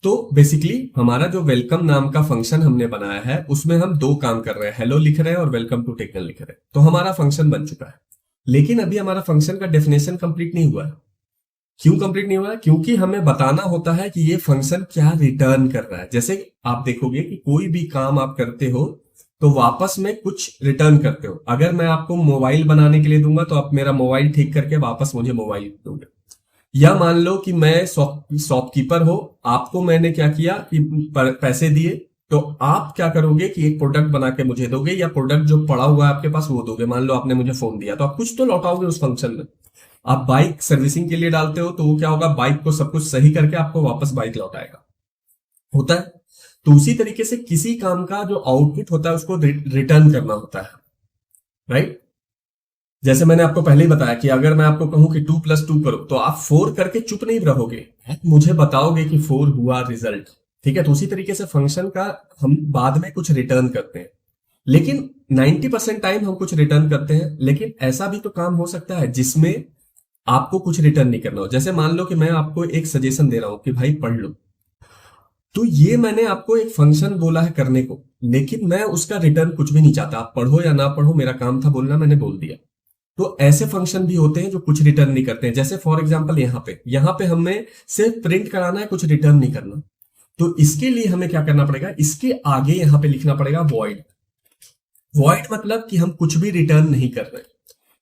तो बेसिकली हमारा जो वेलकम नाम का फंक्शन हमने बनाया है उसमें हम 2 काम कर रहे हैं, हेलो लिख रहे हैं और वेलकम टू टेक्गन लिख रहे हैं। तो हमारा फंक्शन बन चुका है, लेकिन अभी हमारा फंक्शन का डेफिनेशन कंप्लीट नहीं हुआ है। क्यों कंप्लीट नहीं हुआ है, क्योंकि हमें बताना होता है कि ये फंक्शन क्या रिटर्न कर रहा है। जैसे आप देखोगे कि कोई भी काम आप करते हो तो वापस में कुछ रिटर्न करते हो। अगर मैं आपको मोबाइल बनाने के लिए दूंगा तो आप मेरा मोबाइल ठीक करके वापस मुझे मोबाइल दोगे। या मान लो कि मैं शॉपकीपर हो, आपको मैंने क्या किया कि पैसे दिए, तो आप क्या करोगे कि एक प्रोडक्ट बना के मुझे दोगे, या प्रोडक्ट जो पड़ा हुआ है आपके पास वो दोगे। मान लो आपने मुझे फोन दिया तो आप कुछ तो लौटाओगे उस फंक्शन में। आप बाइक सर्विसिंग के लिए डालते हो तो वो क्या होगा, बाइक को सब कुछ सही करके आपको वापस बाइक लौटाएगा, होता है। तो उसी तरीके से किसी काम का जो आउटपुट होता है उसको रिटर्न करना होता है, राइट। जैसे मैंने आपको पहले ही बताया कि अगर मैं आपको कहूं कि 2 + 2 करो तो आप 4 करके चुप नहीं रहोगे, मुझे बताओगे कि 4 हुआ रिजल्ट। ठीक है, तो उसी तरीके से फंक्शन का हम बाद में कुछ रिटर्न करते हैं, लेकिन 90% टाइम हम कुछ रिटर्न करते हैं। लेकिन ऐसा भी तो काम हो सकता है जिसमें आपको कुछ रिटर्न नहीं करना हो। जैसे मान लो कि मैं आपको एक सजेशन दे रहा हूं कि भाई पढ़ लो, तो ये मैंने आपको एक फंक्शन बोला है करने को, लेकिन मैं उसका रिटर्न कुछ भी नहीं चाहता। आप पढ़ो या ना पढ़ो, मेरा काम था बोलना, मैंने बोल दिया। तो ऐसे फंक्शन भी होते हैं जो कुछ रिटर्न नहीं करते हैं। जैसे फॉर एग्जांपल यहाँ पे हमें सिर्फ प्रिंट कराना है, कुछ रिटर्न नहीं करना। तो इसके लिए हमें क्या करना पड़ेगा, इसके आगे यहाँ पे लिखना पड़ेगा वॉइड। वॉइड मतलब कि हम कुछ भी रिटर्न नहीं कर रहे,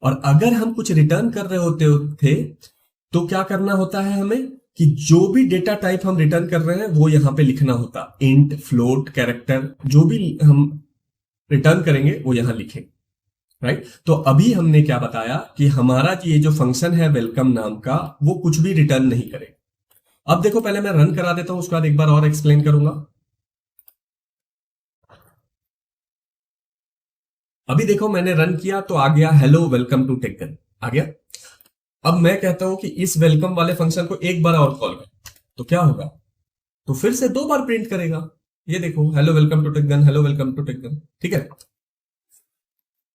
और अगर हम कुछ रिटर्न कर रहे होते थे तो क्या करना होता है हमें कि जो भी डेटा टाइप हम रिटर्न कर रहे हैं वो यहां पे लिखना होता। इंट, फ्लोट, कैरेक्टर, जो भी हम रिटर्न करेंगे वो यहां लिखेंगे, राइट। तो अभी हमने क्या बताया कि हमारा ये जो फंक्शन है वेलकम नाम का, वो कुछ भी रिटर्न नहीं करेगा। अब देखो, पहले मैं रन करा देता हूं, उसके बाद एक बार और एक्सप्लेन करूंगा। अभी देखो मैंने रन किया तो आ गया हेलो वेलकम टू टेकन, आ गया। अब मैं कहता हूं कि इस वेलकम वाले फंक्शन को एक बार और कॉल कर, तो क्या होगा, तो फिर से 2 बार प्रिंट करेगा। ये देखो, hello welcome to taken, hello welcome to taken, ठीक है।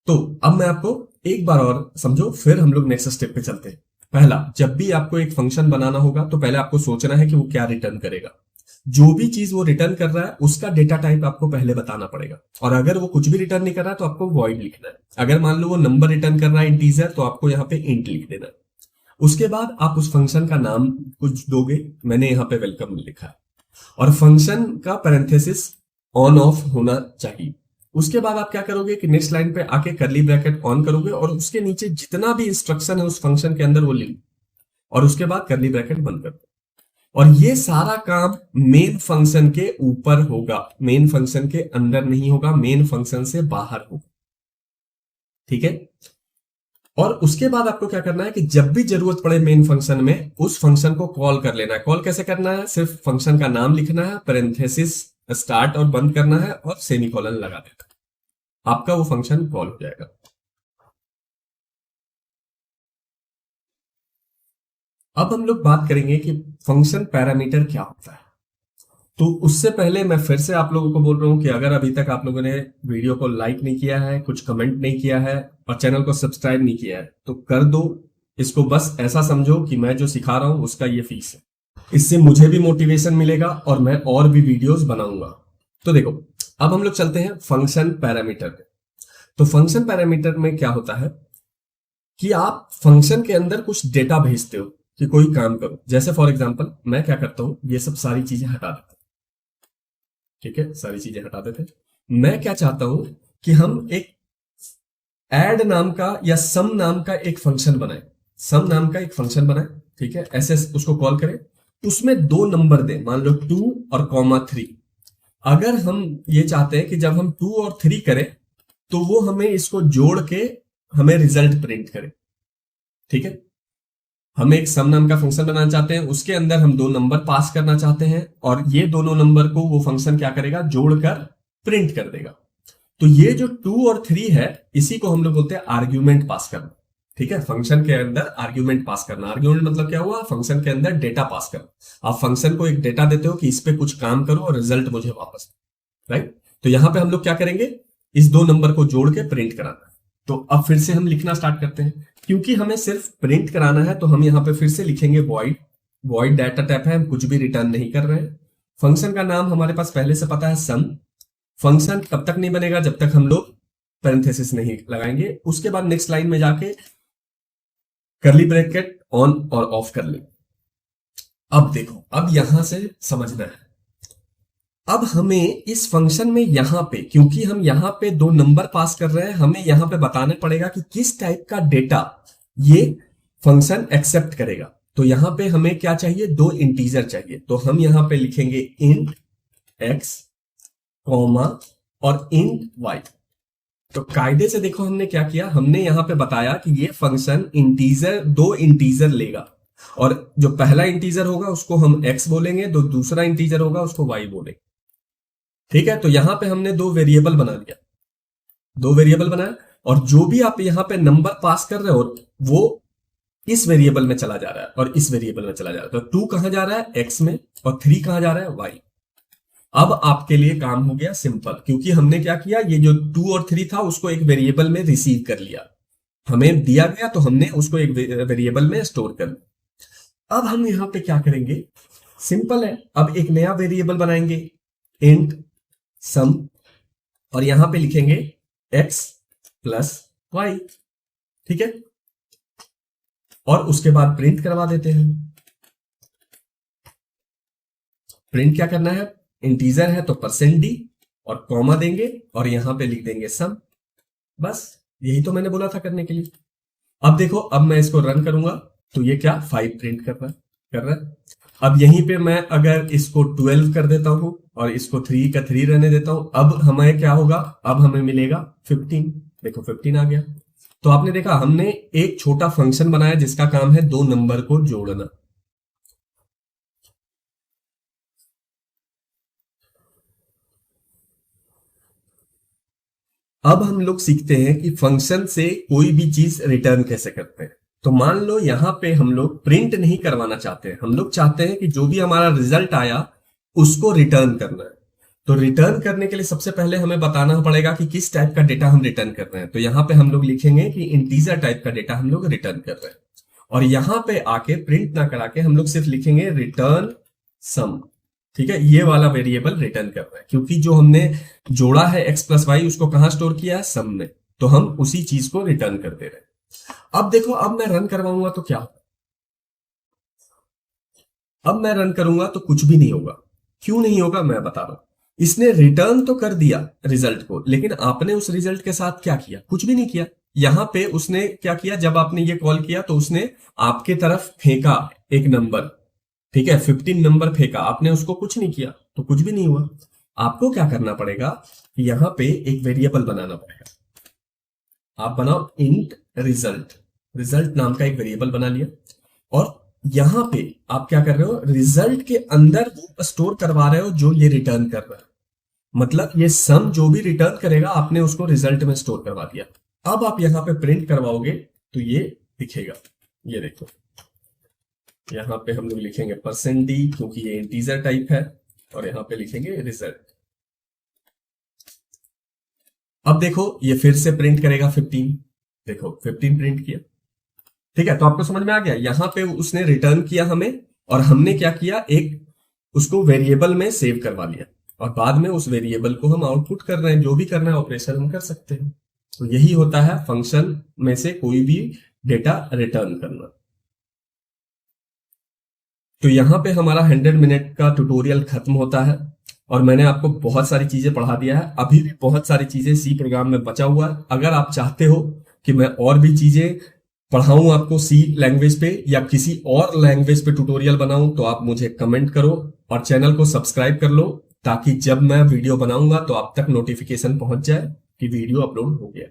तो अब मैं आपको एक बार और समझो, फिर हम लोग नेक्स्ट स्टेप पे चलते हैं। पहला, जब भी आपको एक फंक्शन बनाना होगा तो पहले आपको सोचना है कि वो क्या रिटर्न करेगा। जो भी चीज वो रिटर्न कर रहा है उसका डेटा टाइप आपको पहले बताना पड़ेगा, और अगर वो कुछ भी रिटर्न नहीं कर रहा है तो आपको वॉइड लिखना है। अगर मान लो वो नंबर रिटर्न कर रहा है इंटीजर, तो आपको यहाँ पे इंट लिख देना है। उसके बाद आप उस फंक्शन का नाम कुछ दोगे, मैंने यहाँ पे वेलकम लिखा है, और फंक्शन का पैरेंथेसिस ऑन ऑफ होना चाहिए। उसके बाद आप क्या करोगे कि नेक्स्ट लाइन पे आके करली ब्रैकेट ऑन करोगे और उसके नीचे जितना भी इंस्ट्रक्शन है उस फंक्शन के अंदर वो लिख, और उसके बाद करली ब्रैकेट बंद कर दो। और ये सारा काम मेन फंक्शन के ऊपर होगा, मेन फंक्शन के अंदर नहीं होगा, मेन फंक्शन से बाहर होगा, ठीक है। और उसके बाद आपको क्या करना है कि जब भी जरूरत पड़े मेन फंक्शन में, उस फंक्शन को कॉल कर लेना है। कॉल कैसे करना है, सिर्फ फंक्शन का नाम लिखना है, पैरेंथेसिस स्टार्ट और बंद करना है, और सेमीकोलन लगा देना, आपका वो फंक्शन कॉल हो जाएगा। अब हम लोग बात करेंगे कि फंक्शन पैरामीटर क्या होता है। तो उससे पहले मैं फिर से आप लोगों को बोल रहा हूं कि अगर अभी तक आप लोगों ने वीडियो को लाइक नहीं किया है, कुछ कमेंट नहीं किया है, और चैनल को सब्सक्राइब नहीं किया है, तो कर दो। इसको बस ऐसा समझो कि मैं जो सिखा रहा हूं उसका ये फीस है। इससे मुझे भी मोटिवेशन मिलेगा और मैं और भी वीडियोस बनाऊंगा। तो देखो, अब हम लोग चलते हैं फंक्शन पैरामीटर पे। तो फंक्शन पैरामीटर में क्या होता है कि आप फंक्शन के अंदर कुछ डेटा भेजते हो कि कोई काम करो। जैसे फॉर एग्जांपल मैं क्या करता हूं, ये सब सारी चीजें हटा देता हूं, ठीक है, सारी चीजें हटा देते हैं। मैं क्या चाहता हूं कि हम एक ऐड नाम का या सम नाम का एक फंक्शन बनाए, सम नाम का एक फंक्शन बनाए, ठीक है, ऐसे उसको कॉल करें। उसमें 2 नंबर दे, मान लो 2 और (3). अगर हम ये चाहते हैं कि जब हम 2 और 3 करें तो वो हमें इसको जोड़ के हमें रिजल्ट प्रिंट करे, ठीक है। हम एक सम नाम का फंक्शन बनाना चाहते हैं, उसके अंदर हम 2 नंबर पास करना चाहते हैं, और ये दोनों नंबर को वो फंक्शन क्या करेगा, जोड़कर प्रिंट कर देगा। तो ये जो 2 और 3 है, इसी को हम लोग बोलते हैं आर्ग्यूमेंट पास करना, ठीक है। फंक्शन के अंदर आर्ग्यूमेंट पास करना, आर्ग्यूमेंट मतलब क्या हुआ, फंक्शन के अंदर डेटा पास करना। आप फंक्शन को एक डेटा देते हो कि इस पे कुछ काम करो और रिजल्ट मुझे वापस, राइट। तो यहां पे हम लोग क्या करेंगे, इस 2 नंबर को जोड़ के प्रिंट कराना। तो अब फिर से हम लिखना स्टार्ट करते हैं। क्योंकि हमें सिर्फ प्रिंट कराना है तो हम यहां पे फिर से लिखेंगे वॉइड। वॉइड डाटा टाइप है, हम कुछ भी रिटर्न नहीं कर रहे हैं। फंक्शन का नाम हमारे पास पहले से पता है, सम। फंक्शन तब तक नहीं बनेगा जब तक हम लोग पैरेंथेसिस नहीं लगाएंगे। उसके बाद नेक्स्ट लाइन में जाके करली ब्रैकेट ऑन और ऑफ कर ले। अब देखो, अब यहां से समझना है, अब हमें इस फंक्शन में यहां पे, क्योंकि हम यहां पे 2 नंबर पास कर रहे हैं, हमें यहां पे बताना पड़ेगा कि किस टाइप का डेटा ये फंक्शन एक्सेप्ट करेगा। तो यहां पे हमें क्या चाहिए, 2 इंटीजर चाहिए। तो हम यहां पे लिखेंगे इंट x कॉमा और इंट y। तो कायदे से देखो हमने क्या किया, हमने यहां पे बताया कि ये फंक्शन इंटीजर, 2 इंटीजर लेगा, और जो पहला इंटीजर होगा उसको हम x बोलेंगे, जो दूसरा इंटीजर होगा उसको y बोलेंगे, ठीक है। तो यहां पे हमने 2 वेरिएबल बना लिया, 2 वेरिएबल बनाया, और जो भी आप यहां पे नंबर पास कर रहे हो वो इस वेरिएबल में चला जा रहा है और इस वेरिएबल में चला जा रहा है। तो 2 कहां जा रहा है, x में, और 3 कहां जा रहा है, y। अब आपके लिए काम हो गया सिंपल, क्योंकि हमने क्या किया, ये जो 2 और 3 था उसको एक वेरिएबल में रिसीव कर लिया, हमें दिया गया तो हमने उसको एक वेरिएबल में स्टोर कर लिया। अब हम यहां पे क्या करेंगे, सिंपल है, अब एक नया वेरिएबल बनाएंगे, इंट सम, और यहां पे लिखेंगे x प्लस y, ठीक है। और उसके बाद प्रिंट करवा देते हैं। प्रिंट क्या करना है, इंटीजर है तो %d और कॉमा देंगे और यहां पे लिख देंगे सम। बस यही तो मैंने बोला था करने के लिए। अब देखो, अब मैं इसको रन करूंगा तो ये क्या 5 प्रिंट कर रहा है। अब यहीं पे मैं अगर इसको 12 कर देता हूं और इसको 3 का 3 रहने देता हूं, अब हमें क्या होगा, अब हमें मिलेगा 15। देखो 15 आ गया। तो आपने देखा हमने एक छोटा फंक्शन बनाया जिसका काम है दो नंबर को जोड़ना। अब हम लोग सीखते हैं कि फंक्शन से कोई भी चीज रिटर्न कैसे करते हैं। तो मान लो यहां पे हम लोग प्रिंट नहीं करवाना चाहते हैं, हम लोग चाहते हैं कि जो भी हमारा रिजल्ट आया उसको रिटर्न करना है। तो रिटर्न करने के लिए सबसे पहले हमें बताना पड़ेगा कि किस टाइप का डेटा हम रिटर्न कर रहे हैं। तो यहां पे हम लोग लिखेंगे कि इंटीजर टाइप का डेटा हम लोग रिटर्न कर रहे हैं, और यहां पे आके प्रिंट ना करा के हम लोग सिर्फ लिखेंगे रिटर्न सम। ठीक है, ये वाला वेरिएबल रिटर्न कर रहा है क्योंकि जो हमने जोड़ा है x प्लस वाई उसको कहां स्टोर किया है, सम में। तो हम उसी चीज को रिटर्न कर दे रहे हैं। अब देखो, अब मैं रन करवाऊंगा तो क्या होगा? अब मैं रन करूंगा तो कुछ भी नहीं होगा। क्यों नहीं होगा मैं बता रहा हूं। इसने रिटर्न तो कर दिया रिजल्ट को, लेकिन आपने उस रिजल्ट के साथ क्या किया? कुछ भी नहीं किया। यहां पे उसने क्या किया, जब आपने ये कॉल किया तो उसने आपके तरफ फेंका एक नंबर। ठीक है, 15 नंबर फेंका, आपने उसको कुछ नहीं किया तो कुछ भी नहीं हुआ। आपको क्या करना पड़ेगा, यहां पे एक वेरिएबल बनाना पड़ेगा। आप बनाओ इंट रिजल्ट, रिजल्ट नाम का एक वेरिएबल बना लिया, और यहां पे आप क्या कर रहे हो, रिजल्ट के अंदर वो स्टोर करवा रहे हो जो ये रिटर्न कर रहा है। मतलब ये सम जो भी रिटर्न करेगा आपने उसको रिजल्ट में स्टोर करवा दिया। अब आप यहां पे प्रिंट करवाओगे तो ये दिखेगा। ये देखो, यहां पे हम लोग लिखेंगे %d क्योंकि ये इंटीजर टाइप है, और यहां पे लिखेंगे रिजल्ट। अब देखो ये फिर से प्रिंट करेगा 15। देखो 15 प्रिंट किया। ठीक है, तो आपको समझ में आ गया। यहां पे उसने रिटर्न किया हमें, और हमने क्या किया, एक उसको वेरिएबल में सेव करवा लिया, और बाद में उस वेरिएबल को हम आउटपुट कर रहे हैं। जो भी करना है ऑपरेशन हम कर सकते हैं। तो यही होता है फंक्शन में से कोई भी डेटा रिटर्न करना। तो यहां पे हमारा 100 मिनट का ट्यूटोरियल खत्म होता है, और मैंने आपको बहुत सारी चीजें पढ़ा दिया है। अभी भी बहुत सारी चीजें सी प्रोग्राम में बचा हुआ है। अगर आप चाहते हो कि मैं और भी चीजें पढ़ाऊं आपको सी लैंग्वेज पे, या किसी और लैंग्वेज पे ट्यूटोरियल बनाऊं, तो आप मुझे कमेंट करो और चैनल को सब्सक्राइब कर लो, ताकि जब मैं वीडियो बनाऊंगा तो आप तक नोटिफिकेशन पहुंच जाए कि वीडियो अपलोड हो गया।